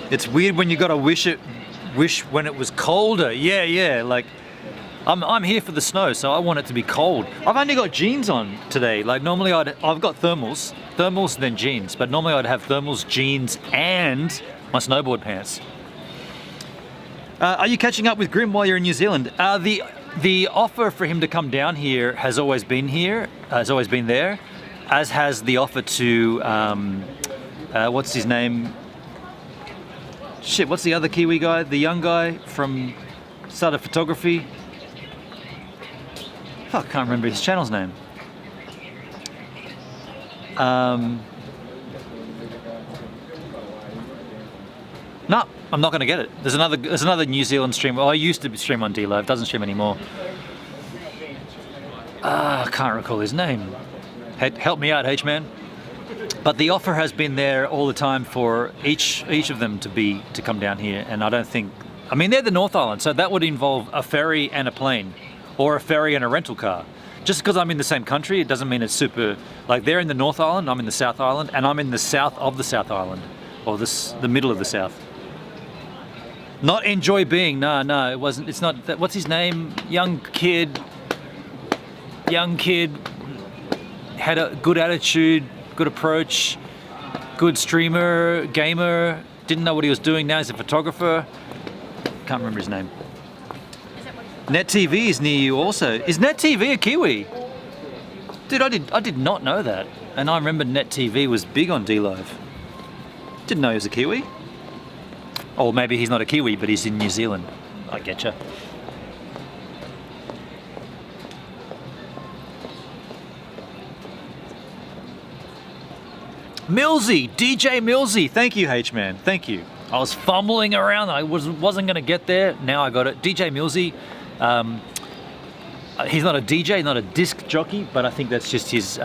S1: It's weird when you got to wish when it was colder. Yeah, like I'm here for the snow, so I want it to be cold. I've only got jeans on today. Like normally I've got thermals then jeans, but normally I'd have thermals, jeans, and my snowboard pants. Are you catching up with Grim while you're in New Zealand? The offer for him to come down here has always been there, as has the offer to what's his name? Shit, what's the other Kiwi guy? The young guy from started photography. Fuck, can't remember his channel's name. No, I'm not going to get it. There's another New Zealand streamer. I used to stream on D-Live, doesn't stream anymore. I can't recall his name. Help me out, H-Man. But the offer has been there all the time for each of them to come down here, and I don't think... I mean, they're the North Island, so that would involve a ferry and a plane, or a ferry and a rental car. Just because I'm in the same country, it doesn't mean it's super... Like, they're in the North Island, I'm in the South Island, and I'm in the south of the South Island, or the middle of the South. Not enjoy being, no, it wasn't. It's not that. What's his name? Young kid, had a good attitude, good approach, good streamer, gamer, didn't know what he was doing. Now he's a photographer. Can't remember his name. Net TV is near you also. Is Net TV a Kiwi? Dude, I did not know that. And I remember Net TV was big on D-Live. Didn't know he was a Kiwi. Or maybe he's not a Kiwi, but he's in New Zealand. I getcha. Millsy, DJ Millsy, thank you, H-Man, thank you. I was fumbling around, I wasn't gonna get there, now I got it. DJ Millsy, he's not a DJ, not a disc jockey, but I think that's just his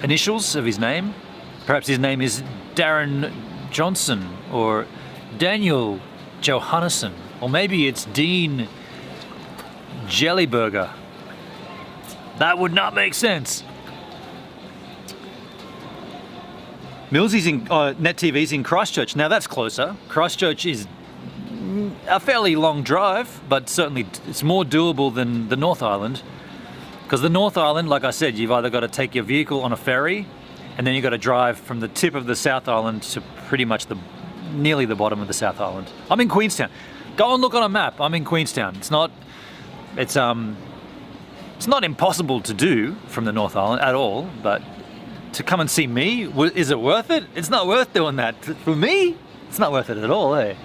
S1: initials of his name. Perhaps his name is Darren Johnson or Daniel Johannesson, or maybe it's Dean Jellyburger. That would not make sense. Millsy's in Net TV's in Christchurch. Now that's closer. Christchurch is a fairly long drive, but certainly it's more doable than the North Island. Because the North Island, like I said, you've either got to take your vehicle on a ferry, and then you've got to drive from the tip of the South Island to pretty much nearly the bottom of the South Island. I'm in Queenstown. Go and look on a map. I'm in Queenstown. It's not impossible to do from the North Island at all, but to come and see me, is it worth it? It's not worth doing that. For me, it's not worth it at all, eh?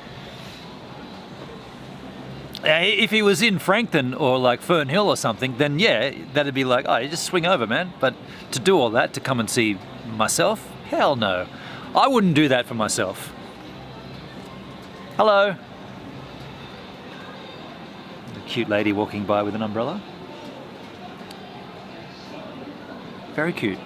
S1: If he was in Frankton or like Fern Hill or something, then yeah, that'd be like, oh, you just swing over, man. But to do all that, to come and see myself, hell no. I wouldn't do that for myself. Hello. A cute lady walking by with an umbrella. Very cute.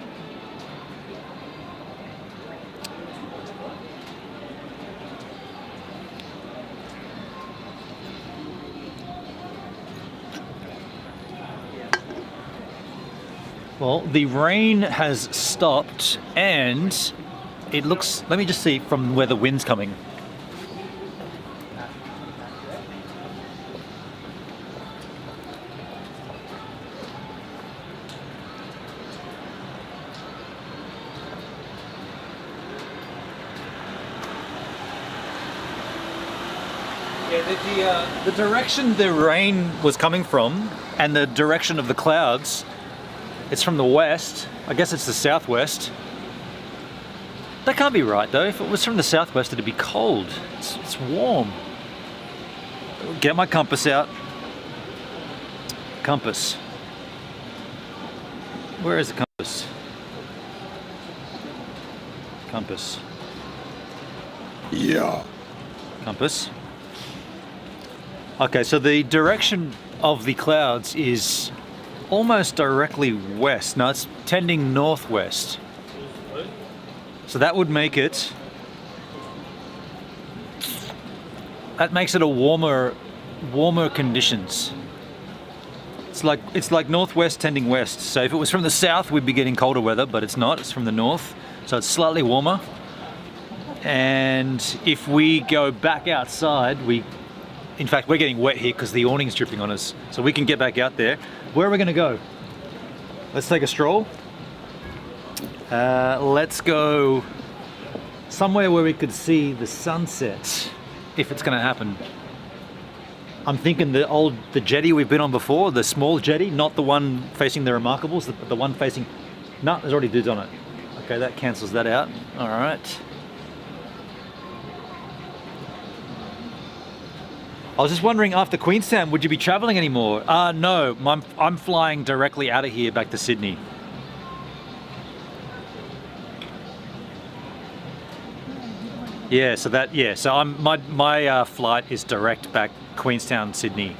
S1: Well, the rain has stopped and it looks, let me just see from where the wind's coming. Yeah, the direction the rain was coming from and the direction of the clouds, it's from the west. I guess it's the southwest. That can't be right though. If it was from the southwest, it'd be cold. It's warm. Get my compass out. Compass. Where is the compass? Compass.
S9: Yeah.
S1: Compass. Okay, so the direction of the clouds is almost directly west. No, it's tending northwest. So that would make it, that makes it a warmer conditions. It's like northwest tending west. So if it was from the south, we'd be getting colder weather, but it's not. It's from the north, so it's slightly warmer. And if we go back outside, in fact, we're getting wet here because the awning's dripping on us. So we can get back out there. Where are we going to go? Let's take a stroll. Let's go somewhere where we could see the sunset, if it's going to happen. I'm thinking the jetty we've been on before, the small jetty, not the one facing the Remarkables, the one facing... No, there's already dudes on it. Okay, that cancels that out. All right. I was just wondering, after Queenstown, would you be traveling anymore? No, I'm flying directly out of here back to Sydney. Yeah, so my flight is direct back Queenstown, Sydney.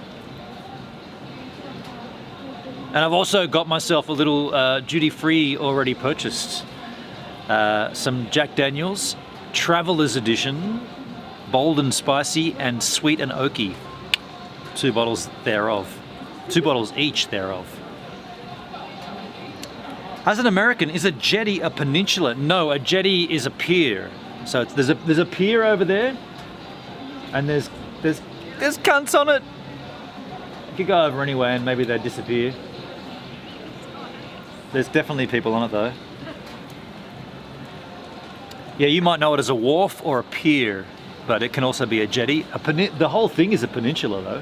S1: And I've also got myself a little duty-free already purchased. Some Jack Daniels, Traveller's Edition, Bold and Spicy and Sweet and Oaky. 2 bottles thereof. 2 bottles each thereof. As an American, is a jetty a peninsula? No, a jetty is a pier. So there's a pier over there, and there's cunts on it. You could go over anyway, and maybe they disappear. There's definitely people on it though. Yeah, you might know it as a wharf or a pier, but it can also be a jetty. The whole thing is a peninsula though.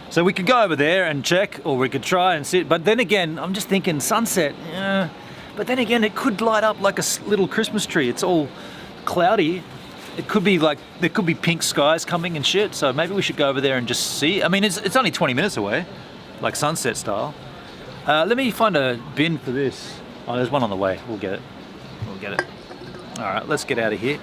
S1: So we could go over there and check, or we could try and sit. But then again, I'm just thinking sunset. Yeah. But then again, it could light up like a little Christmas tree. It's all cloudy. It could be like, there could be pink skies coming and shit. So maybe we should go over there and just see. I mean, it's only 20 minutes away, like sunset style. Let me find a bin for this. Oh, there's one on the way. We'll get it. We'll get it. All right, let's get out of here.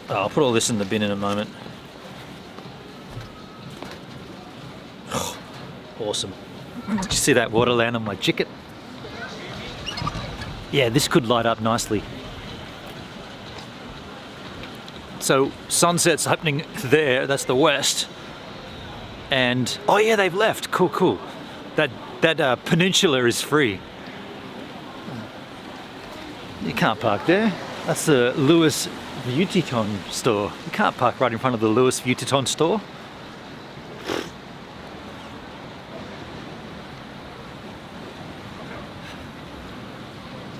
S1: Oh, I'll put all this in the bin in a moment. Oh, awesome. Did you see that water land on my jacket? Yeah, this could light up nicely. So sunset's happening there, that's the west. And, oh yeah, they've left, cool, cool. That peninsula is free. You can't park there. That's the Louis Vuitton store. You can't park right in front of the Louis Vuitton store.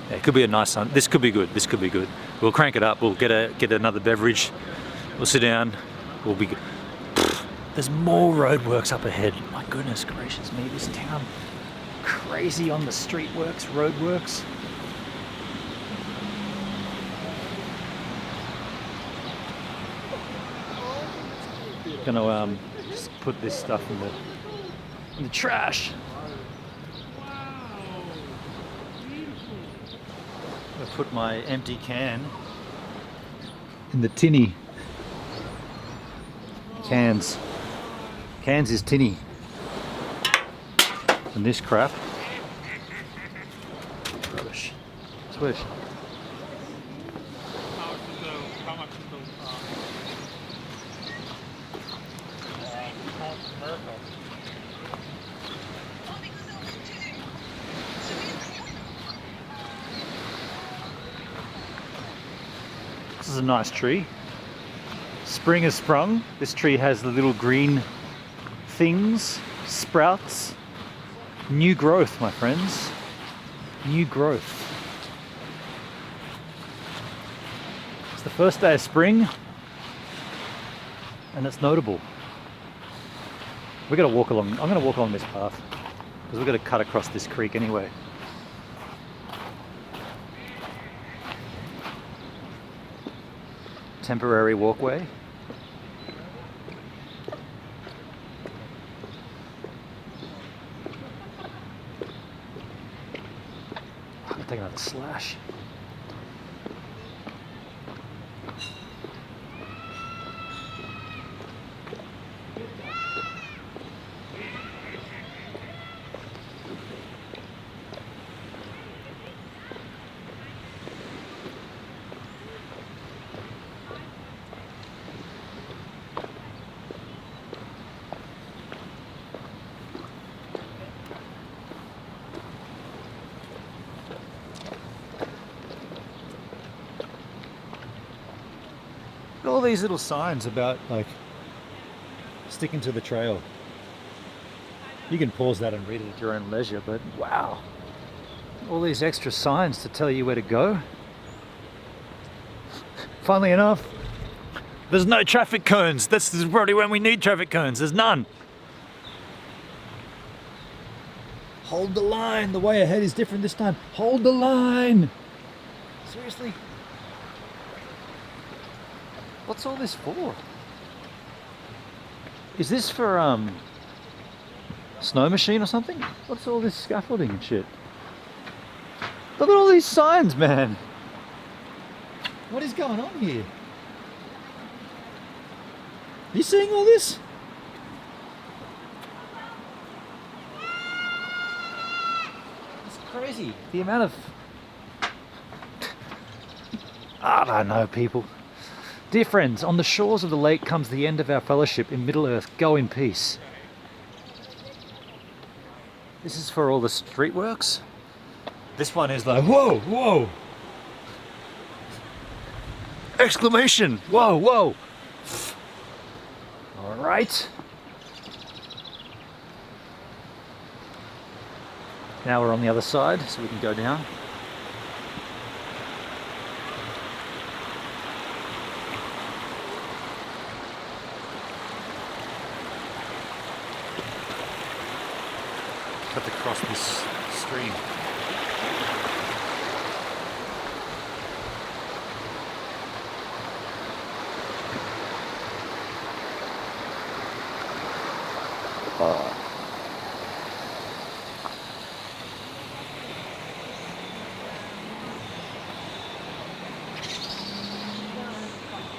S1: Yeah, it could be a nice sun. This could be good. This could be good. We'll crank it up. We'll get another beverage. We'll sit down. We'll be good. There's more roadworks up ahead. My goodness gracious me, this town. Crazy on the street works, roadworks. Gonna just put this stuff in the trash. I'll put my empty can in the tinny. Cans is tinny. And this crap. Rubbish. Swish. This is a nice tree. Spring has sprung. This tree has the little green things, sprouts. New growth, my friends. New growth. It's the first day of spring, and it's notable. We're gonna walk along. I'm gonna walk along this path because we're gonna cut across this creek anyway. Temporary walkway. I'm taking another slash. All these little signs about like sticking to the trail. You can pause that and read it at your own leisure, but wow, all these extra signs to tell you where to go. Funnily enough, there's no traffic cones. This is probably when we need traffic cones. There's none. Hold the line. The way ahead is different this time. Hold the line. Seriously? What's all this for? Is this for snow machine or something? What's all this scaffolding and shit? Look at all these signs, man. What is going on here? Are you seeing all this? It's crazy. The amount of... I don't know, people. Dear friends, on the shores of the lake comes the end of our fellowship in Middle Earth. Go in peace. This is for all the street works. This one is like, whoa, whoa. Exclamation, whoa, whoa. All right. Now we're on the other side, so we can go down. Have to cross this stream.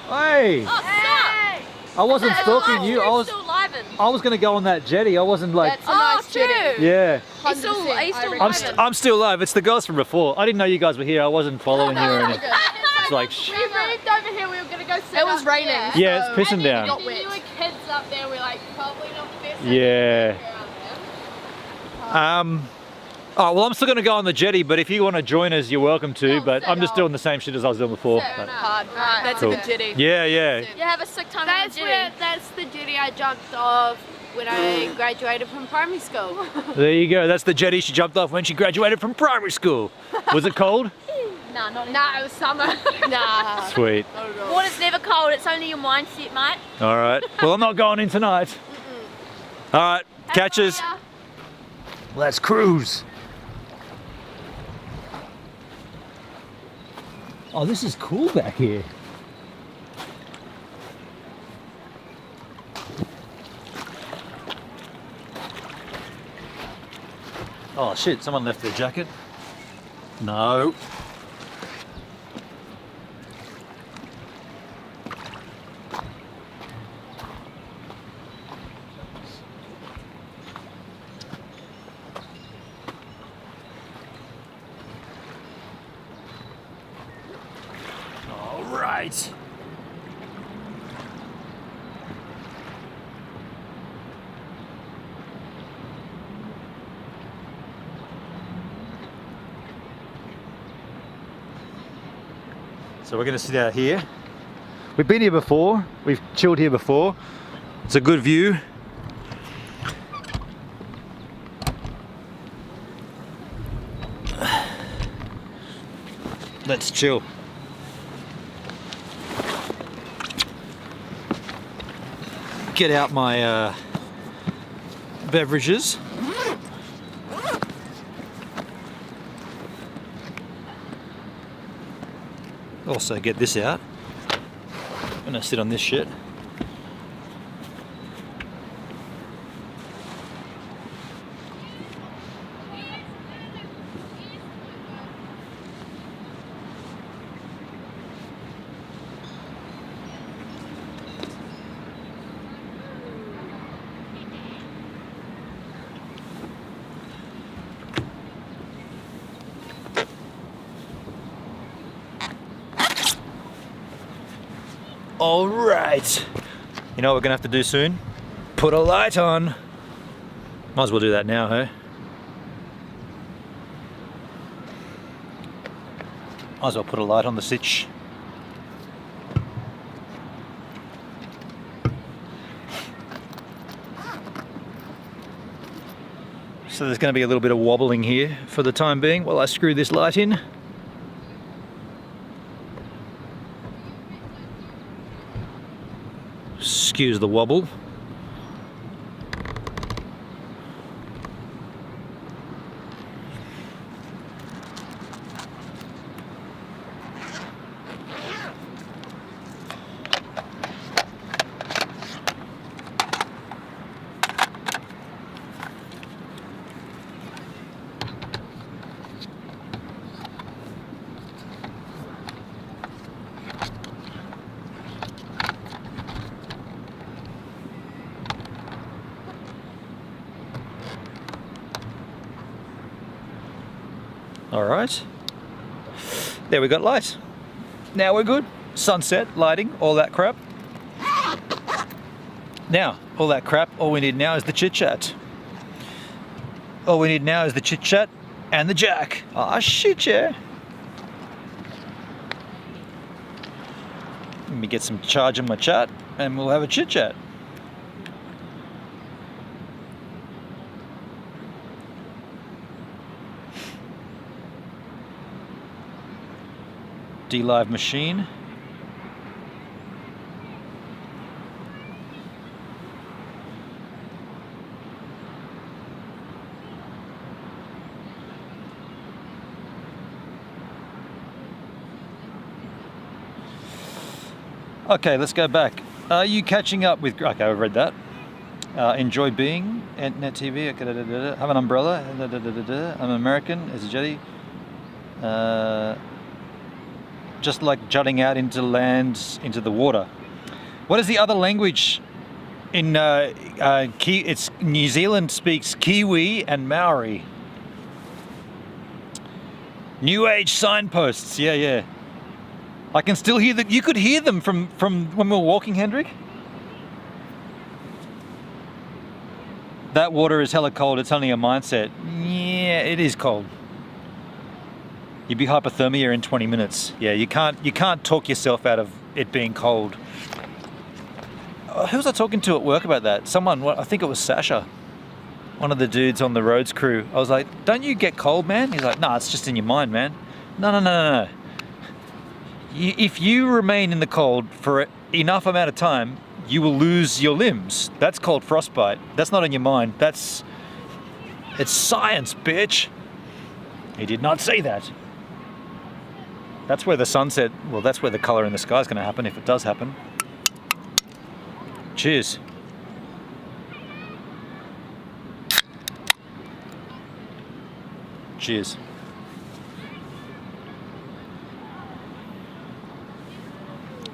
S1: Hey!
S8: Oh, stop!
S1: I wasn't stalking you. I was going to go on that jetty. I wasn't like.
S6: That's a nice jetty.
S1: Yeah.
S8: Are you still
S1: I'm still alive. It's the girls from before. I didn't know you guys were here. I wasn't following you or anything. It's like.
S8: We moved over here. We were gonna go sit.
S6: It was raining.
S1: Yeah, it's pissing down.
S8: You were kids up there. We're like probably not the best.
S1: Yeah. Oh, well, I'm still going to go on the jetty, but if you want to join us, you're welcome to. But I'm just doing the same shit as I was doing before. But
S8: That's
S1: cool.
S8: a good jetty.
S1: Yeah, yeah.
S8: You have a sick time on the jetty.
S6: That's the jetty I jumped off when I graduated from primary school.
S1: There you go. That's the jetty she jumped off when she graduated from primary school. Was it cold?
S8: Nah, not
S6: Nah, it was summer.
S8: Nah.
S1: Sweet.
S8: Water's never cold. It's only your mindset, mate.
S1: All right. Well, I'm not going in tonight. All right. Catch us. Let's cruise. Oh, this is cool back here. Oh shit, someone left their jacket. No. All right. So we're going to sit out here. We've been here before, we've chilled here before. It's a good view. Let's chill. Get out my beverages. Also get this out. I'm gonna sit on this shit. All right. You know what we're gonna have to do soon? Put a light on. Might as well do that now, hey? Might as well put a light on the sitch. So there's gonna be a little bit of wobbling here for the time being while I screw this light in. Excuse the wobble. All right, there we got light. Now we're good. Sunset, lighting, all that crap. Now, all that crap, all we need now is the chit chat. All we need now is the chit chat and the jack. Ah, shit, yeah. Let me get some charge in my chat and we'll have a chit chat. D-Live machine. Okay, let's go back. Are you catching up with... Okay, I've read that. Enjoy being Net TV. Okay, have an umbrella. I'm American. Is a jetty. Just like jutting out into land, into the water. What is the other language in it's New Zealand speaks Kiwi and Maori. New Age signposts, yeah. I can still hear that. You could hear them from when we were walking, Hendrik. That water is hella cold, it's only a mindset. Yeah, it is cold. You'd be hypothermia in 20 minutes. Yeah, you can't talk yourself out of it being cold. Who was I talking to at work about that? Someone, I think it was Sasha, one of the dudes on the roads crew. I was like, don't you get cold, man? He's like, nah, it's just in your mind, man. No. If you remain in the cold for enough amount of time, you will lose your limbs. That's called frostbite. That's not in your mind. It's science, bitch. He did not say that. That's where the sunset, well, that's where the color in the sky is going to happen if it does happen. Cheers. Cheers.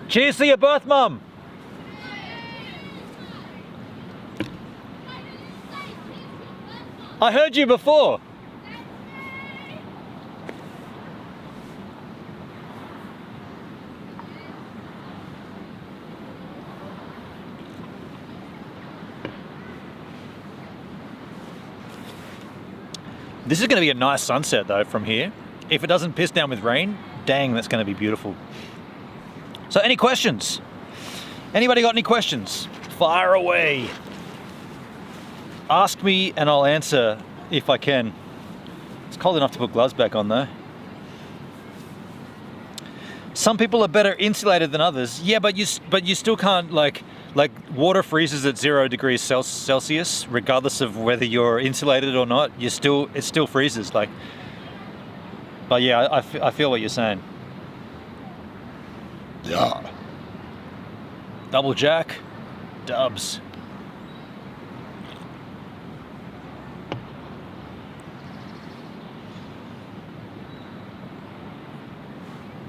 S1: Cheers to your birth, Mum. I heard you before. This is going to be a nice sunset though from here. If it doesn't piss down with rain, dang, that's going to be beautiful. So any questions? Anybody got any questions? Fire away. Ask me and I'll answer if I can. It's cold enough to put gloves back on though. Some people are better insulated than others. Yeah, but you still can't like water freezes at 0 degrees Celsius, regardless of whether you're insulated or not. It still freezes. Like, but yeah, I feel what you're saying. Yeah. Double jack, dubs.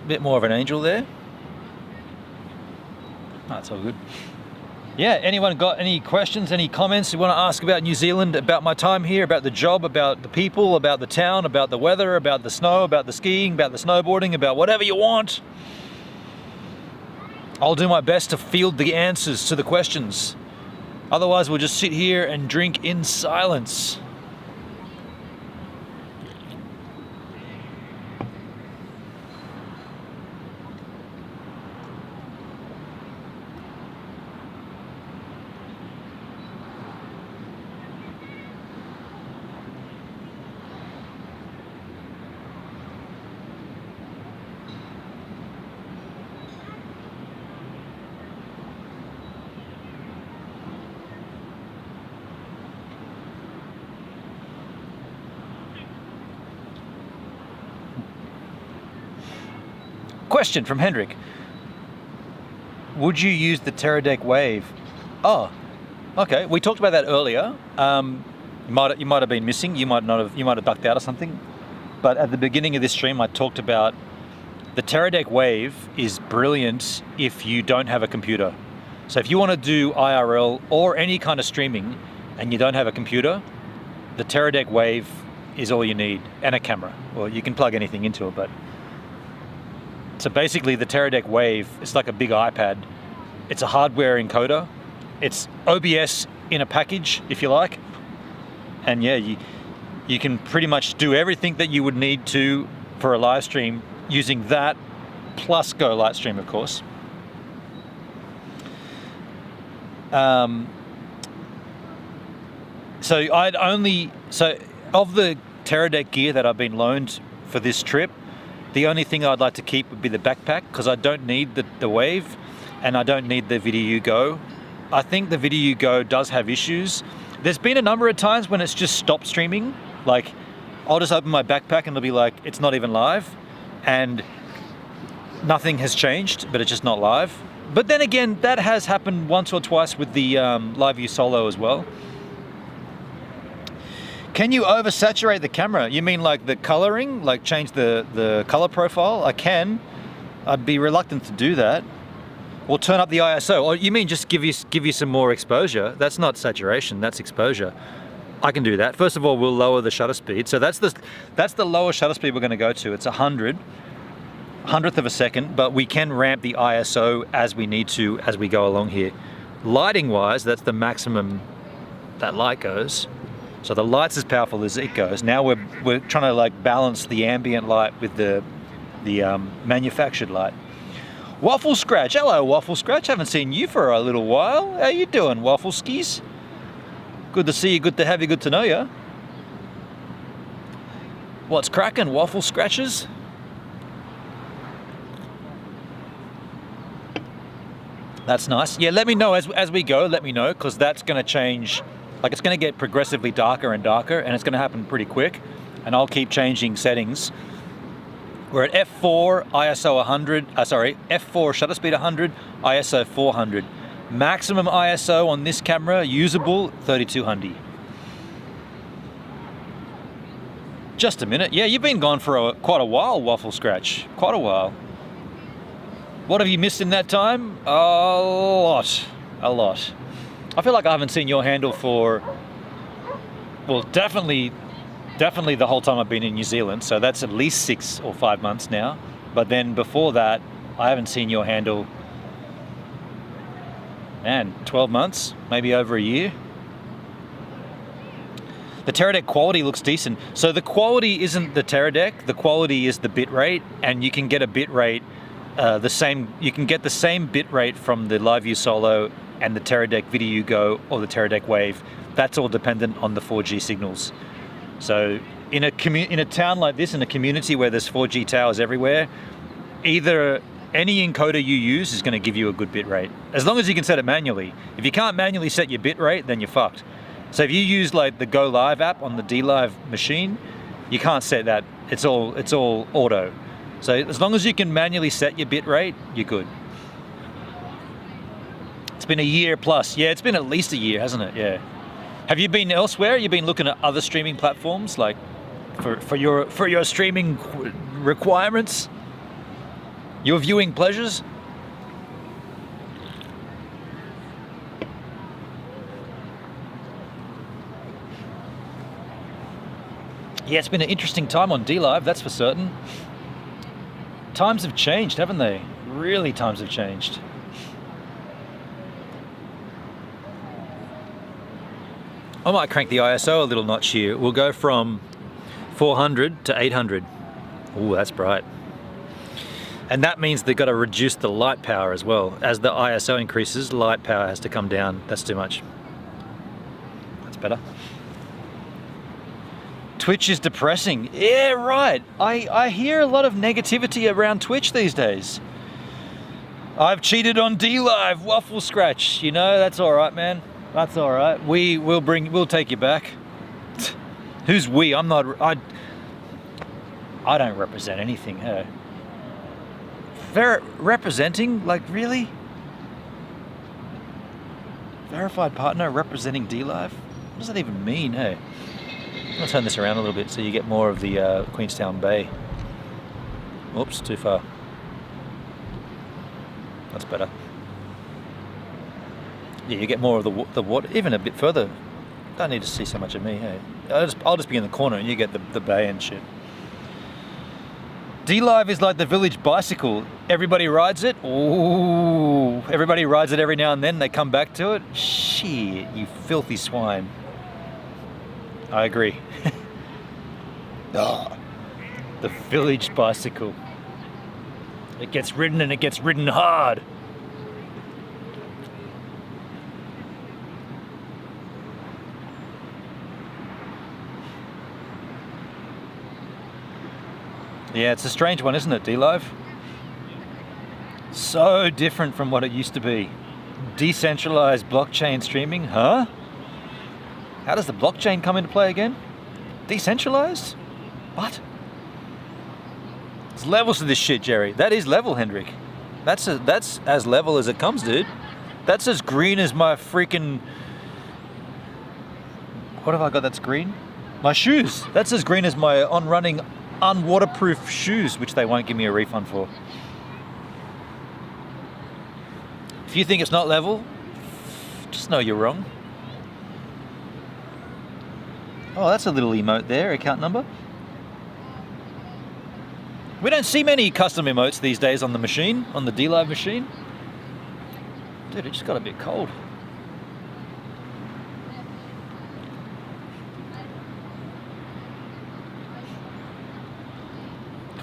S1: Bit more of an angel there. That's all good. Yeah, anyone got any questions, any comments you want to ask about New Zealand, about my time here, about the job, about the people, about the town, about the weather, about the snow, about the skiing, about the snowboarding, about whatever you want. I'll do my best to field the answers to the questions. Otherwise, we'll just sit here and drink in silence. Question from Hendrik. Would you use the Teradek Wave? Oh, okay. We talked about that earlier. You might have been missing. You might have ducked out or something. But at the beginning of this stream, I talked about the Teradek Wave is brilliant if you don't have a computer. So if you want to do IRL or any kind of streaming and you don't have a computer, the Teradek Wave is all you need, and a camera. Well, you can plug anything into it, but so basically the Teradek Wave is like a big iPad. It's a hardware encoder. It's OBS in a package, if you like. And yeah, you can pretty much do everything that you would need to for a live stream using that, plus Go Lightstream, of course. So of the Teradek gear that I've been loaned for this trip, the only thing I'd like to keep would be the backpack, because I don't need the Wave and I don't need the VidiU Go. I think the VidiU Go does have issues. There's been a number of times when it's just stopped streaming. Like, I'll just open my backpack and it'll be like, it's not even live, and nothing has changed, but it's just not live. But then again, that has happened once or twice with the LiveView Solo as well. Can you oversaturate the camera? You mean like the coloring, like change the color profile? I can. I'd be reluctant to do that. Or turn up the ISO. Or you mean just give you some more exposure? That's not saturation, that's exposure. I can do that. First of all, we'll lower the shutter speed. So that's the lower shutter speed we're going to go to. It's 100th of a second, but we can ramp the ISO as we need to as we go along here. Lighting wise, that's the maximum that light goes. So the light's as powerful as it goes. Now we're trying to like balance the ambient light with the manufactured light. Waffle Scratch, hello Waffle Scratch. Haven't seen you for a little while. How you doing, Waffle Skis? Good to see you. Good to have you. Good to know you. What's cracking, Waffle Scratches? That's nice. Yeah, let me know as we go. Let me know, because that's going to change. Like, it's going to get progressively darker and darker, and it's going to happen pretty quick. And I'll keep changing settings. We're at f4, ISO 100. F4 shutter speed 100, ISO 400. Maximum ISO on this camera, usable, 3200. Just a minute. Yeah, you've been gone for quite a while, Waffle Scratch. Quite a while. What have you missed in that time? A lot. A lot. I feel like I haven't seen your handle for, well, definitely the whole time I've been in New Zealand. So that's at least 6 or 5 months now. But then before that, I haven't seen your handle, man, 12 months, maybe over a year. The Teradek quality looks decent. So the quality isn't the Teradek, the quality is the bit rate, and you can get a bit rate you can get the same bit rate from the LiveView Solo and the Teradek VidiU Go or the Teradek Wave. That's all dependent on the 4G signals. So in a town like this, in a community where there's 4G towers everywhere, either any encoder you use is going to give you a good bit rate, as long as you can set it manually. If you can't manually set your bit rate, then you're fucked. So if you use like the Go Live app on the DLive machine, you can't set that. It's all auto. So as long as you can manually set your bit rate, you're good. It's been a year plus. Yeah, it's been at least a year, hasn't it? Yeah. Have you been elsewhere? You've been looking at other streaming platforms, like for your streaming requirements, your viewing pleasures? Yeah, it's been an interesting time on DLive, that's for certain. Times have changed, haven't they? Really, times have changed. I might crank the ISO a little notch here. We'll go from 400 to 800. Ooh, that's bright. And that means they've got to reduce the light power as well. As the ISO increases, light power has to come down. That's too much. That's better. Twitch is depressing. Yeah, right. I hear a lot of negativity around Twitch these days. I've cheated on DLive, Waffle Scratch. You know, that's all right, man. That's all right. We'll take you back. Who's we? I'm not. I don't represent anything. Hey. Representing? Like, really? Verified partner representing DLive? What does that even mean? Hey. I'll turn this around a little bit so you get more of the Queenstown Bay. Oops, too far. That's better. Yeah, you get more of the water, even a bit further. Don't need to see so much of me, hey. I'll just be in the corner and you get the bay and shit. DLive is like the village bicycle. Everybody rides it. Ooh, everybody rides it every now and then. They come back to it. Shit, you filthy swine. I agree. Oh, the village bicycle. It gets ridden and it gets ridden hard. Yeah, it's a strange one, isn't it, DLive? So different from what it used to be. Decentralized blockchain streaming, huh? How does the blockchain come into play again? Decentralized? What? There's levels to this shit, Jerry. That is level, Hendrik. That's as level as it comes, dude. That's as green as my freaking... What have I got that's green? My shoes. That's as green as my on-running unwaterproof shoes, which they won't give me a refund for. If you think it's not level, just know you're wrong. Oh, that's a little emote there, account number. We don't see many custom emotes these days on the machine, on the DLive machine. Dude, it just got a bit cold.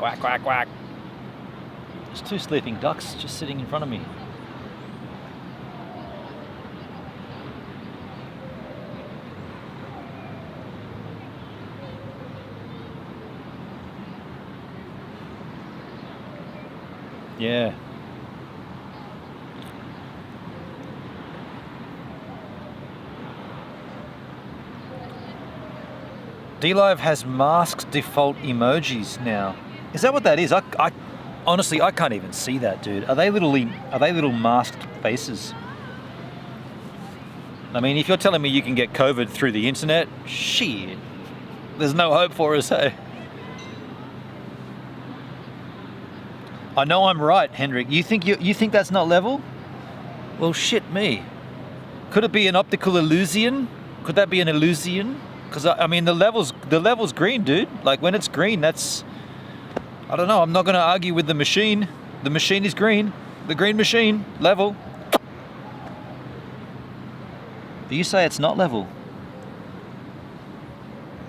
S1: Quack, quack, quack. There's 2 sleeping ducks just sitting in front of me. Yeah. DLive has masked default emojis now. Is that what that is? I honestly, I can't even see that, dude. Are they little masked faces? I mean, if you're telling me you can get COVID through the internet, shit. There's no hope for us, eh? I know I'm right, Hendrik. You think that's not level? Well, shit me. Could it be an optical illusion? Could that be an illusion? Because I mean, the level's green, dude. Like when it's green, that's, I don't know. I'm not going to argue with the machine. The machine is green. The green machine level. Do you say it's not level?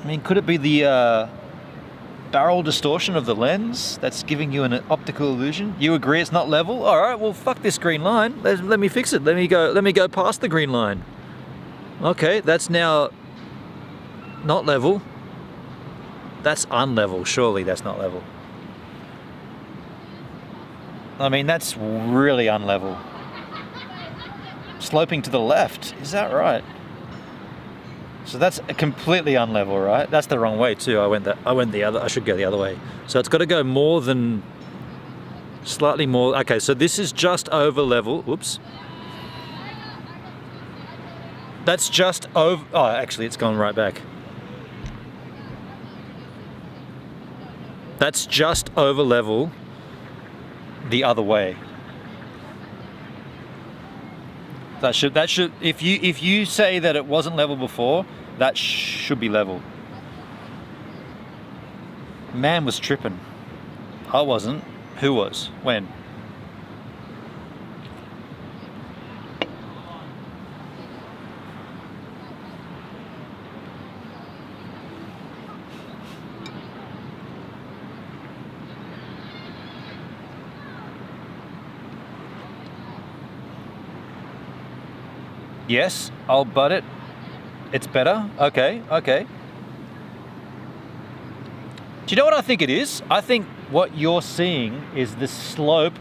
S1: I mean, could it be the barrel distortion of the lens that's giving you an optical illusion? You agree it's not level? All right, well, fuck this green line. Let me fix it. Let me go past the green line. Okay, that's now not level. That's unlevel. Surely that's not level. I mean, that's really unlevel. Sloping to the left. Is that right? So that's completely unlevel, right? That's the wrong way too. I went the other. I should go the other way. So it's got to go more than, slightly more. Okay, so this is just over level. Whoops. That's just over. Oh, actually, it's gone right back. That's just over level the other way. That should, if you say that it wasn't level before, that should be level. Man was tripping. I wasn't. Who was? When? Yes, I'll butt it. It's better? Okay, okay. Do you know what I think it is? I think what you're seeing is the slope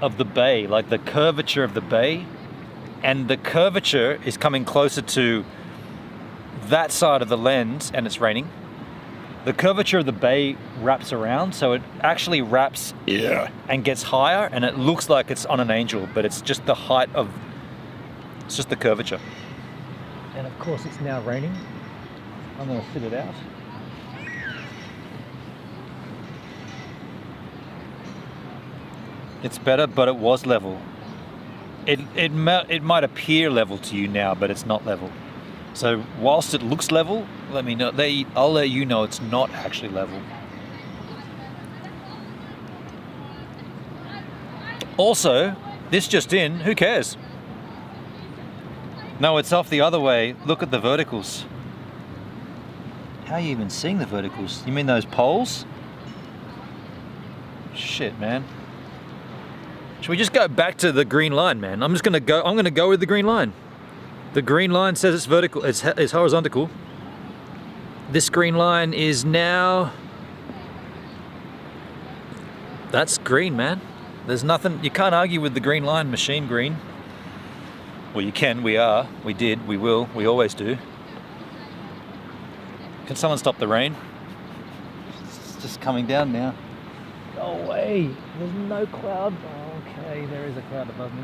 S1: of the bay, like the curvature of the bay, and the curvature is coming closer to that side of the lens, and it's raining. The curvature of the bay wraps around, so it actually wraps and gets higher, and it looks like it's on an angel, but it's just the height of, it's just the curvature. And of course it's now raining. I'm going to fit it out. It's better, but it was level. It might appear level to you now, but it's not level. So whilst it looks level, let me know. I'll let you know it's not actually level. Also, this just in, who cares? No, it's off the other way. Look at the verticals. How are you even seeing the verticals? You mean those poles? Shit, man. Should we just go back to the green line, man? I'm gonna go with the green line. The green line says it's vertical, it's horizontal. This green line is now, that's green, man. There's nothing, you can't argue with the green line, machine green. Well, you can, we did, we will, we always do. Can someone stop the rain? It's just coming down now. Go away, there's no cloud. Okay, there is a cloud above me.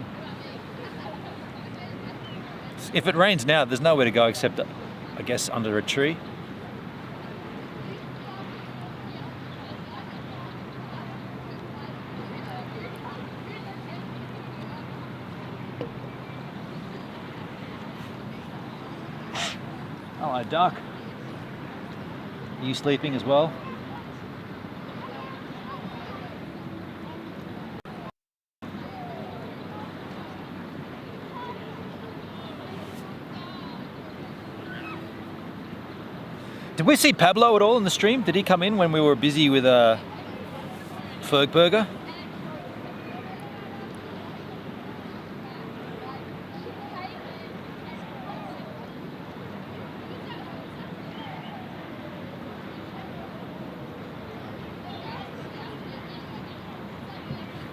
S1: If it rains now, there's nowhere to go except, I guess, under a tree. Hello, duck. Are you sleeping as well? Did we see Pablo at all in the stream? Did he come in when we were busy with Fergburger.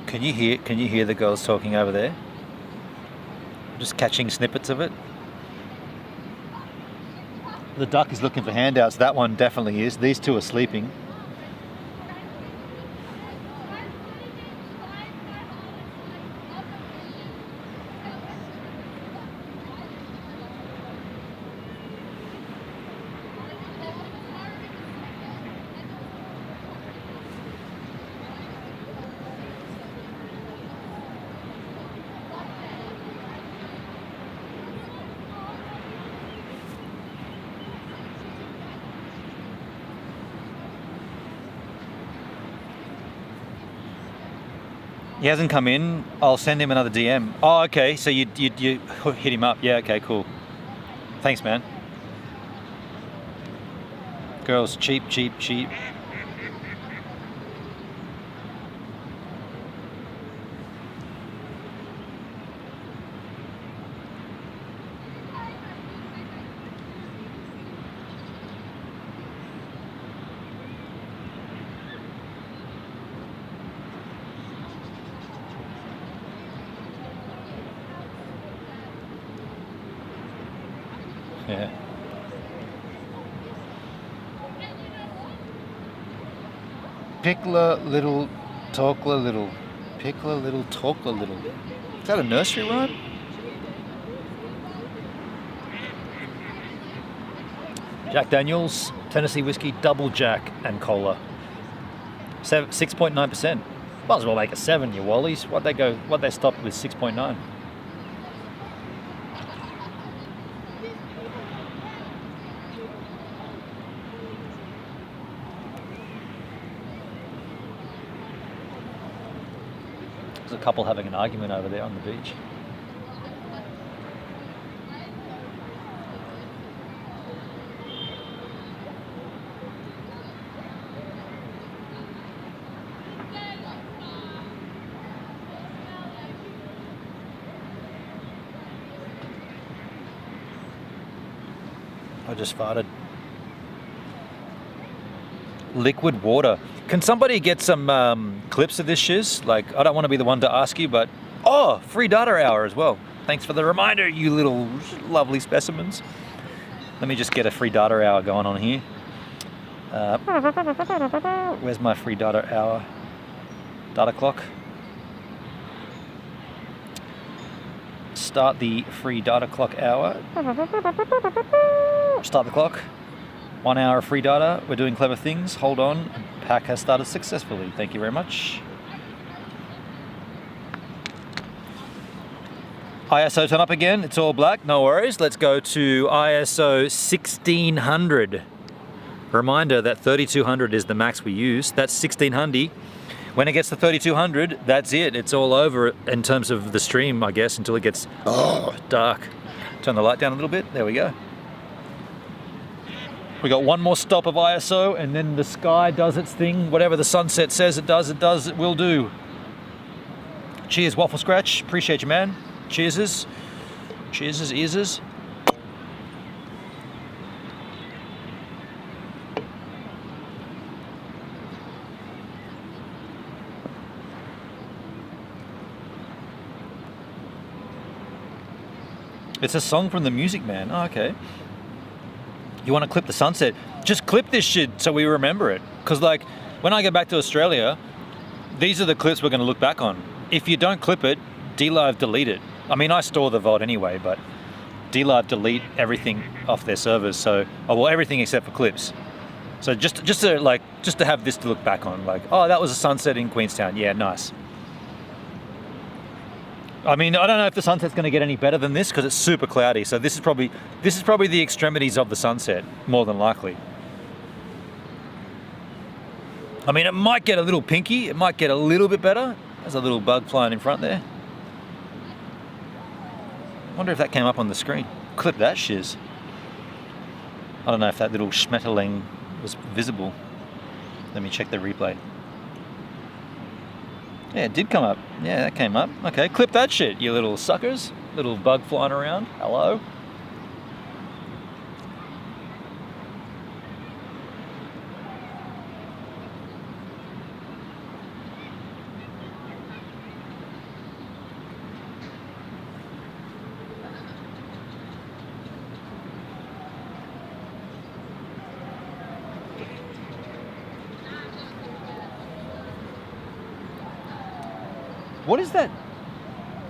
S1: Can you hear the girls talking over there? Just catching snippets of it. The duck is looking for handouts. That one definitely is. These two are sleeping. He hasn't come in. I'll send him another DM. Oh, okay. So you hit him up. Yeah, okay, cool. Thanks, man. Girls, cheap, cheap, cheap. Yeah. Pickler little, talkler little. Pickler little, talkler little. Is that a nursery rhyme? Jack Daniels, Tennessee whiskey, double Jack and cola. 6.9%. Might as well make a 7, you wallies. Why'd they stop with 6.9? There's a couple having an argument over there on the beach. I just farted. Liquid water. Can somebody get some clips of this shiz? Like, I don't want to be the one to ask you, but... Oh, free data hour as well. Thanks for the reminder, you little lovely specimens. Let me just get a free data hour going on here. Where's my free data hour? Data clock. Start the free data clock hour. Start the clock. 1 hour of free data. We're doing clever things. Hold on. Pack has started successfully. Thank you very much. ISO turn up again. It's all black. No worries. Let's go to ISO 1600. Reminder that 3200 is the max we use. That's 1600. When it gets to 3200, that's it. It's all over in terms of the stream, I guess, until it gets dark. Turn the light down a little bit. There we go. We got one more stop of ISO and then the sky does its thing. Whatever the sunset says it does, it will do. Cheers, Waffle Scratch. Appreciate you, man. Cheerses. Cheerses, earses. It's a song from the Music Man. Oh, okay. You want to clip the sunset? Just clip this shit so we remember it. Because, like, when I go back to Australia, these are the clips we're going to look back on. If you don't clip it, DLive delete it. I mean, I store the VOD anyway, but DLive delete everything off their servers. So, oh, well, everything except for clips. So just to have this to look back on. Like, oh, that was a sunset in Queenstown. Yeah, nice. I mean, I don't know if the sunset's going to get any better than this because it's super cloudy. So this is probably the extremities of the sunset, more than likely. I mean, it might get a little pinky. It might get a little bit better. There's a little bug flying in front there. I wonder if that came up on the screen. Clip that shiz. I don't know if that little schmetterling was visible. Let me check the replay. Yeah, it did come up. Yeah, that came up. Okay, clip that shit, you little suckers. Little bug flying around. Hello. What is that?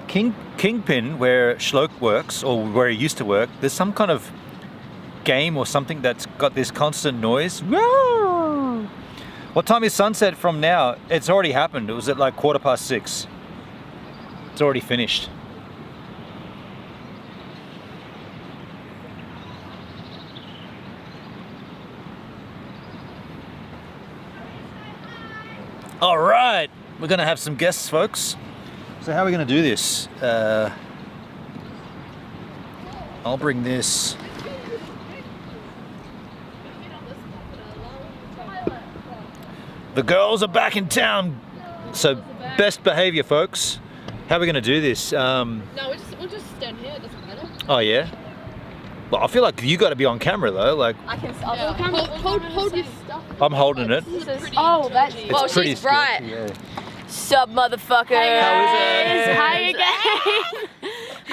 S1: Kingpin, where Schloke works, or where he used to work, there's some kind of game or something that's got this constant noise. What time is sunset from now? It's already happened. It was at like 6:15. It's already finished. All right, we're gonna have some guests, folks. So how are we going to do this? I'll bring this. The girls are back in town. So best behavior, folks. How are we going to do this?
S8: No, we'll just stand here. It doesn't matter.
S1: Oh yeah. Well, I feel like you got to be on camera though. Like
S8: I can. Hold your stuff.
S1: I'm holding it.
S8: Oh, that's. Well,
S1: It's pretty
S8: she's bright.
S1: stiff, yeah.
S8: Sup, motherfucker?
S1: How is it?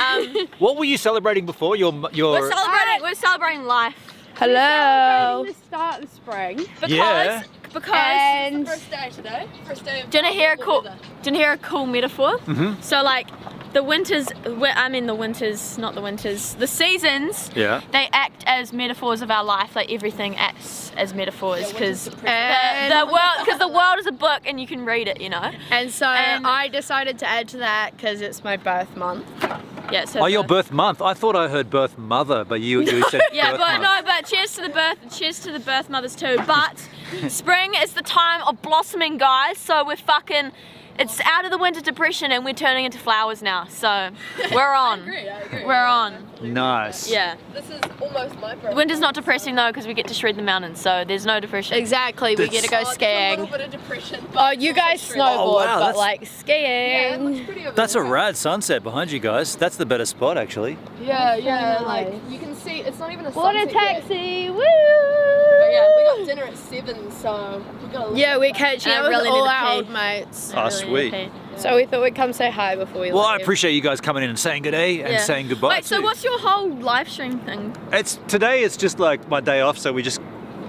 S8: How you going?
S1: What were you celebrating before?
S8: We're celebrating life.
S6: Hello. The start of spring.
S1: Yeah.
S8: Because
S6: First day today. First day of
S8: do you want to hear a cool metaphor?
S1: Mm-hmm.
S8: So like the winters, not the winters, the seasons,
S1: Yeah.
S8: they act as metaphors of our life. Like everything acts as metaphors because the world is a book and you can read it, you know.
S6: And so I decided to add to that because it's my birth month.
S8: Yeah. So
S1: Oh, your birth month. I thought I heard birth mother, but you said
S8: yeah,
S1: birth
S8: but
S1: month.
S8: no, but cheers to the birth mothers too. But spring is the time of blossoming, guys. So it's out of the winter depression and we're turning into flowers now. So we're on.
S6: I agree.
S8: We're on.
S1: Nice.
S8: Yeah.
S6: This is almost my birthday.
S8: Winter's not depressing though because we get to shred the mountains, so there's no depression.
S6: Exactly, we get to go
S8: Oh,
S6: skiing.
S8: there's a
S6: little bit of depression. Oh, you guys snowboard,
S1: Oh, wow,
S6: but
S1: that's-
S6: like skiing. Yeah, it looks pretty over
S1: That's a
S6: there.
S1: rad sunset behind you guys. That's the better spot actually.
S6: Yeah, like you can see it's not even a
S8: What a
S6: sunset yet.
S8: taxi! Woo!
S6: But yeah, we got dinner at 7, so we got. Yeah, we're catching
S8: I
S6: up with
S8: really
S6: all
S8: need to
S6: our
S8: pee.
S6: old mates.
S1: Oh, sweet.
S6: So we thought we'd come say hi before we
S1: Well, I
S6: leave.
S1: appreciate you guys coming in and saying good day and
S8: Yeah.
S1: saying goodbye.
S8: Wait, so
S1: too.
S8: what's your whole live stream thing?
S1: Today it's just like my day off, so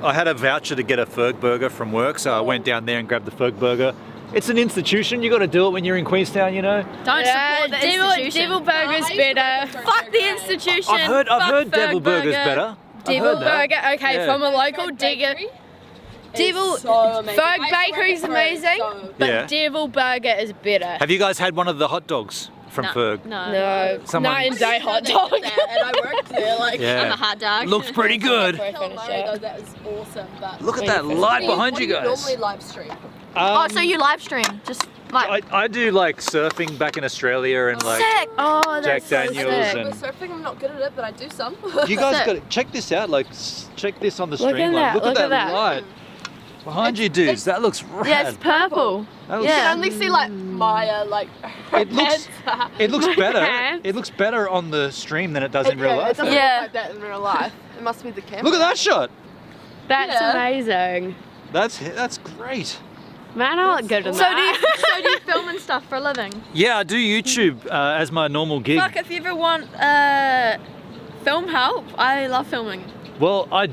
S1: I had a voucher to get a Fergburger from work, so I went down there and grabbed the Fergburger. It's an institution, you got to do it when you're in Queenstown, you know.
S8: Don't support the institution.
S6: Devil Burger's better.
S8: Fuck the institution.
S1: I've heard
S8: Fuck
S1: Devil Burger's
S8: Fergburger.
S1: better. I've
S6: Devil
S1: heard that.
S6: Burger, okay,
S1: Yeah.
S6: from a local digger. Devil Ferg Bakery's amazing, but
S1: Yeah.
S6: Devil Burger is better.
S1: Have you guys had one of the hot dogs from Ferg?
S8: No.
S6: No,
S1: Someone-
S6: night and day hot dog.
S3: And I worked there, like,
S1: Yeah.
S8: I'm a hot dog.
S1: Looks pretty good.
S3: tell Murray though, that was awesome. But
S1: Look at that light behind you guys.
S3: normally live stream?
S8: Oh, so you live stream? Just like
S1: I do like surfing back in Australia and like
S8: sick. Oh,
S1: Jack
S8: that's so
S1: Daniels
S8: sick.
S1: and
S3: With surfing, I'm not good at it, but I do some.
S1: you guys
S8: Sick.
S1: got to check this out. Like check this on the
S6: Look
S1: stream.
S6: at
S1: Like,
S6: that,
S1: look
S6: look
S1: at
S6: at
S1: that
S6: that.
S1: light behind you, dudes. That looks rad.
S8: Yeah, it's purple.
S1: That looks-
S3: You
S8: Yeah.
S3: can only see like Maya, like her
S1: It looks-
S3: pants.
S1: It looks better.
S6: hands.
S1: It looks better on the stream than it does in real
S3: It
S1: life.
S3: doesn't
S8: Yeah.
S3: look like that in real life. It must be the camera.
S1: Look at that shot.
S6: That's
S3: Yeah.
S6: amazing.
S1: That's great.
S6: Man, I look good in
S8: So
S6: that.
S8: do you film and stuff for a living?
S1: Yeah, I do YouTube as my normal gig.
S8: Fuck, if you ever want film help, I love filming.
S1: Well, I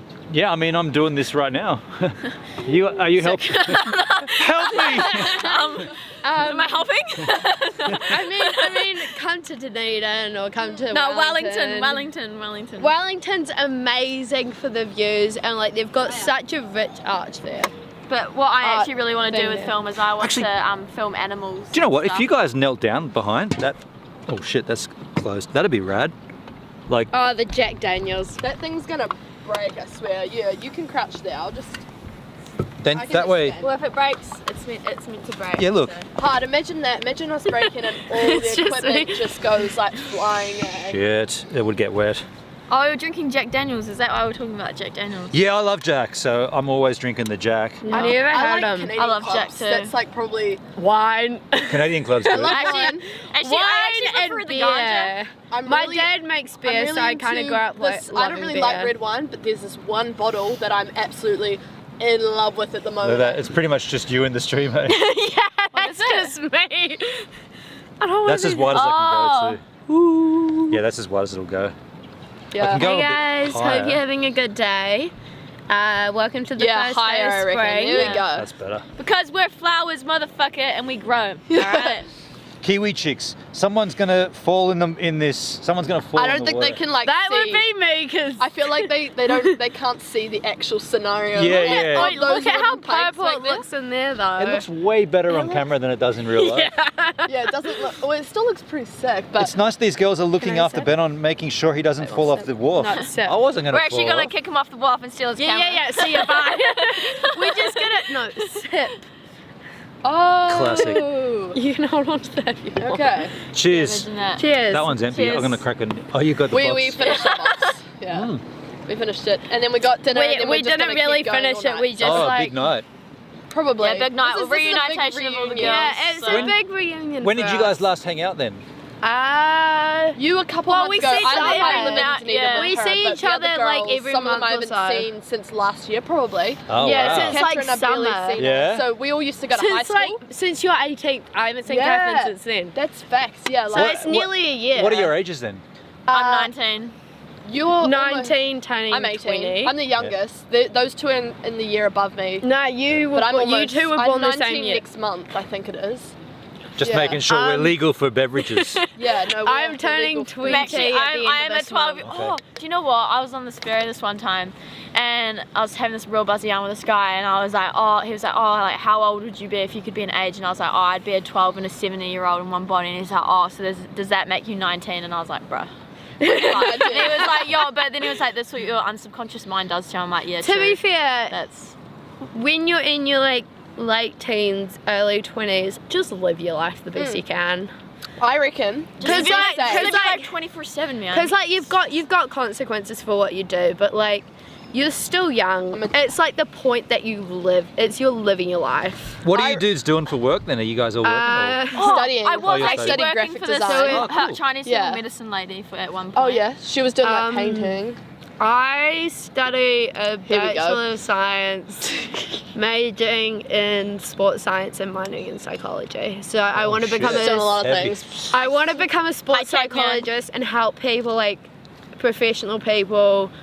S1: mean, I'm doing this right now. Are you helping? Help me!
S8: Am I helping?
S6: I mean, come to Dunedin or come to
S8: No,
S6: Wellington.
S8: Wellington.
S6: Wellington's amazing for the views, and like they've got such a rich art there.
S8: But what I
S6: Art
S8: actually really want to do
S6: thing
S8: with
S6: there.
S8: film is I want
S1: Actually-
S8: to film animals.
S1: Do you know what?
S8: and
S1: If you
S8: stuff.
S1: guys knelt down behind that, oh shit, that's closed. That'd be rad. Like,
S6: Oh, the Jack Daniels.
S3: That thing's gonna break, I swear. Yeah, you can crouch there. I'll just.
S1: then
S3: I can
S1: that way.
S3: expand.
S8: Well, if it breaks, it's meant to break.
S1: Yeah, look.
S8: so.
S3: Hard. Imagine that. Imagine us breaking and all
S8: It's
S3: the
S8: just
S3: equipment
S8: me.
S3: just goes like flying. At.
S1: Shit, it would get wet.
S8: Oh, you're drinking Jack Daniels. Is that why we're talking about Jack Daniels?
S1: Yeah, I love Jack, so I'm always drinking the Jack.
S8: Have you ever had them?
S9: Canadian
S8: I love
S9: clubs.
S8: Jack too.
S9: That's like probably
S5: Wine.
S1: Canadian club's good.
S8: Actually, I
S10: Wine
S8: prefer
S10: and
S8: the
S10: beer.
S8: ganja.
S10: My dad makes beer, so I kind of grew up
S9: this.
S10: like
S9: I don't really like red wine, but there's this one bottle that I'm absolutely in love with at the moment.
S1: It's pretty much just you in the stream, eh?
S10: That's just me. I don't want
S1: That's as wide as I can go too. Yeah, that's as wide as it'll go.
S9: Yeah.
S1: I can go
S10: Hey
S1: a bit
S10: guys,
S1: higher.
S10: hope you're having a good day. Welcome to the first
S9: higher,
S10: day
S9: I
S10: of
S9: reckon.
S10: spring.
S9: There we go.
S1: That's better.
S8: Because we're flowers, motherfucker, and we grow. Alright?
S1: Kiwi chicks. Someone's gonna fall in this. Someone's gonna fall.
S9: I
S1: in
S9: don't
S1: the
S9: think they
S1: water.
S9: can like
S10: That
S9: see.
S10: would be me, because
S9: I feel like they can't see the actual scenario.
S1: Yeah, yeah.
S10: Wait, look at how
S9: wooden plates
S10: purple
S9: back
S10: it
S9: there.
S10: looks in there though.
S1: It looks way better on camera than it does in real life.
S9: Yeah, it doesn't look. Well, it still looks pretty sick, but
S1: It's nice these girls are looking
S10: Can I
S1: after
S10: sip?
S1: Ben on making sure he doesn't fall off the wharf.
S10: No, sip.
S1: I wasn't gonna
S8: We're actually
S1: fall
S8: gonna
S1: off.
S8: kick him off the wharf and steal his
S10: yeah,
S8: camera.
S10: yeah, see you, bye. We're just gonna, no, sip.
S1: Classic.
S10: You can hold on to that if you want.
S9: okay.
S1: Cheers.
S8: Imagine that.
S10: Cheers.
S1: That one's empty.
S8: Cheers.
S1: I'm gonna crack an. Oh, you got the
S9: We
S1: box.
S9: finished the box. Yeah. We finished it, and then we got dinner. and then
S10: We
S9: we're just
S10: didn't
S9: gonna
S10: really
S9: keep going
S10: finish
S9: all
S10: it,
S9: night.
S10: we just
S1: Oh,
S10: like...
S1: big night.
S9: Probably.
S8: Yeah, big night.
S9: This is a big
S8: Reunitation of all the
S9: reunion.
S8: girls.
S10: Yeah, it's
S8: so.
S10: a big reunion
S1: When
S10: for
S1: did you
S10: us.
S1: guys last hang out then?
S9: You a couple
S10: Well,
S9: months
S10: we
S9: ago.
S10: see each
S9: I live
S10: other,
S9: in London,
S8: yeah.
S9: Dunedin
S10: We
S9: with her,
S10: see
S9: but
S10: each
S9: the other
S10: other, like,
S9: girls,
S10: every
S9: some of them I
S10: month
S9: haven't
S10: or so.
S9: seen since last year, probably.
S1: Oh
S10: Yeah,
S1: wow.
S10: since like
S9: Catherine, I've barely
S10: summer.
S9: seen
S1: Yeah.
S9: her. So we all used to go to high
S10: Since
S9: school.
S10: like, since you're 18th, I haven't seen
S9: Yeah.
S10: Catherine since then.
S9: That's facts. Yeah.
S10: So
S9: Like
S10: it's nearly a year.
S1: What are your ages then?
S8: I'm 19.
S9: you're
S10: 19 turning
S9: I'm 18.
S10: 20.
S9: I'm the youngest. Those two in the year above me.
S10: No, you were
S9: But I'm
S10: born, you
S9: almost,
S10: two were
S9: I'm
S10: born the
S9: 19
S10: same year.
S9: next month, I think it is.
S1: Just
S9: Yeah.
S1: making sure we're legal for beverages.
S9: Yeah, no.
S10: I'm turning 20
S8: Actually,
S10: at the end
S8: I am
S10: of
S8: a
S10: this
S8: 12.
S10: month.
S8: Oh, do you know what? I was on this ferry this one time, and I was having this real buzzy yarn with this guy, and I was like, oh, he was like, oh, like how old would you be if you could be an age? And I was like, oh, I'd be a 12 and a 70-year-old in one body. And he's like, oh, so does that make you 19? And I was like, bruh. And he was like, yo, but then he was like, that's what your unsubconscious mind does to you. I'm like, yeah,
S10: To
S8: true.
S10: be fair,
S8: That's
S10: when you're in your like late teens, early 20s, just live your life the best you can.
S9: I reckon.
S8: just
S10: like-
S8: live
S10: like-
S8: 24/7, man.
S10: Because like you've got consequences for what you do, but like you're still young. It's like the point that you live. It's you're living your life.
S1: What are you dudes doing for work then? Are you guys all working? Or?
S9: Studying.
S8: I was
S1: you're
S8: actually
S1: studying
S8: working
S9: graphic
S8: for this
S9: design.
S1: Oh, cool.
S8: Chinese
S9: Yeah.
S8: civil medicine lady at one point.
S9: Oh yeah, she was doing like
S10: Um,
S9: painting.
S10: I study a
S9: Here we go.
S10: Bachelor of Science, majoring in sports science and minoring in psychology. So I want to
S1: shit.
S10: become
S9: She's done a lot of
S1: Heavy.
S9: things.
S10: I want to become a sports
S8: High-tech man.
S10: psychologist and help people like professional people who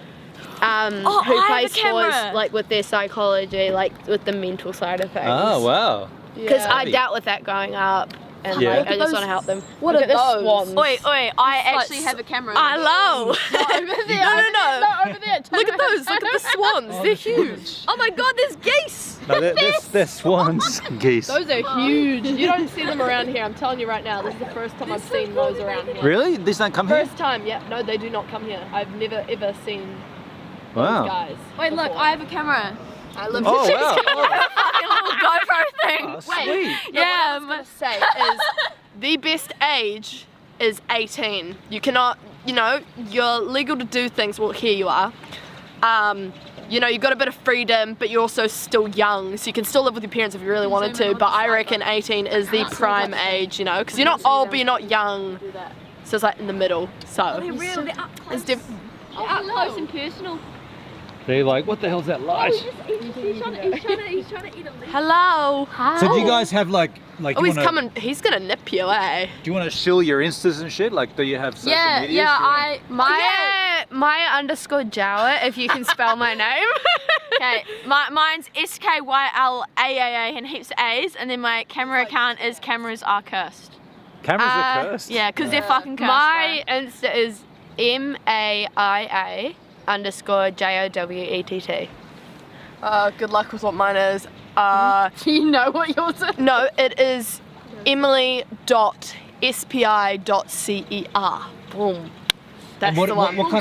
S8: I
S10: play
S8: have a camera.
S10: sports like with their psychology, like with the mental side of things.
S1: Oh wow.
S10: Because
S9: Yeah.
S10: I dealt with that growing up, and
S1: Yeah.
S10: like,
S1: Look
S10: I
S9: at
S10: just
S9: those-
S10: want to help them.
S9: what
S10: Look
S9: are
S10: at the
S9: those?
S10: swans.
S8: Oi, I actually
S9: like
S8: have a camera.
S10: I know.
S9: Over there,
S10: No.
S9: over there.
S10: Look at those. Look at the swans. They're huge.
S8: Oh my god, there's geese!
S1: No, they're swans, geese.
S9: Those are huge. You don't see them around here. I'm telling you right now. This is the first time I've seen those around here.
S1: Really? These don't come here?
S9: First time, yeah. No, they do not come here. I've never ever seen
S1: Wow.
S9: those guys.
S8: Wait, look,
S9: before.
S8: I have a camera.
S9: I live
S1: Oh wow.
S8: Fucking little GoPro thing.
S1: Oh, sweet.
S9: Yeah, what I was gonna say is the best age is 18. You cannot, you're legal to do things. Well, here you are. You've got a bit of freedom, but you're also still young, so you can still live with your parents if you really wanted to. But I reckon 18 is the prime age, because you're not old, but you're not young. So it's like in the middle. So
S8: Really, they're up close.
S9: it's different.
S8: They're up close and personal.
S1: They're like, what the hell's that light?
S8: He's trying to eat a leaf.
S9: Hello.
S1: So do you guys have like
S9: Oh, he's coming. He's gonna nip you, eh?
S1: Do you want to shill your instas and shit? Like, do you have social media?
S10: Maya _ Jawa, if you can spell my name.
S8: Okay, mine's SKYLAAA and heaps of A's, and then my camera account is cameras are cursed.
S1: Cameras are cursed.
S8: Yeah, because they're fucking cursed.
S10: My Insta is MAIA _ JOWETT.
S9: Good luck with what mine is.
S10: Do you know what yours is?
S9: No, it is emily.spi.cer. Boom. That's
S1: What,
S9: the
S1: what,
S9: one.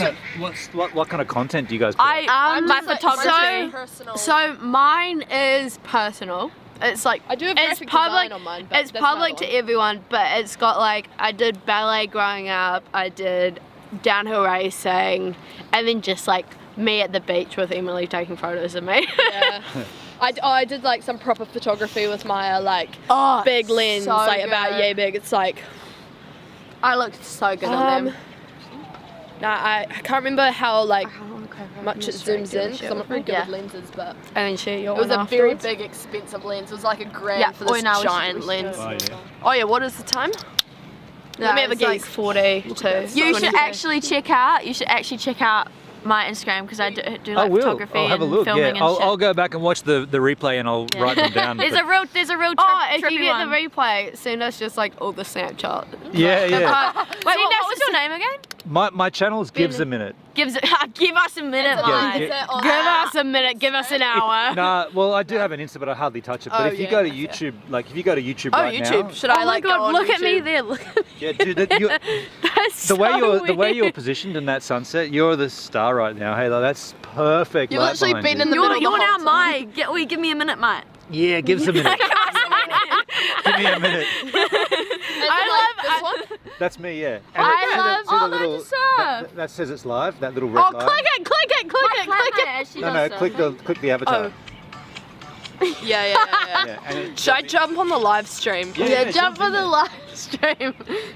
S1: what kind of content do you guys put?
S8: I'm
S10: my
S8: just like
S10: photography.
S9: personal.
S10: So mine is personal. It's like
S9: I do have
S10: it's
S9: graphic
S10: public.
S9: design on mine, but
S10: It's
S9: that's my
S10: public
S9: other
S10: to everyone, but it's got like I did ballet growing up. I did downhill racing, and then just like me at the beach with Emily taking photos of me.
S9: Yeah. I did like some proper photography with my like big lens,
S10: so
S9: like about
S10: good.
S9: yay big. It's like
S10: I looked so good on them.
S9: Nah, I can't remember how like much it zooms in because I'm not very good with lenses, but
S10: And then share your
S9: it was a
S10: one
S9: very
S10: afterwards.
S9: big, expensive lens. It was like $1,000 for this
S10: no, we should-
S9: giant
S10: we should
S9: lens.
S10: do it.
S9: Oh yeah, what is the time?
S10: No,
S9: Let me have a
S10: it's like
S9: guess.
S10: 42.
S8: You should actually check out my Instagram because I do like photography
S1: I'll have a
S8: and
S1: look.
S8: filming
S1: Yeah,
S8: and shit.
S1: I'll go back and watch the replay and I'll write them down.
S8: There's
S1: but-
S8: a real trip,
S10: Oh, if you
S8: trippy
S10: get
S8: one.
S10: the replay, send us just like all the Snapchat.
S1: Yeah, yeah.
S8: Wait, what was your name again?
S1: My channel's Gives a Minute.
S8: Give us a minute,
S1: Yeah,
S8: mate.
S1: yeah.
S10: Give us a minute, give us an hour.
S1: Nah, well, I do have an Insta, but I hardly touch it. But
S9: Oh,
S1: if you
S9: yeah,
S1: go to
S9: that's
S1: YouTube, like if you go to YouTube
S9: Oh,
S1: right
S9: YouTube.
S1: now,
S9: Should I like go on
S10: look at me
S9: YouTube?
S10: there, look at me.
S1: yeah, dude,
S10: That's
S1: the way
S10: so
S1: you're the way
S10: weird.
S1: you're positioned in that sunset, you're the star right now. Hey, like, that's perfect.
S9: You've
S1: light
S9: literally
S1: behind
S9: been
S1: you.
S9: in the middle
S8: You're
S9: the
S8: now
S9: whole time.
S8: my. Give me a minute, mate.
S1: Yeah, give us a minute. Give me a minute.
S10: I love
S1: That's me. Yeah.
S10: I love-
S1: see the
S10: oh,
S1: little
S10: that's so-
S1: that says it's live. That little red
S10: Oh,
S1: line.
S10: click it, click it, click it, click it.
S1: No, click the avatar.
S9: Yeah.
S1: Yeah, and it-
S9: Should I jump on the live stream?
S10: Yeah, jump on the live stream.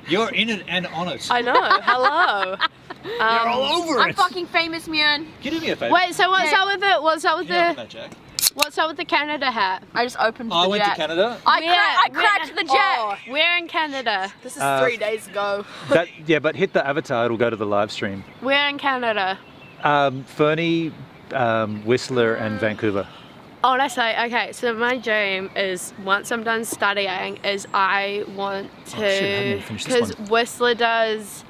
S1: You're in it and on it.
S9: I know. Hello.
S1: You're all over
S8: I'm
S1: it.
S8: fucking famous, man.
S1: Can you do me a favor?
S10: Wait, so what's up with the
S1: Jack.
S10: what's up with the Canada hat?
S8: I just opened
S1: I
S8: the
S1: went
S8: jack.
S1: to Canada.
S8: I cracked the jack.
S10: We're in Canada.
S9: This is 3
S1: Uh,
S9: days ago.
S1: But hit the avatar. It'll go to the live stream.
S10: We're in Canada.
S1: Fernie, Whistler, and Vancouver.
S10: Honestly, okay, so my dream is once I'm done studying is I want
S1: shit, I haven't
S10: to,
S1: even finished this
S10: because
S1: one.
S10: Whistler does,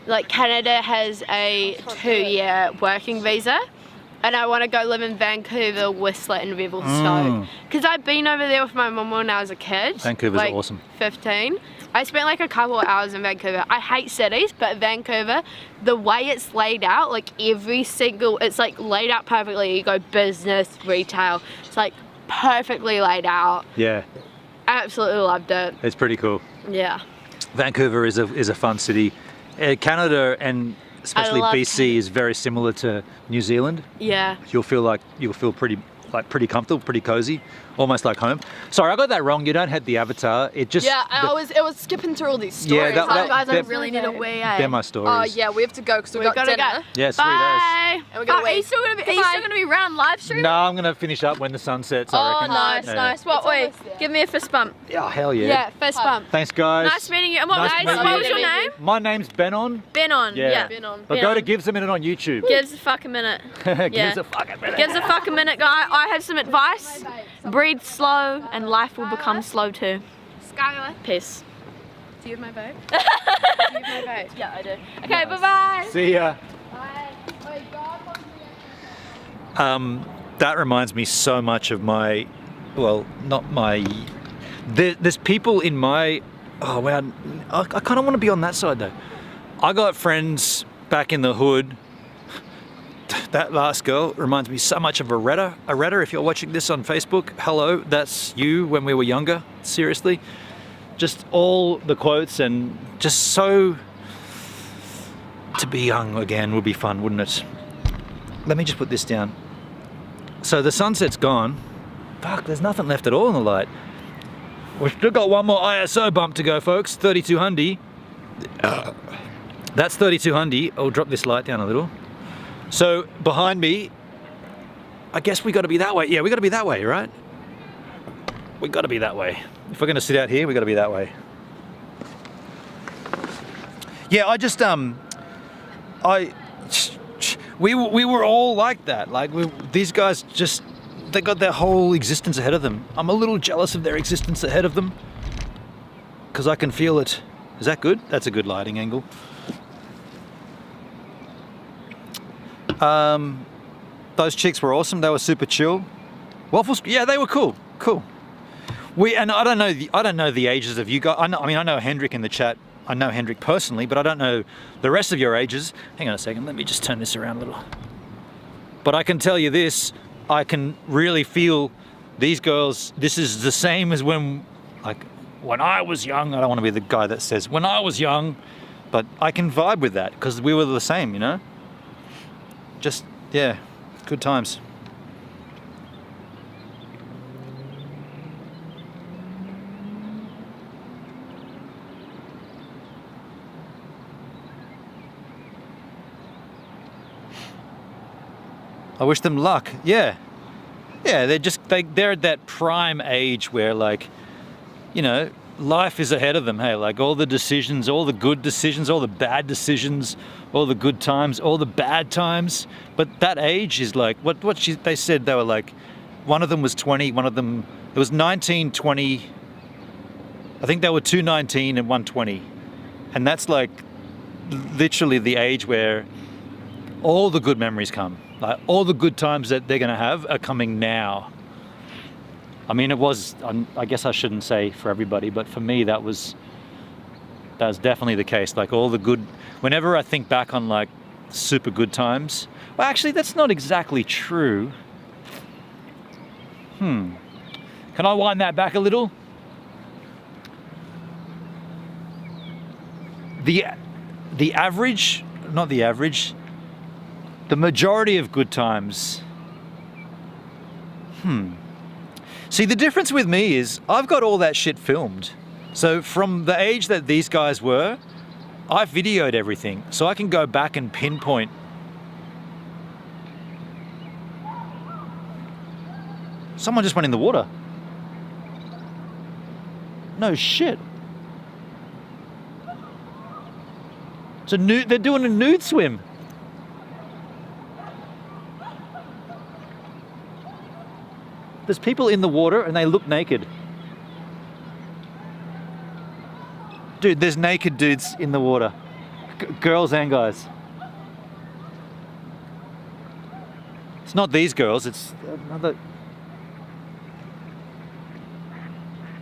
S10: like Canada has a 2-year working visa and I want to go live in Vancouver, Whistler and Revelstoke. Because I've been over there with my mum when I was a kid.
S1: Vancouver's
S10: like
S1: awesome.
S10: 15. I spent like a couple of hours in Vancouver. I hate cities, but Vancouver, the way it's laid out, like every single, it's like laid out perfectly. You go business, retail, it's like perfectly laid out.
S1: Yeah,
S10: I absolutely loved it.
S1: it's pretty cool.
S10: Yeah.
S1: Vancouver is a fun city. Canada and especially
S10: love
S1: BC is very similar to New Zealand.
S10: Yeah.
S1: You'll feel pretty comfortable, pretty cozy, almost like home. Sorry, I got that wrong. You don't have the avatar. It just
S9: Yeah, it was skipping through all these stories.
S1: Yeah,
S9: Like,
S8: Guys, I
S1: they're-
S8: really need a wee.
S1: they're my stories.
S9: oh yeah, we have to go because we've got
S10: gotta
S9: dinner.
S10: go.
S1: Yeah, 3 days.
S10: Bye.
S9: And we're gonna
S8: Are you
S9: wait.
S8: still gonna be around live stream?
S1: No, I'm gonna finish up when the sun sets. I
S8: Oh,
S1: reckon.
S8: nice,
S1: Yeah.
S8: nice. What? Wait,
S9: almost there.
S8: give me a fist bump.
S1: Yeah, hell yeah.
S10: Yeah, fist bump.
S1: Thanks, guys.
S8: Nice meeting you. And what
S1: Nice to meet
S8: what
S1: you.
S8: was your name?
S1: My name's Benon.
S8: Benon. Yeah.
S9: Been on.
S1: But go to
S8: Benon.
S1: Gives a Minute on YouTube.
S8: Gives a fucking minute.
S1: Gives a fucking minute.
S8: Gives a fucking minute, guy. I have some advice. Breathe slow, and life will become slow too.
S10: Skylar,
S8: Peace.
S10: do you have my vote? Do you have my vote?
S8: Yeah, I do. Okay, bye bye.
S1: See ya. That reminds me so much of my, well, not my. There's people in my. Oh man, I kind of want to be on that side though. I got friends back in the hood. That last girl reminds me so much of Aretta. Aretta, if you're watching this on Facebook, hello, that's you when we were younger. Seriously. Just all the quotes and just so. To be young again would be fun, wouldn't it? Let me just put this down. So the sunset's gone. Fuck, there's nothing left at all in the light. We've still got one more ISO bump to go, folks. 3200. That's 3200. I'll drop this light down a little. So behind me, I guess we got to be that way. Yeah, we got to be that way, right? We got to be that way. If we're going to sit out here, we got to be that way. Yeah, I just we were all like that. Like these guys just, they got their whole existence ahead of them. I'm a little jealous of their existence ahead of them because I can feel it. Is that good? That's a good lighting angle. Those chicks were awesome. They were super chill. Waffles, yeah, they were cool. Cool. And I don't know the ages of you guys. I know Hendrik in the chat. I know Hendrik personally, but I don't know the rest of your ages. Hang on a second, let me just turn this around a little. But I can tell you this, I can really feel these girls, this is the same as when I was young. I don't want to be the guy that says, when I was young, But I can vibe with that because we were the same, you know? Just, yeah, good times. I wish them luck. Yeah. Yeah, they're at that prime age where, like, you know, life is ahead of them. Hey, like all the decisions, all the good decisions, all the bad decisions, all the good times, all the bad times. But that age is like they said. They were like, one of them was 20, one of them, it was 19, 20. I think they were 219 and 120. And that's like literally the age where all the good memories come. Like all the good times that they're going to have are coming now. I mean, it was, I guess I shouldn't say for everybody, but for me, that was definitely the case. Like all the good, whenever I think back on like super good times, well, actually, that's not exactly true. Can I wind that back a little? The average, not the average, the majority of good times. See, the difference with me is I've got all that shit filmed. So from the age that these guys were, I've videoed everything. So I can go back and pinpoint. Someone just went in the water. No shit. They're doing a nude swim. There's people in the water and they look naked. Dude, there's naked dudes in the water. Girls and guys. It's not these girls, it's another.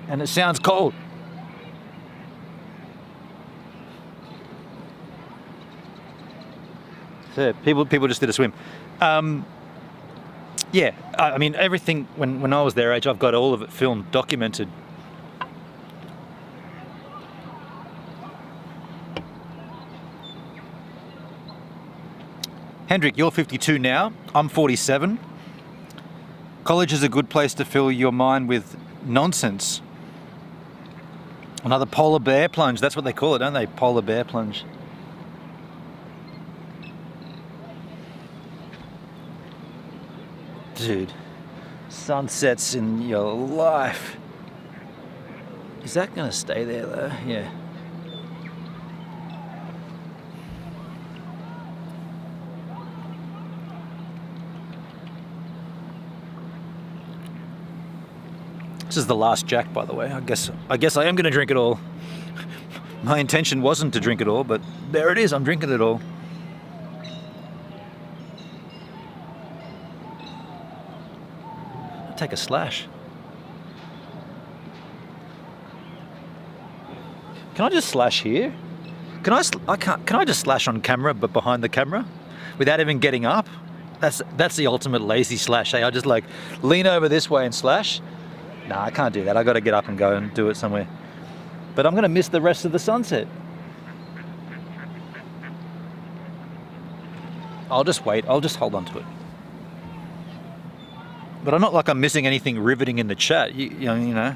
S1: And it sounds cold. So people just did a swim. Yeah, I mean, everything, when I was their age, I've got all of it filmed, documented. Hendrik, you're 52 now. I'm 47. College is a good place to fill your mind with nonsense. Another polar bear plunge. That's what they call it, don't they? Polar bear plunge. Dude, sunsets in your life. Is that gonna stay there though? Yeah. This is the last Jack, by the way. I guess I am gonna drink it all. My intention wasn't to drink it all, but there it is, I'm drinking it all. Take a slash. Can I just slash here? Can I just slash on camera but behind the camera without even getting up? That's the ultimate lazy slash. Hey, I just like lean over this way and slash. Nah, I can't do that. I got to get up and go and do it somewhere. But I'm going to miss the rest of the sunset. I'll just wait. I'll just hold on to it. But I'm not like I'm missing anything riveting in the chat, you know.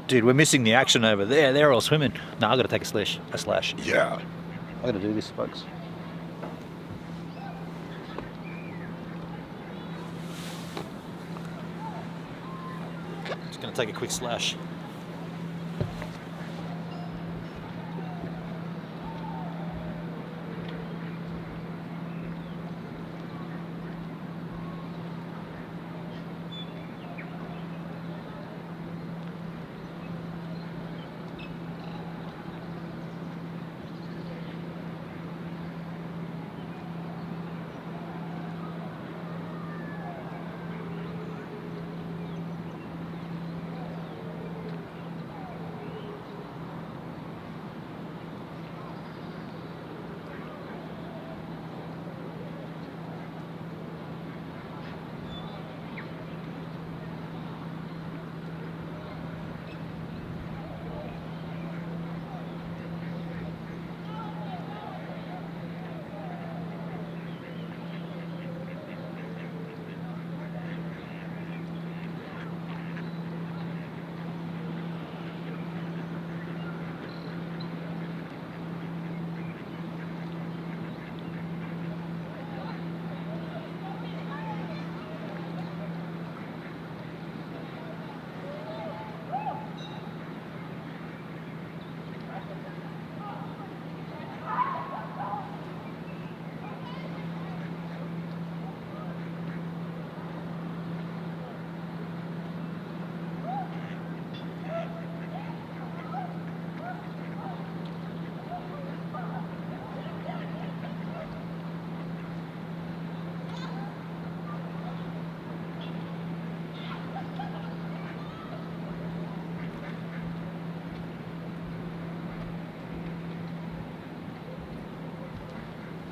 S1: Dude, we're missing the action over there. They're all swimming. No, I got to take a slash. Yeah. I got to do this, folks. Just going to take a quick slash.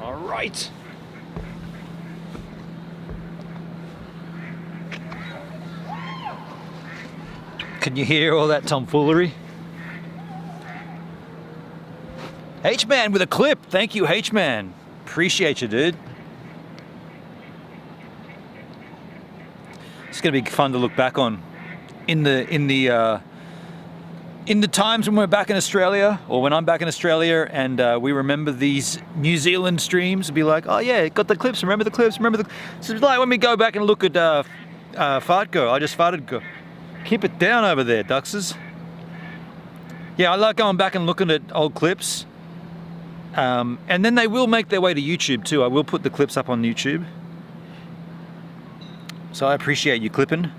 S1: All right. Can you hear all that tomfoolery? H-Man with a clip. Thank you, H-Man. Appreciate you, dude. It's gonna be fun to look back on in the times when we're back in Australia, or when I'm back in Australia, and we remember these New Zealand streams. And be like, oh yeah, got the clips. Remember the clips. Remember the. So it's like when we go back and look at Fart Girl. I just farted. Girl. Keep it down over there, Duxes. Yeah, I like going back and looking at old clips. And then they will make their way to YouTube too. I will put the clips up on YouTube. So I appreciate you clipping.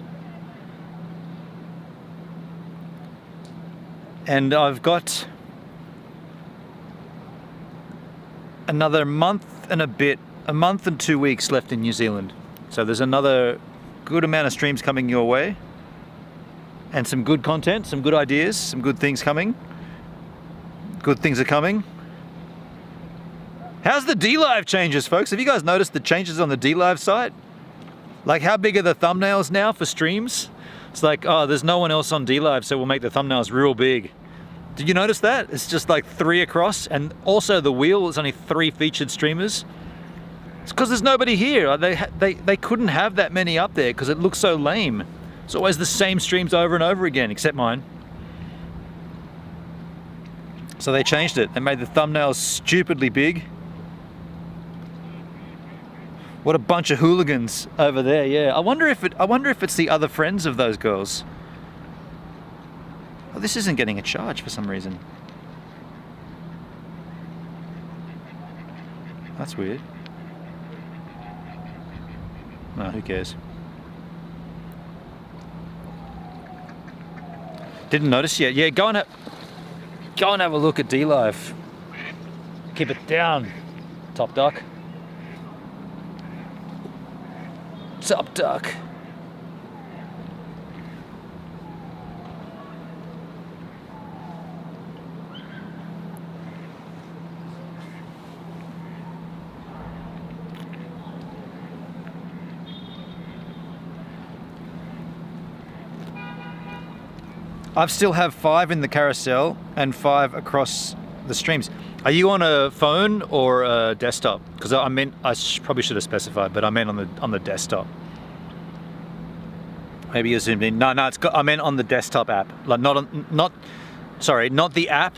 S1: And I've got another month and a bit, a month and 2 weeks left in New Zealand. So there's another good amount of streams coming your way. And some good content, some good ideas, some good things coming. Good things are coming. How's the DLive changes, folks? Have you guys noticed the changes on the DLive site? Like, how big are the thumbnails now for streams? It's like, oh, there's no one else on DLive, so we'll make the thumbnails real big. Did you notice that? It's just like 3 across, and also the wheel is only 3 featured streamers. It's because there's nobody here. They couldn't have that many up there because it looks so lame. It's always the same streams over and over again, except mine. So they changed it. They made the thumbnails stupidly big. What a bunch of hooligans over there, yeah. I wonder if it's the other friends of those girls. Oh, this isn't getting a charge for some reason. That's weird. No, who cares? Didn't notice yet. Yeah, go and have a look at DLive. Keep it down, Top Duck. Top Duck. I still have 5 in the carousel and 5 across the streams. Are you on a phone or a desktop? Because I probably should have specified, but I meant on the desktop. Maybe you zoomed in. No, I meant on the desktop app. Like not the app.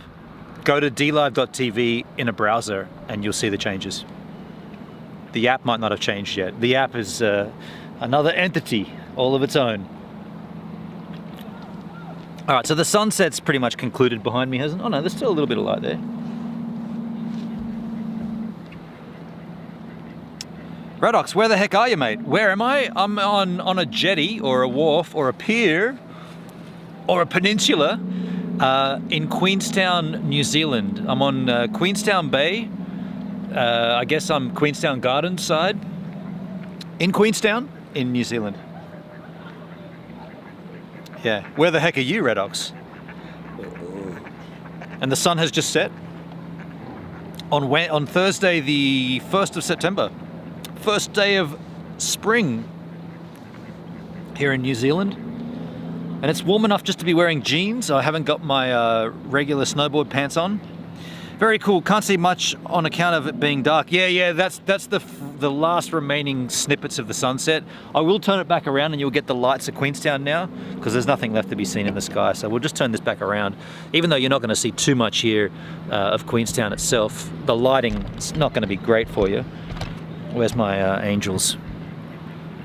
S1: Go to dlive.tv in a browser and you'll see the changes. The app might not have changed yet. The app is another entity, all of its own. All right, so the sunset's pretty much concluded behind me, hasn't it? Oh no, there's still a little bit of light there. Redox, where the heck are you, mate? Where am I? I'm on a jetty or a wharf or a pier or a peninsula in Queenstown, New Zealand. I'm on Queenstown Bay. I guess I'm Queenstown Gardens side. In Queenstown, in New Zealand. Yeah, where the heck are you, Redox? And the sun has just set on Thursday, the 1st of September. First day of spring here in New Zealand. And it's warm enough just to be wearing jeans. I haven't got my regular snowboard pants on. Very cool. Can't see much on account of it being dark. Yeah, that's the last remaining snippets of the sunset. I will turn it back around and you'll get the lights of Queenstown now because there's nothing left to be seen in the sky. So we'll just turn this back around. Even though you're not going to see too much here of Queenstown itself, the lighting's not going to be great for you. Where's my angels?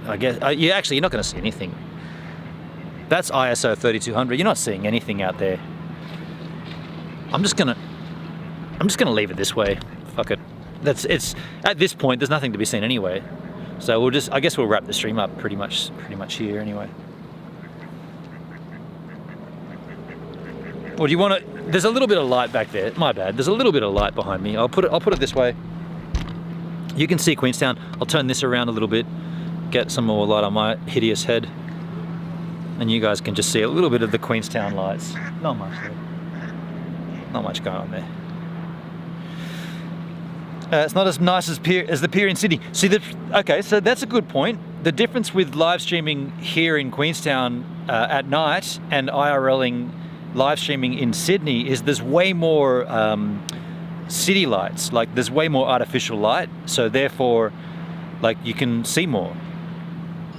S1: I guess you're not going to see anything. That's ISO 3200. You're not seeing anything out there. I'm just gonna leave it this way. Fuck it. It's at this point there's nothing to be seen anyway. So I guess we'll wrap the stream up pretty much here anyway. Or do you want to? There's a little bit of light back there. My bad. There's a little bit of light behind me. I'll put it this way. You can see Queenstown. I'll turn this around a little bit, get some more light on my hideous head, and you guys can just see a little bit of the Queenstown lights. Not much there. Not much going on there. It's not as nice as the pier in Sydney. See, okay, so that's a good point. The difference with live streaming here in Queenstown at night and IRLing live streaming in Sydney is there's way more city lights. Like there's way more artificial light, so therefore, like you can see more.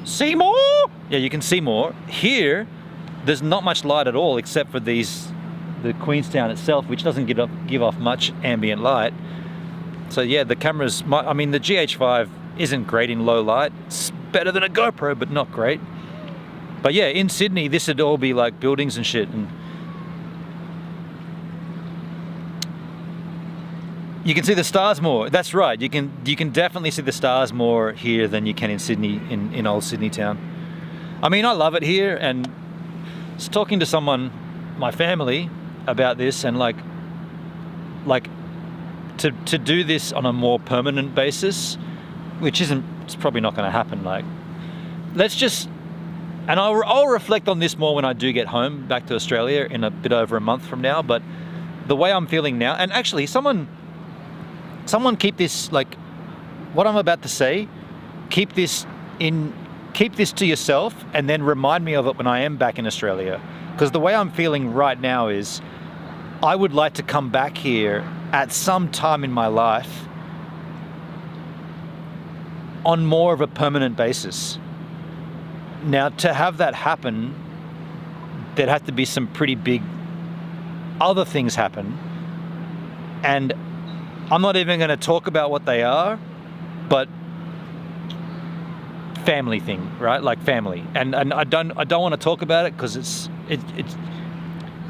S1: See more? Yeah, you can see more. Here, there's not much light at all except for the Queenstown itself, which doesn't give off much ambient light. So yeah, the cameras, I mean, the GH5 isn't great in low light. It's better than a GoPro, but not great. But yeah, in Sydney, this would all be like buildings and shit. And you can see the stars more. That's right. You can definitely see the stars more here than you can in Sydney, in old Sydney town. I mean, I love it here, and I was talking to someone, my family, about this, and like to do this on a more permanent basis, which it's probably not going to happen. Like, let's just, and I'll reflect on this more when I do get home back to Australia in a bit over a month from now. But the way I'm feeling now, and actually someone keep this, like what I'm about to say, keep this to yourself and then remind me of it when I am back in Australia. Because the way I'm feeling right now is I would like to come back here at some time in my life on more of a permanent basis. Now, to have that happen, there'd have to be some pretty big other things happen. And I'm not even going to talk about what they are, but family thing, right? Like family. And I don't want to talk about it because it's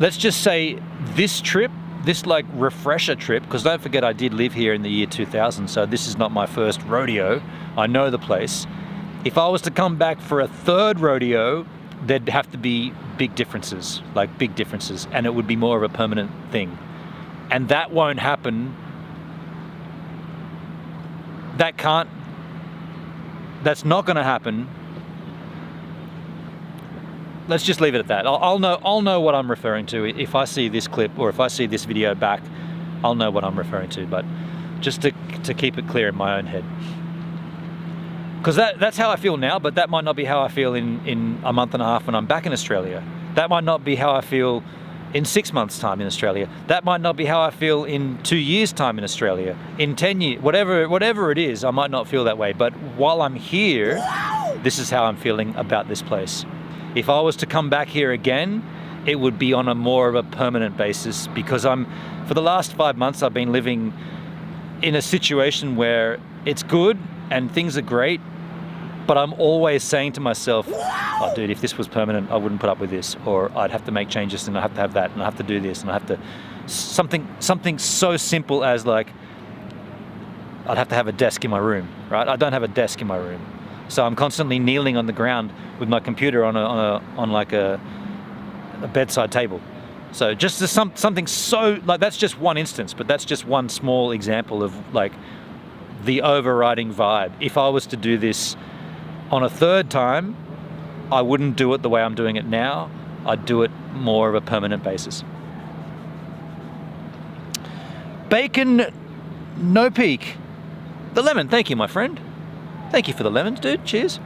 S1: let's just say this trip, this like refresher trip, because don't forget I did live here in the year 2000, so this is not my first rodeo. I know the place. If I was to come back for a third rodeo, there'd have to be big differences, and it would be more of a permanent thing. And that won't happen. That's not going to happen. Let's just leave it at that. I'll know what I'm referring to if I see this clip or if I see this video back. I'll know what I'm referring to, but just to keep it clear in my own head. Because that's how I feel now, but that might not be how I feel in a month and a half when I'm back in Australia. That might not be how I feel in 6 months' time in Australia. That might not be how I feel in 2 years' time in Australia. In 10 years, whatever it is, I might not feel that way. But while I'm here, this is how I'm feeling about this place. If I was to come back here again, it would be on a more of a permanent basis, because for the last 5 months, I've been living in a situation where it's good and things are great, but I'm always saying to myself, oh dude, if this was permanent, I wouldn't put up with this, or I'd have to make changes and I have to have that and I have to do this and I have to, something so simple as like, I'd have to have a desk in my room, right? I don't have a desk in my room. So I'm constantly kneeling on the ground with my computer on like a bedside table. So just something so, like, that's just one instance, but that's just one small example of like the overriding vibe. If I was to do this on a third time, I wouldn't do it the way I'm doing it now. I'd do it more of a permanent basis. Bacon No Peak. The lemon, thank you, my friend. Thank you for the lemons, dude. Cheers.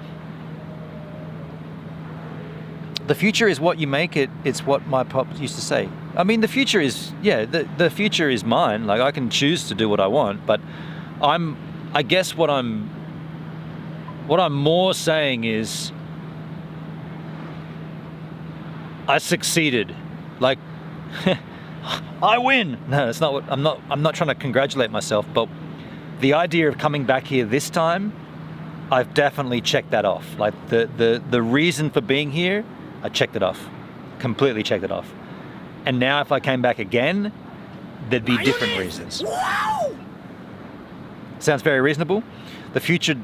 S1: The future is what you make it. It's what my pop used to say. I mean, the future is, yeah, the future is mine. Like, I can choose to do what I want, but I guess what I'm more saying is I succeeded. Like, I win. No, that's not what, I'm not trying to congratulate myself, but the idea of coming back here this time, I've definitely checked that off. Like the reason for being here, I checked it off. Completely checked it off. And now if I came back again, there'd be different reasons. Sounds very reasonable. The future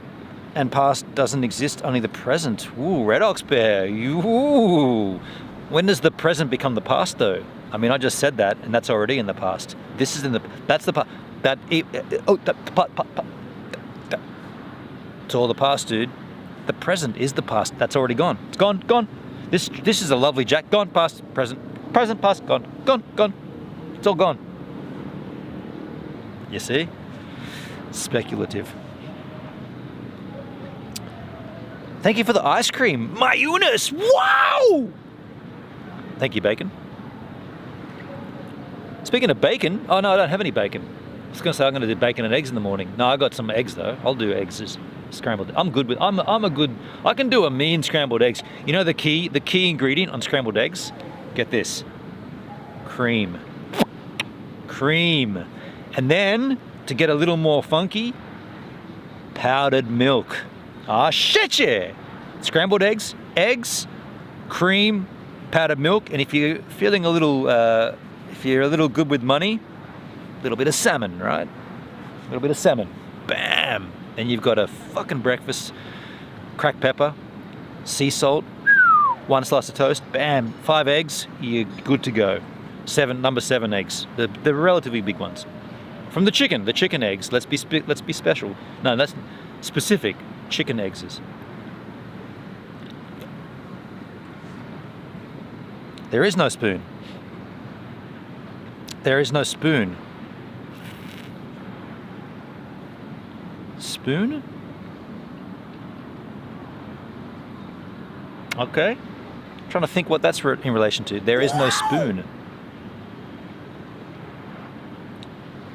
S1: and past doesn't exist, only the present. Ooh, Red Ox Bear. Ooh. When does the present become the past though? I mean, I just said that, and that's already in the past. This is that's the past. It's all the past, dude. The present is the past. That's already gone. It's gone, gone. This is a lovely jack. Gone, past, present, past, gone, gone, gone. It's all gone. You see? Speculative. Thank you for the ice cream. My Eunice, wow! Thank you, bacon. Speaking of bacon, oh no, I don't have any bacon. I was gonna say I'm gonna do bacon and eggs in the morning. No, I got some eggs though. I'll do eggs as scrambled. I'm good with, I can do a mean scrambled eggs. You know the key ingredient on scrambled eggs? Get this, cream. Cream. And then, to get a little more funky, powdered milk. Ah, shit yeah! Scrambled eggs, cream, powdered milk, and if you're feeling a little, if you're a little good with money, a little bit of salmon, right? A little bit of salmon. Bam! And you've got a fucking breakfast. Cracked pepper, sea salt, 1 slice of toast, bam, 5 eggs, you're good to go. Number 7 eggs, the relatively big ones. From the chicken eggs. Let's be special. No, that's specific. Chicken eggs is. There is no spoon. There is no spoon. Spoon? Okay. Trying to think what that's in relation to. There is no spoon.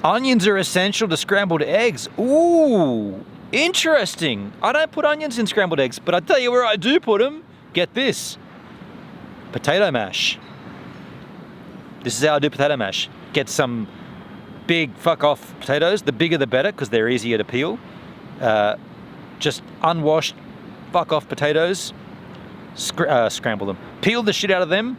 S1: Onions are essential to scrambled eggs. Ooh, interesting. I don't put onions in scrambled eggs, but I tell you where I do put them. Get this. Potato mash. This is how I do potato mash. Get some big fuck off potatoes. The bigger the better, because they're easier to peel. Just unwashed fuck off potatoes. Scramble them. Peel the shit out of them.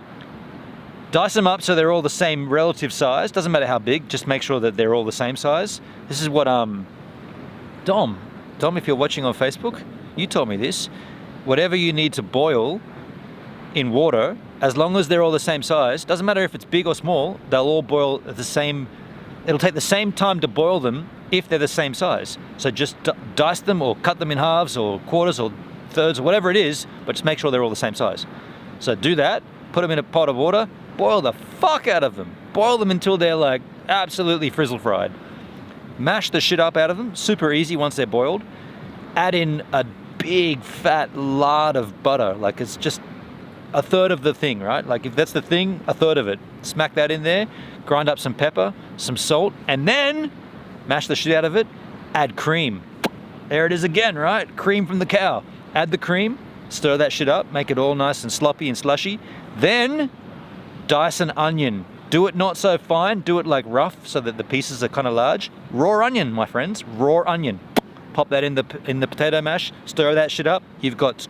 S1: Dice them up so they're all the same relative size. Doesn't matter how big, just make sure that they're all the same size. This is what Dom, if you're watching on Facebook, you told me this. Whatever you need to boil in water, as long as they're all the same size, doesn't matter if it's big or small, they'll all boil at the same, it'll take the same time to boil them if they're the same size. So just dice them or cut them in halves or quarters or thirds or whatever it is, but just make sure they're all the same size. So do that, put them in a pot of water, boil the fuck out of them. Boil them until they're like absolutely frizzle fried. Mash the shit up out of them, super easy once they're boiled. Add in a big fat lard of butter, like it's just a third of the thing, right? Like if that's the thing, a third of it. Smack that in there, grind up some pepper, some salt, and then mash the shit out of it, add cream. There it is again, right? Cream from the cow. Add the cream, stir that shit up, make it all nice and sloppy and slushy. Then dice an onion. Do it not so fine, do it like rough so that the pieces are kind of large. Raw onion, my friends, raw onion. Pop that in the potato mash, stir that shit up. You got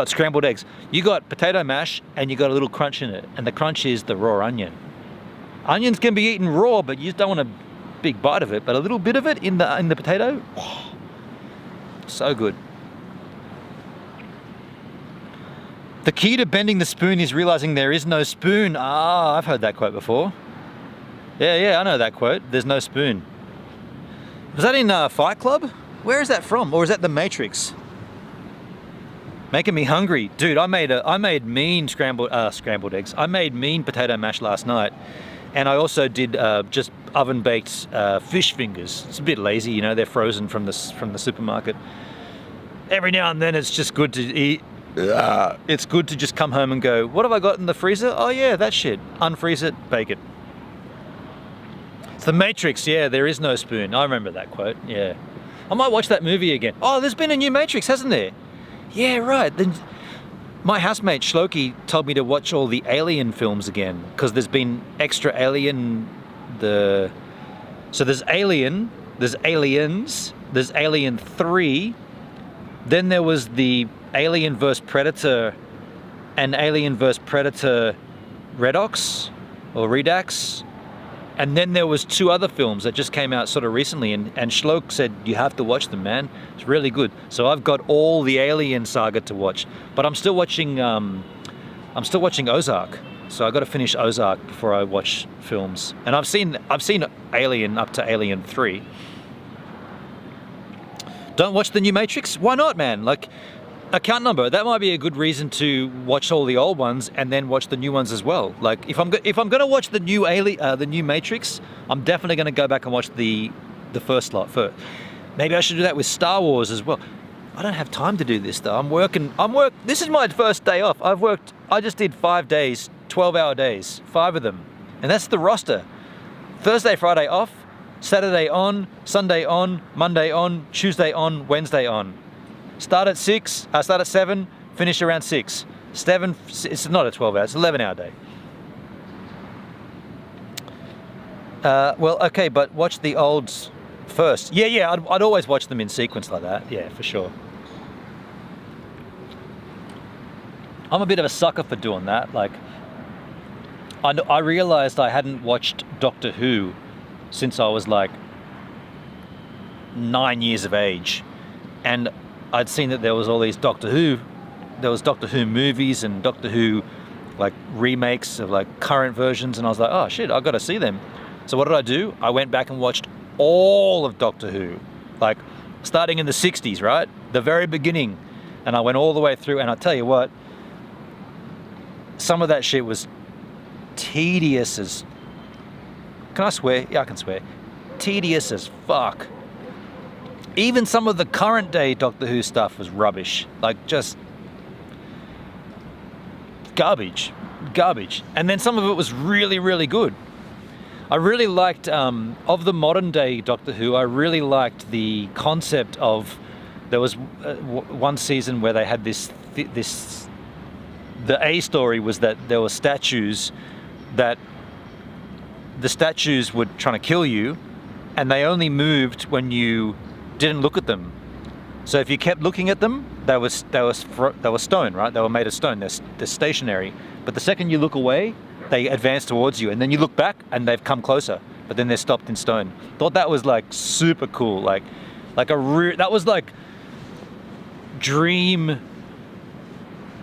S1: scrambled eggs. You got potato mash and you got a little crunch in it. And the crunch is the raw onion. Onions can be eaten raw, but you just don't want a big bite of it. But a little bit of it in the potato, oh, so good. The key to bending the spoon is realizing there is no spoon. Ah, I've heard that quote before. Yeah, I know that quote. There's no spoon. Was that in Fight Club? Where is that from? Or is that The Matrix? Making me hungry. Dude, I made mean scrambled eggs. I made mean potato mash last night. And I also did just oven-baked fish fingers. It's a bit lazy, you know, they're frozen from the supermarket. Every now and then it's just good to eat. It's good to just come home and go, what have I got in the freezer? Oh yeah, that shit. Unfreeze it, bake it. It's The Matrix, yeah, there is no spoon. I remember that quote, yeah. I might watch that movie again. Oh, there's been a new Matrix, hasn't there? Yeah, right. Then my housemate Shloki told me to watch all the Alien films again, because there's been extra Alien, so there's Alien, there's Aliens, there's Alien 3, then there was the Alien vs Predator and Alien vs Predator Redox or Redux, and then there was 2 other films that just came out sort of recently, and Shlok said you have to watch them, man. It's really good. So I've got all the Alien saga to watch, but I'm still watching Ozark. So I got to finish Ozark before I watch films. And I've seen Alien up to Alien 3. Don't watch the new Matrix? Why not, man? Like, account number, that might be a good reason to watch all the old ones and then watch the new ones as well. Like if I'm gonna watch the new Matrix, I'm definitely gonna go back and watch the the first slot first. Maybe I should do that with Star Wars as well. I don't have time to do this though. This is my first day off. I just did 5 days, 12-hour days, 5 of them. And that's the roster. Thursday, Friday off, Saturday on, Sunday on, Monday on, Tuesday on, Wednesday on. Start at 7, finish around 6. 7, it's not a 12 hour, it's an 11-hour day. Well, okay, but watch the olds first. Yeah, I'd always watch them in sequence like that. Yeah, for sure. I'm a bit of a sucker for doing that. Like, I realized I hadn't watched Doctor Who since I was like 9 years of age. And I'd seen that there was all these Doctor Who movies and Doctor Who like remakes of like current versions, and I was like, oh shit, I've got to see them. So what did I do? I went back and watched all of Doctor Who, like starting in the 60s, right? The very beginning. And I went all the way through, and I tell you what, some of that shit was tedious as... Can I swear? Yeah, I can swear. Tedious as fuck. Even some of the current day Doctor Who stuff was rubbish. Like, just... garbage. And then some of it was really, really good. I really liked, of the modern day Doctor Who, I really liked the concept of... There was one season where they had this... The A story was that there were statues that the statues were trying to kill you, and they only moved when you didn't look at them. So if you kept looking at them, they were stone, right? They were made of stone. They're stationary. But the second you look away, they advance towards you, and then you look back, and they've come closer. But then they're stopped in stone. Thought that was like super cool. That was like dream.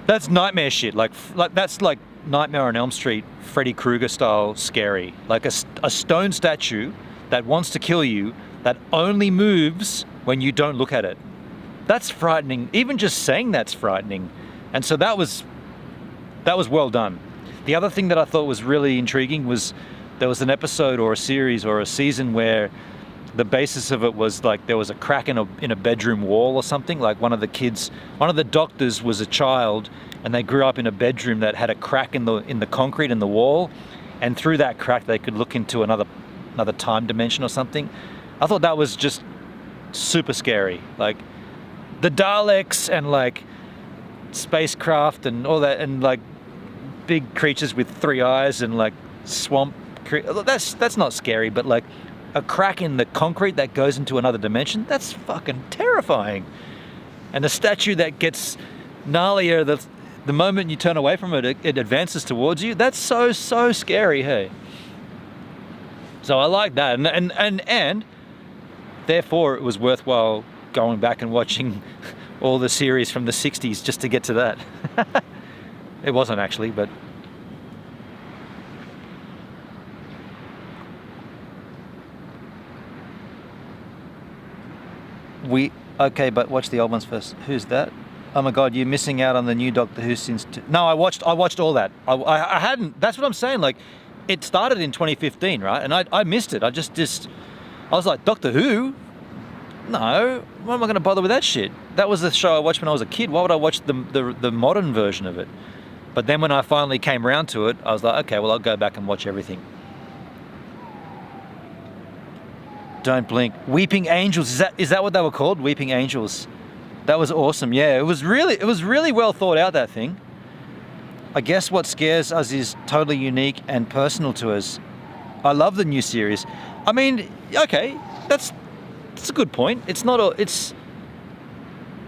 S1: That's nightmare shit. Like that's like Nightmare on Elm Street, Freddy Krueger style scary. Like a stone statue that wants to kill you, that only moves when you don't look at it. That's frightening. Even just saying that's frightening. And so that was well done. The other thing that I thought was really intriguing was there was an episode or a series or a season where the basis of it was like there was a crack in a bedroom wall or something. Like one of the doctors was a child, and they grew up in a bedroom that had a crack in the concrete in the wall, and through that crack they could look into another time dimension or something. I thought that was just super scary. Like the Daleks and like spacecraft and all that, and like big creatures with 3 eyes and like swamp. That's not scary, but like a crack in the concrete that goes into another dimension, that's fucking terrifying. And the statue that gets gnarlier the moment you turn away from it, it advances towards you. That's so scary, hey. So I like that, and therefore it was worthwhile going back and watching all the series from the 60s just to get to that. It wasn't actually, but okay, but watch the old ones first. Who's that? Oh my God, you're missing out on the new Doctor Who since... No, I watched all that. I hadn't... That's what I'm saying. Like, it started in 2015, right? And I missed it. I was like, Doctor Who? No, why am I going to bother with that shit? That was the show I watched when I was a kid. Why would I watch the modern version of it? But then when I finally came around to it, I was like, okay, well, I'll go back and watch everything. Don't blink. Weeping Angels, is that what they were called? Weeping Angels. That was awesome. Yeah, it was really well thought out, that thing. I guess what scares us is totally unique and personal to us. I love the new series. I mean, okay, that's a good point. It's not all, it's...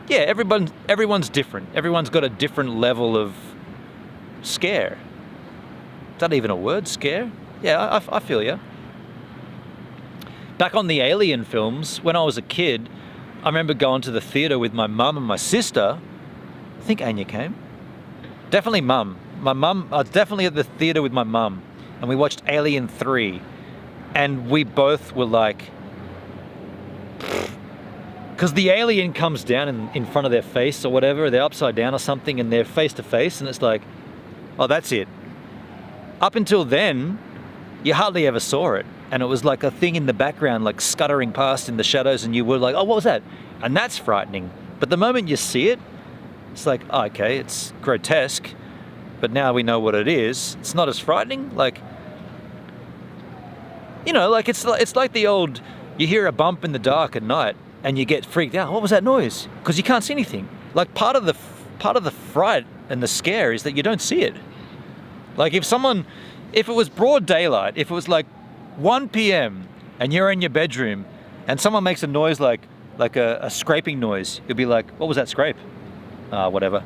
S1: Yeah, everyone's different. Everyone's got a different level of scare. Is that even a word, scare? Yeah, I feel you. Back on the Alien films, when I was a kid, I remember going to the theatre with my mum and my sister. I think Anya came. Definitely mum. I was definitely at the theatre with my mum, and we watched Alien 3, and we both were like... Because the alien comes down in front of their face or whatever, they're upside down or something, and they're face to face, and it's like, oh, that's it. Up until then, you hardly ever saw it. and it was like a thing in the background, like scuttering past in the shadows, and you were like, oh, what was that? And that's frightening. But the moment you see it, it's like, oh, okay, it's grotesque, but now we know what it is. It's not as frightening. Like, you know, like it's like the old, you hear a bump in the dark at night and you get freaked out. What was that noise? Because you can't see anything. Like part of the fright and the scare is that you don't see it. Like if it was broad daylight, if it was like 1 p.m. and you're in your bedroom and someone makes a noise like a scraping noise, you'll be like, what was that scrape? Whatever.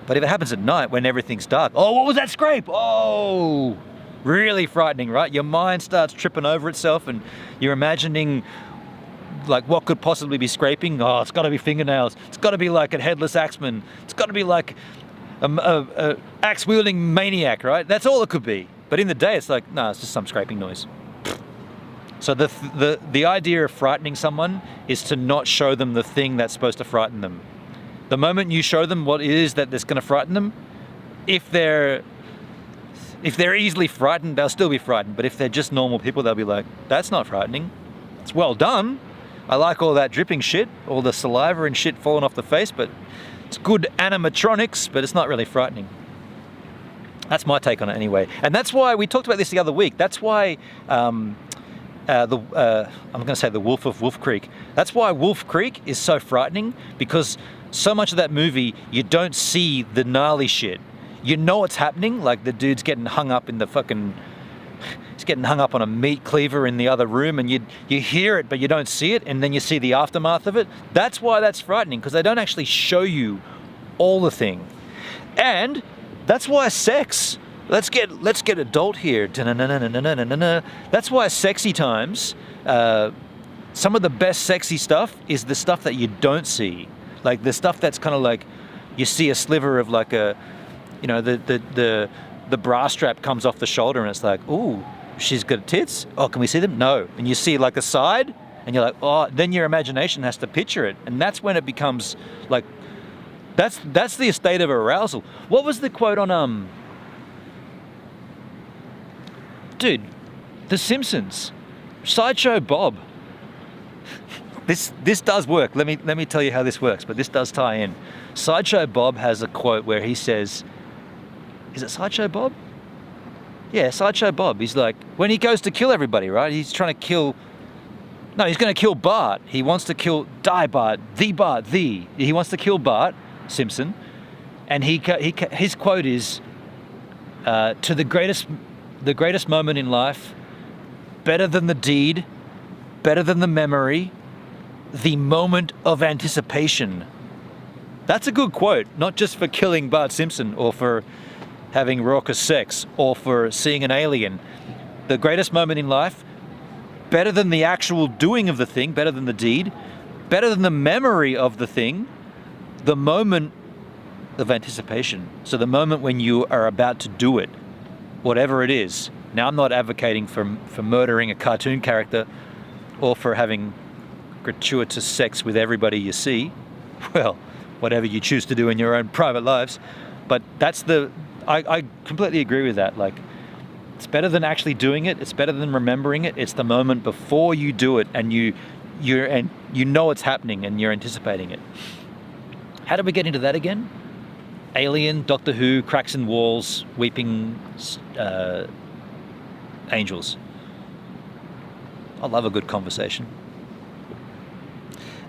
S1: But if it happens at night when everything's dark, oh, what was that scrape? Oh, really frightening, right? Your mind starts tripping over itself and you're imagining like what could possibly be scraping. Oh, it's got to be fingernails. It's got to be like a headless axeman. It's got to be like a axe-wielding maniac, right? That's all it could be. But in the day, it's like, no, it's just some scraping noise. So the idea of frightening someone is to not show them the thing that's supposed to frighten them. The moment you show them what it is that's going to frighten them, if they're easily frightened, they'll still be frightened. But if they're just normal people, they'll be like, that's not frightening. It's well done. I like all that dripping shit, all the saliva and shit falling off the face, but it's good animatronics, but it's not really frightening. That's my take on it anyway. And that's why we talked about this the other week. That's why I'm going to say the Wolf of Wolf Creek. That's why Wolf Creek is so frightening, because so much of that movie, you don't see the gnarly shit. You know what's happening, like the dude's getting hung up in the fucking, he's getting hung up on a meat cleaver in the other room, and you hear it, but you don't see it, and then you see the aftermath of it. That's why that's frightening, because they don't actually show you all the thing. And that's why sex, let's get adult here. That's why sexy times, some of the best sexy stuff is the stuff that you don't see. Like the stuff that's kind of like, you see a sliver of like a, you know, the bra strap comes off the shoulder and it's like, ooh, she's got tits. Oh, can we see them? No. And you see like a side and you're like, oh, then your imagination has to picture it. And that's when it becomes like, that's the state of arousal. What was the quote on, dude, The Simpsons, Sideshow Bob. This does work. Let me tell you how this works, but this does tie in. Sideshow Bob has a quote where he says, is it Sideshow Bob? Yeah, Sideshow Bob. He's like, when he goes to kill everybody, right? He's trying to kill, no, he's going to kill Bart. He wants to kill Bart. He wants to kill Bart Simpson. And his quote is, to the greatest moment in life, better than the deed, better than the memory, the moment of anticipation. That's a good quote, not just for killing Bart Simpson or for having raucous sex or for seeing an alien. The greatest moment in life, better than the actual doing of the thing, better than the deed, better than the memory of the thing, the moment of anticipation. So the moment when you are about to do it, whatever it is. Now, I'm not advocating for murdering a cartoon character or for having gratuitous sex with everybody you see. Well, whatever you choose to do in your own private lives. But that's I completely agree with that. Like, it's better than actually doing it. It's better than remembering it. It's the moment before you do it and you know it's happening and you're anticipating it. How did we get into that again? Alien, Doctor Who, cracks in walls, weeping angels. I love a good conversation.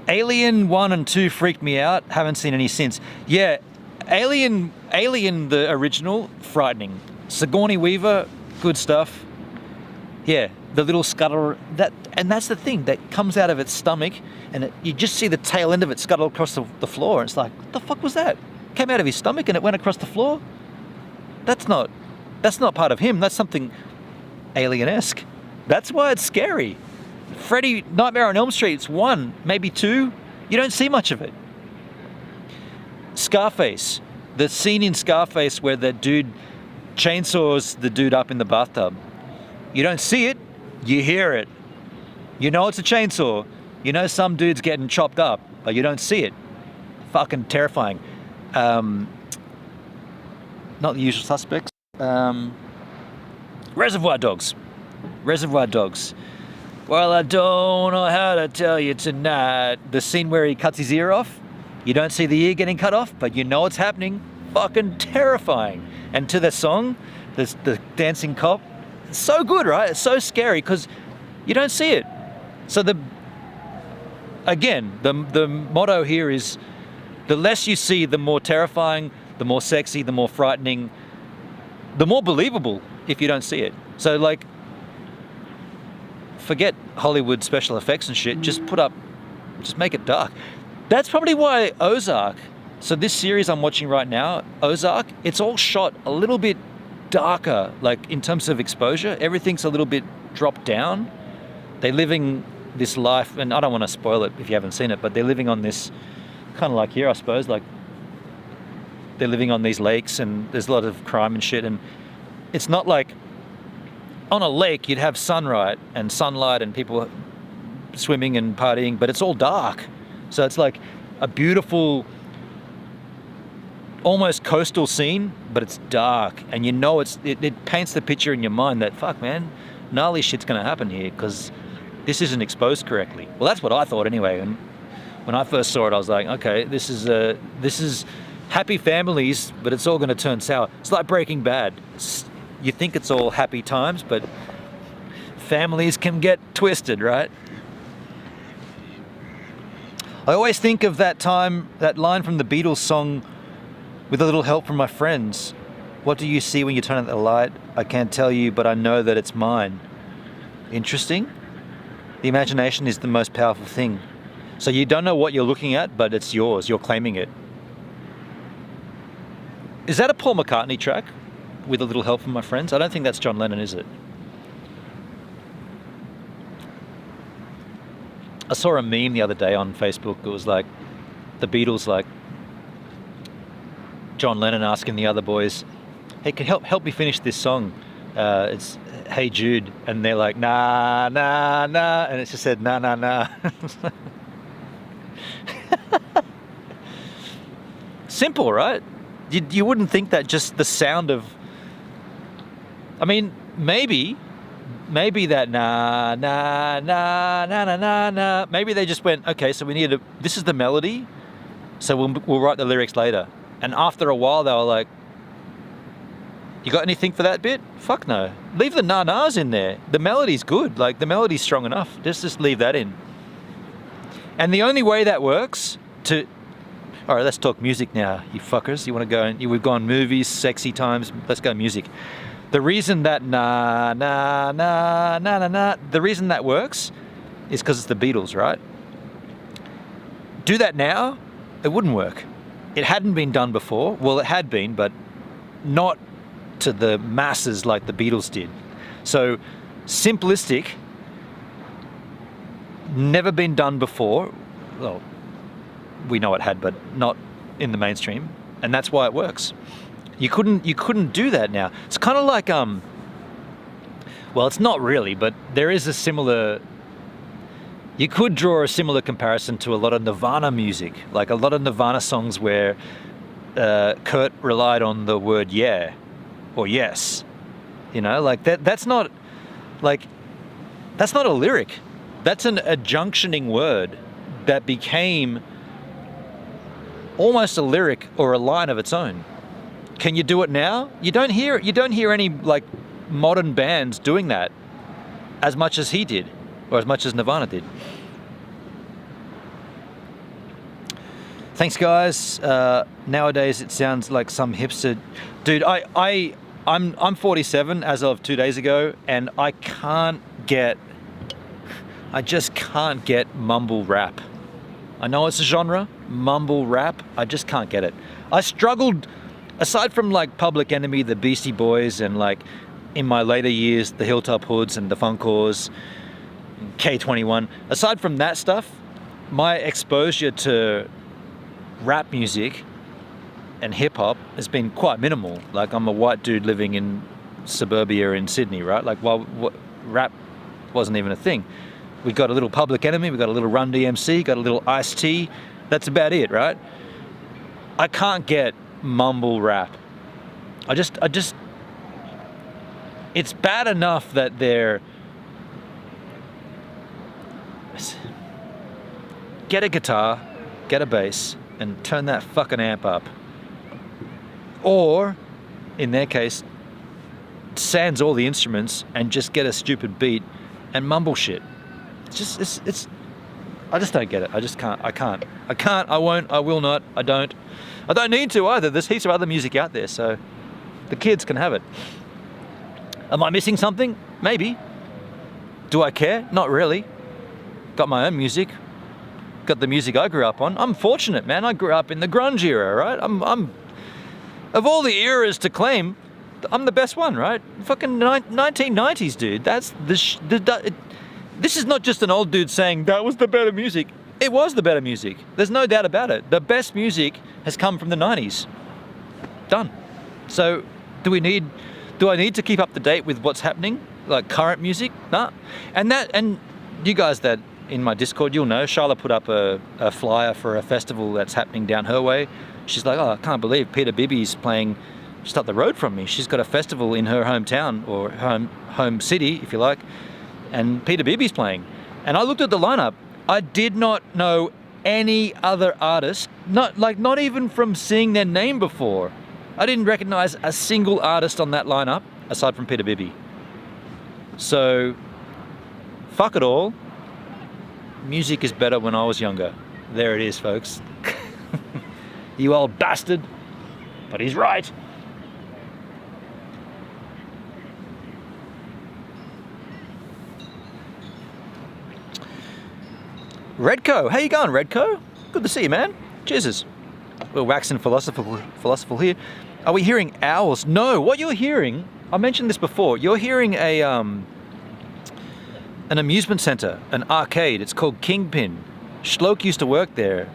S1: Alien 1 and 2 freaked me out. Haven't seen any since. Yeah, Alien the original, frightening. Sigourney Weaver, good stuff. Yeah, the little scuttle, and that's the thing that comes out of its stomach, and you just see the tail end of it scuttle across the floor, and it's like, what the fuck was that? Came out of his stomach and it went across the floor? That's not part of him. That's something alien-esque. That's why it's scary. Freddy, Nightmare on Elm Street's 1, maybe 2. You don't see much of it. Scarface. The scene in Scarface where the dude chainsaws the dude up in the bathtub. You don't see it, you hear it. You know it's a chainsaw. You know some dude's getting chopped up, but you don't see it. Fucking terrifying. Not The Usual Suspects. Reservoir Dogs. Reservoir Dogs. Well, I don't know how to tell you tonight. The scene where he cuts his ear off, you don't see the ear getting cut off, but you know it's happening. Fucking terrifying. And to the song, the dancing cop, it's so good, right? It's so scary because you don't see it. So the motto here is the less you see, the more terrifying, the more sexy, the more frightening, the more believable if you don't see it. So like, forget Hollywood special effects and shit, just make it dark. That's probably why Ozark, so this series I'm watching right now, Ozark, it's all shot a little bit darker, like in terms of exposure, everything's a little bit dropped down. They're living this life, and I don't want to spoil it if you haven't seen it, but they're living on this, kind of like here I suppose, like they're living on these lakes and there's a lot of crime and shit, and it's not like on a lake you'd have sunlight and people swimming and partying, but it's all dark. So it's like a beautiful, almost coastal scene, but it's dark, and you know it paints the picture in your mind that, fuck man, gnarly shit's gonna happen here because this isn't exposed correctly. Well, that's what I thought anyway, and when I first saw it I was like, okay, this is happy families, but it's all gonna turn sour. It's like Breaking Bad. You think it's all happy times, but families can get twisted, right? I always think of that line from the Beatles song, "With a little help from my friends. What do you see when you turn out the light? I can't tell you, but I know that it's mine." Interesting. The imagination is the most powerful thing. So you don't know what you're looking at, but it's yours. You're claiming it. Is that a Paul McCartney track? "With a little help from my friends"? I don't think that's John Lennon, is it? I saw a meme the other day on Facebook. It was like the Beatles, like John Lennon asking the other boys, "Hey, can help me finish this song? It's Hey Jude," and they're like, "Nah, nah, nah," and it just said, "Nah, nah, nah." Simple, right? You wouldn't think that just the sound of, I mean, maybe that nah, nah, nah, nah, nah, nah, nah, maybe they just went, okay, so this is the melody, so we'll write the lyrics later. And after a while they were like, you got anything for that bit? Fuck no. Leave the na-nas in there. The melody's good, like the melody's strong enough. Just leave that in. And the only way that works all right, let's talk music now, you fuckers. You want to go, we've gone movies, sexy times, let's go music. The reason that na na na na na na, the reason that works is because it's the Beatles, right? Do that now, it wouldn't work. It hadn't been done before. Well, it had been, but not to the masses like the Beatles did. So simplistic, never been done before. Well, we know it had, but not in the mainstream, and that's why it works. You couldn't do that now. It's kind of like well, it's not really, but there is a similar. You could draw a similar comparison to a lot of Nirvana music, like a lot of Nirvana songs where Kurt relied on the word yeah or yes. You know, like that's not a lyric. That's a junctioning word that became almost a lyric or a line of its own. Can you do it now? You don't hear any like modern bands doing that as much as he did, or as much as Nirvana did. Thanks, guys. Nowadays it sounds like some hipster dude. I'm 47 as of 2 days ago, and I just can't get mumble rap. I know it's a genre, mumble rap. I just can't get it. I struggled, aside from like Public Enemy, the Beastie Boys, and like in my later years, the Hilltop Hoods and the Funkors, K21. Aside from that stuff, my exposure to rap music and hip hop has been quite minimal. Like, I'm a white dude living in suburbia in Sydney, right? Like, rap wasn't even a thing. We got a little Public Enemy, we got a little Run DMC, got a little Ice-T. That's about it, right? I can't get mumble rap. I just, it's bad enough that they're get a guitar, get a bass, and turn that fucking amp up. Or, in their case, sans all the instruments and just get a stupid beat and mumble shit. It's I just don't get it. I just can't. I can't. I won't. I will not. I don't need to either. There's heaps of other music out there, so the kids can have it. Am I missing something? Maybe. Do I care? Not really. Got my own music. Got the music I grew up on. I'm fortunate, man. I grew up in the grunge era, right? I'm of all the eras to claim, I'm the best one, right? Fucking 1990s, dude. That's this is not just an old dude saying that was the better music. It was the better music. There's no doubt about it. The best music has come from the 90s. Done. So, do I need to keep up to date with what's happening? Like current music? Nah. And you guys that in my Discord, you'll know, Charlotte put up a flyer for a festival that's happening down her way. She's like, oh, I can't believe Peter Bibby's playing just up the road from me. She's got a festival in her hometown, or home city, if you like, and Peter Bibby's playing. And I looked at the lineup. I did not know any other artist, not even from seeing their name before. I didn't recognize a single artist on that lineup aside from Peter Bibby. So, fuck it all. Music is better when I was younger. There it is, folks. You old bastard. But he's right. Redco, how you going, Redco? Good to see you, man. Cheers. We're waxing philosophical here. Are we hearing owls? No, what you're hearing, I mentioned this before, you're hearing an amusement center, an arcade. It's called Kingpin. Schloke used to work there,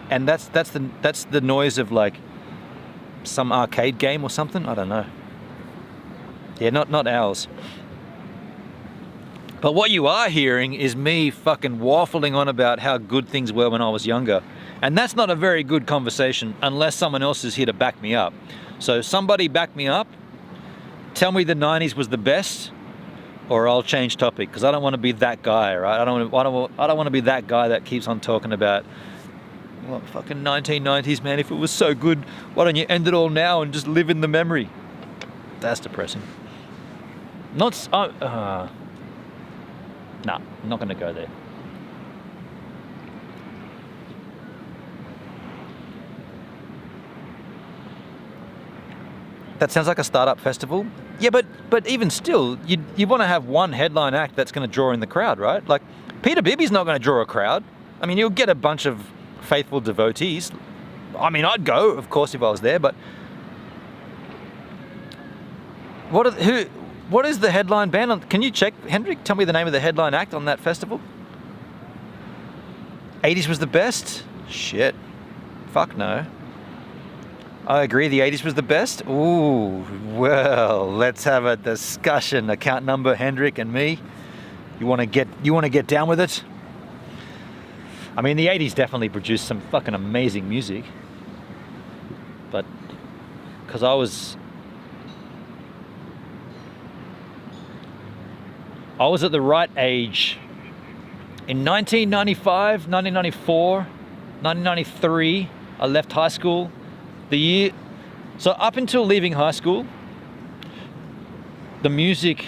S1: and that's the noise of like some arcade game or something. I don't know. Yeah, not owls. But what you are hearing is me fucking waffling on about how good things were when I was younger. And that's not a very good conversation unless someone else is here to back me up. So somebody back me up, tell me the 90s was the best, or I'll change topic, because I don't want to be that guy, right? I don't want to be that guy that keeps on talking about, well, fucking 1990s, man. If it was so good, why don't you end it all now and just live in the memory? That's depressing. Nah, I'm not going to go there. That sounds like a startup festival. Yeah, but even still, you want to have one headline act that's going to draw in the crowd, right? Like, Peter Bibby's not going to draw a crowd. I mean, you'll get a bunch of faithful devotees. I mean, I'd go, of course, if I was there, but what is the headline band? Can you check, Hendrik? Tell me the name of the headline act on that festival. 80s was the best? Shit. Fuck no. I agree, the 80s was the best? Ooh, well, let's have a discussion. Account number, Hendrik and me. You want to get down with it? I mean, the 80s definitely produced some fucking amazing music. But, because I was at the right age. In 1995, 1994, 1993, I left high school. So up until leaving high school, the music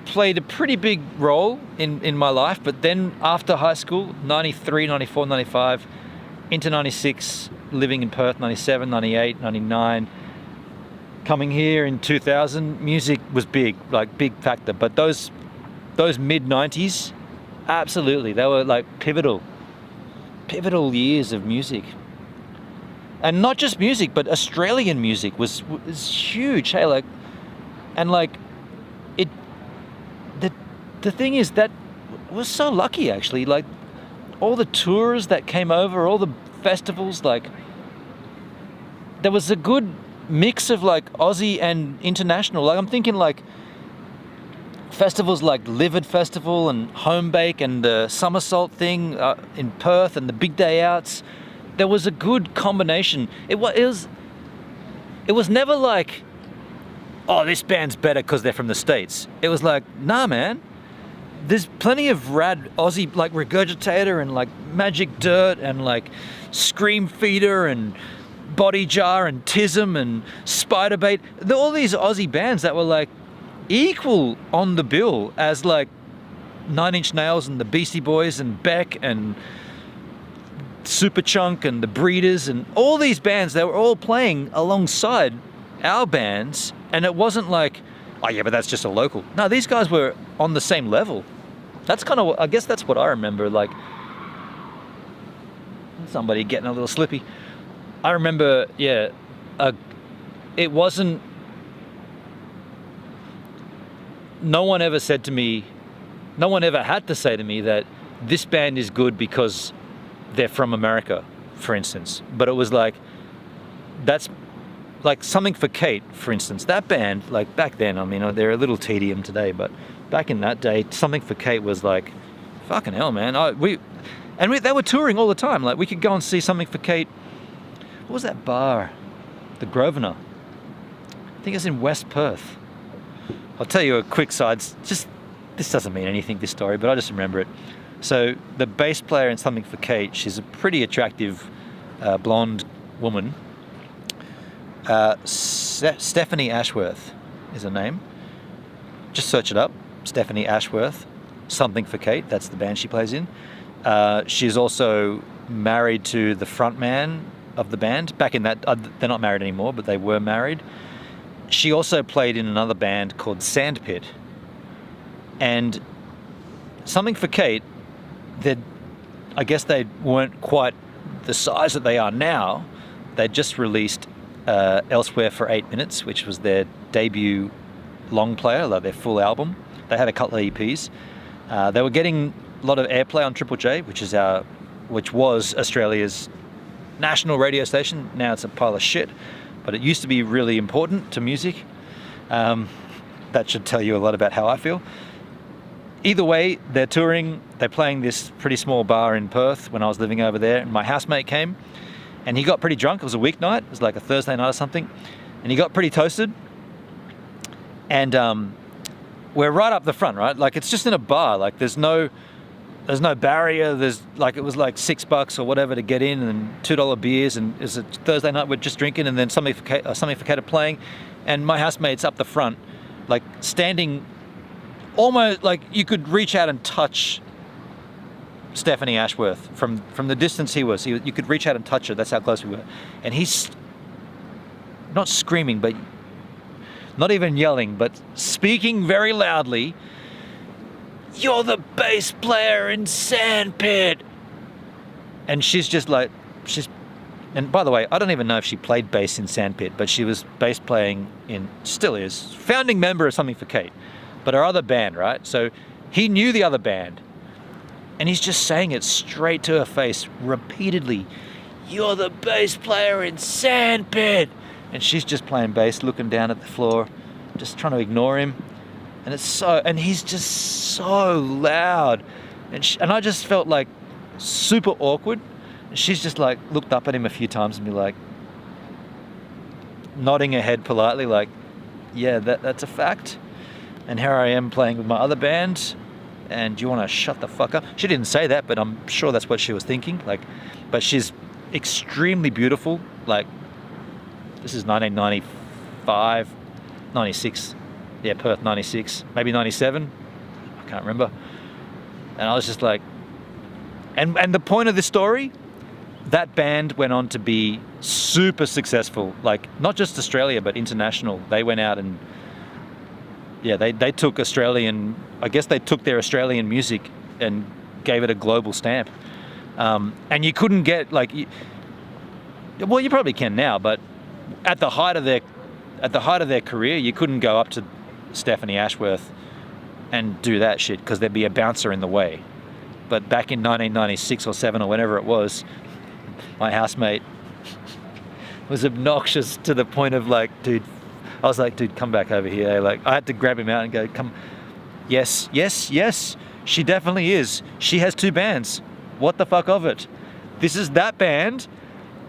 S1: played a pretty big role in my life. But then after high school, 93, 94, 95, into 96, living in Perth, 97, 98, 99, coming here in 2000, music was big factor. But those mid 90s, absolutely, they were like pivotal years of music. And not just music, but Australian music was huge. Hey, the thing is that was so lucky actually. Like all the tours that came over, all the festivals, like there was a good mix of like Aussie and international. Like I'm thinking like festivals like Livid Festival and Home Bake and the Somersault thing in Perth and the Big Day Outs. There was a good combination. It was never like, oh, this band's better because they're from the States. It was like, nah, man, there's plenty of rad Aussie, like Regurgitator and like Magic Dirt and like Scream Feeder and Body Jar and Tism and Spiderbait. All these Aussie bands that were like equal on the bill as like Nine Inch Nails and the Beastie Boys and Beck and Superchunk and the Breeders and all these bands. They were all playing alongside our bands, and it wasn't like, oh yeah, but that's just a local. No, these guys were on the same level. That's kind of, I guess that's what I remember, like somebody getting a little slippy. I remember, yeah, it wasn't, no one ever said to me, no one ever had to say to me that this band is good because they're from America, for instance. But it was like, that's like Something for Kate, for instance. That band, like back then, I mean, they're a little tedium today, but back in that day, Something for Kate was like, fucking hell, man. They were touring all the time. Like we could go and see Something for Kate. What was that bar? The Grosvenor. I think it's in West Perth. I'll tell you a quick side. Just this doesn't mean anything, this story, but I just remember it. So the bass player in Something for Kate, she's a pretty attractive blonde woman. Stephanie Ashworth is her name. Just search it up. Stephanie Ashworth, Something for Kate. That's the band she plays in. She's also married to the front man of the band. Back in that, they're not married anymore, but they were married. She also played in another band called Sandpit. And Something for Kate, I guess they weren't quite the size that they are now. They just released Elsewhere for 8 Minutes, which was their debut long player, like their full album. They had a couple of EPs. They were getting a lot of airplay on Triple J, which was Australia's national radio station. Now it's a pile of shit, but it used to be really important to music. That should tell you a lot about how I feel. Either way, they're touring. They're playing this pretty small bar in Perth when I was living over there, and my housemate came, and he got pretty drunk. It was a weeknight. It was like a Thursday night or something, and he got pretty toasted. And we're right up the front, right? Like it's just in a bar. Like there's no barrier. There's like, it was like $6 or whatever to get in, and $2 beers. And it's a Thursday night. We're just drinking, and then Something for Kate are playing, and my housemate's up the front, like standing. Almost like you could reach out and touch Stephanie Ashworth from the distance he was. You could reach out and touch her. That's how close we were. And he's not screaming, but not even yelling, but speaking very loudly. "You're the bass player in Sandpit." And she's just like, and by the way, I don't even know if she played bass in Sandpit, but she was bass playing still is, founding member of Something for Kate. But our other band, right? So he knew the other band, and he's just saying it straight to her face repeatedly. "You're the bass player in Sandpit." And she's just playing bass, looking down at the floor, just trying to ignore him. And he's just so loud. And I just felt like super awkward. And she's just like looked up at him a few times and be like, nodding her head politely, like, "Yeah, that's a fact. And here I am playing with my other band, and do you want to shut the fuck up?" She didn't say that, but I'm sure that's what she was thinking. Like, but she's extremely beautiful. Like, this is 1995, 96. Yeah, Perth 96, maybe 97. I can't remember. And I was just like, and the point of this story, that band went on to be super successful. Like, not just Australia, but international. They went out and yeah, they took Australian, I guess they took their Australian music and gave it a global stamp. And you couldn't get like, well, you probably can now, but at the height of their career, you couldn't go up to Stephanie Ashworth and do that shit because there'd be a bouncer in the way. But back in 1996 or 7 or whenever it was, my housemate was obnoxious to the point of like, dude, I was like, "Dude, come back over here." Like, I had to grab him out and go, "Come, yes, she definitely is. She has 2 bands. What the fuck of it? This is that band.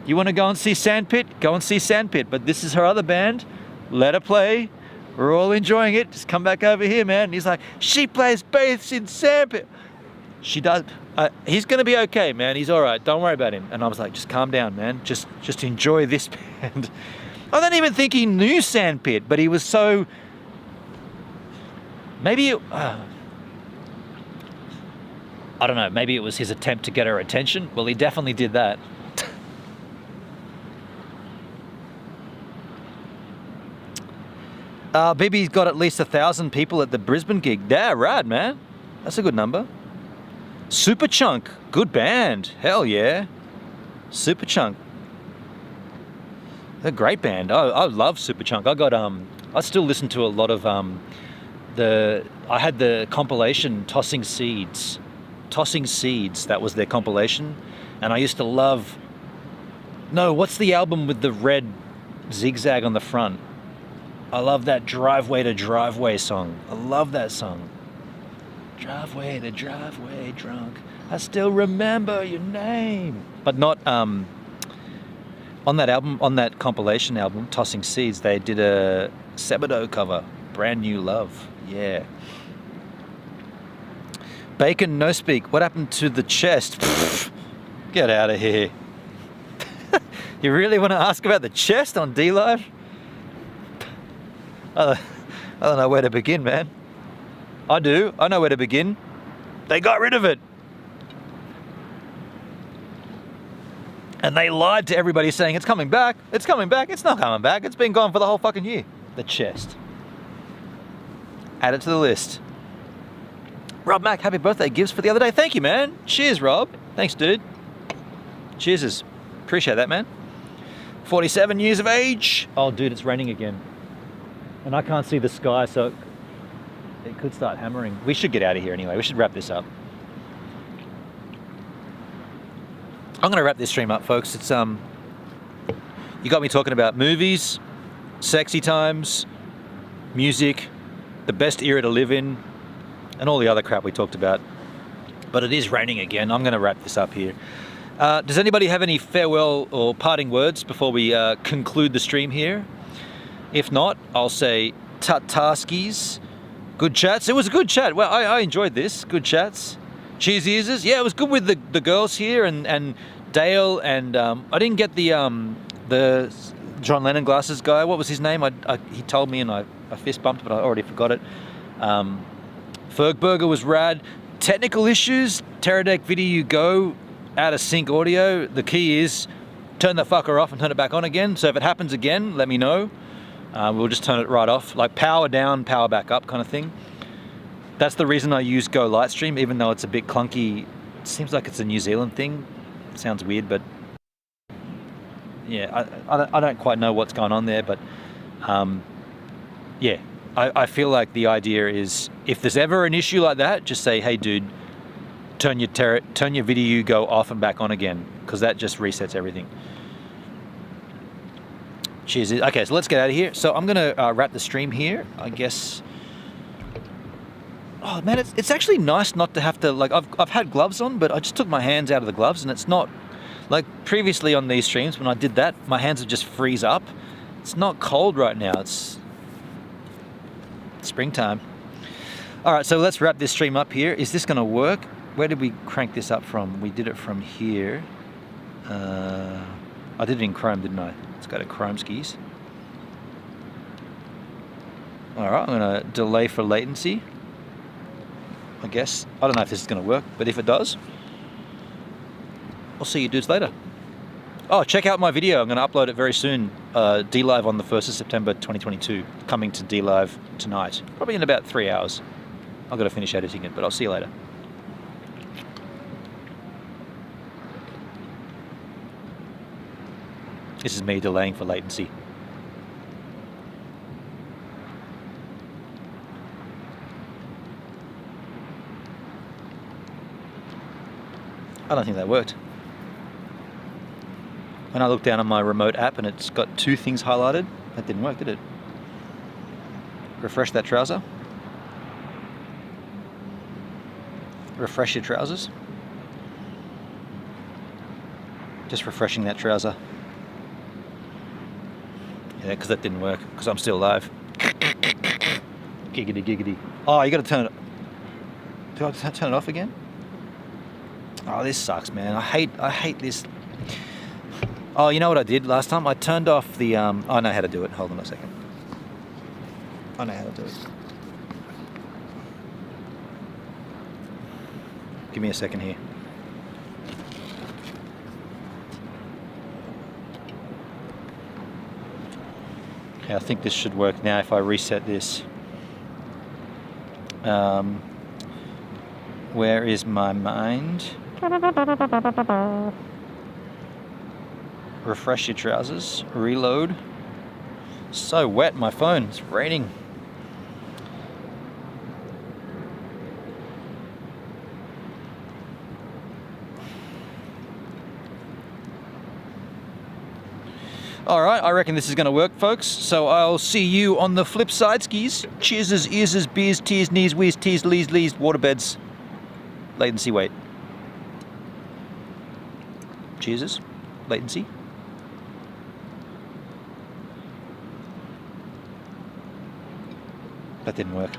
S1: You want to go and see Sandpit? Go and see Sandpit. But this is her other band. Let her play. We're all enjoying it. Just come back over here, man. And he's like, she plays bass in sandpit. She does. He's going to be okay, man. He's all right. Don't worry about him. And I was like, just calm down, man. Just enjoy this band. I don't even think he knew Sandpit, but he was so... Maybe it... I don't know. Maybe it was his attempt to get her attention. Well, he definitely did that. BB's got at least 1,000 people at the Brisbane gig. Yeah, rad, man. That's a good number. Superchunk, good band. Hell yeah. Superchunk. They're a great band. I love Superchunk. I still listen to a lot of I had the compilation Tossing Seeds. Tossing Seeds, that was their compilation. And I used to love... No, what's the album with the red zigzag on the front? I love that Driveway to Driveway song. I love that song. Driveway to driveway drunk. I still remember your name. But not on that album, on that compilation album, Tossing Seeds, they did a Sebado cover, Brand New Love. Yeah. Bacon No Speak. What happened to the chest? Get out of here. You really want to ask about the chest on D Live? I don't know where to begin, man. I do. I know where to begin. They got rid of it. And they lied to everybody saying it's coming back. It's coming back. It's not coming back. It's been gone for the whole fucking year. The chest. Add it to the list. Rob Mack, happy birthday gifts for the other day. Thank you, man. Cheers, Rob. Thanks, dude. Cheers. Appreciate that, man. 47 years of age. Oh, dude, it's raining again. And I can't see the sky, so it could start hammering. We should get out of here anyway. We should wrap this up. I'm going to wrap this stream up, folks. It's you got me talking about movies, sexy times, music, the best era to live in, and all the other crap we talked about. But it is raining again. I'm going to wrap this up here. Does anybody have any farewell or parting words before we conclude the stream here? If not, I'll say Tatarskis. Good chats. It was a good chat. Well, I enjoyed this. Good chats. Cheers, users. Yeah, it was good with the girls here and Dale and I didn't get the John Lennon glasses guy. What was his name? He told me and I fist bumped, but I already forgot it. Fergburger was rad. Technical issues. Teradek VidiU Go. Out of sync audio. The key is turn the fucker off and turn it back on again. So if it happens again, let me know. We'll just turn it right off, like power down, power back up kind of thing. That's the reason I use Go Lightstream, even though it's a bit clunky. It seems like it's a New Zealand thing. It sounds weird, but yeah, I don't quite know what's going on there, but yeah, I feel like the idea is if there's ever an issue like that, just say, hey dude, turn your VidiU Go off and back on again, because that just resets everything. Cheers. Okay, so let's get out of here. So I'm gonna wrap the stream here, I guess. Oh man, it's actually nice not to have to, like, I've had gloves on, but I just took my hands out of the gloves, and it's not like previously on these streams when I did that, my hands would just freeze up. It's not cold right now. It's springtime. All right, so let's wrap this stream up here. Is this gonna work? Where did we crank this up from? We did it from here. I did it in Chrome, didn't I? Let's go to Chrome skis. All right, I'm gonna delay for latency, I guess. I don't know if this is gonna work, but if it does, I'll see you dudes later. Oh, check out my video. I'm gonna upload it very soon. D-Live on the 1st of September 2022. Coming to D-Live tonight. Probably in about 3 hours. I've gotta finish editing it, but I'll see you later. This is me delaying for latency. I don't think that worked. When I look down on my remote app and it's got 2 things highlighted, that didn't work, did it? Refresh that trouser. Refresh your trousers. Just refreshing that trouser. Yeah, because that didn't work, because I'm still live. Giggity, giggity. Oh, you got to turn it. Do I have to turn it off again? Oh, this sucks, man. I hate this. Oh, you know what I did last time? I turned off the. I know how to do it. Hold on a second. I know how to do it. Give me a second here. Okay, I think this should work now if I reset this. Where is my mind? Refresh your trousers. Reload. So wet, my phone. It's raining. Alright, I reckon this is going to work, folks. So I'll see you on the flip side, skis. Cheerses, earses, beers, tears, knees, whiz, tears, lees, waterbeds. Latency, wait. Cheerses. Latency. That didn't work.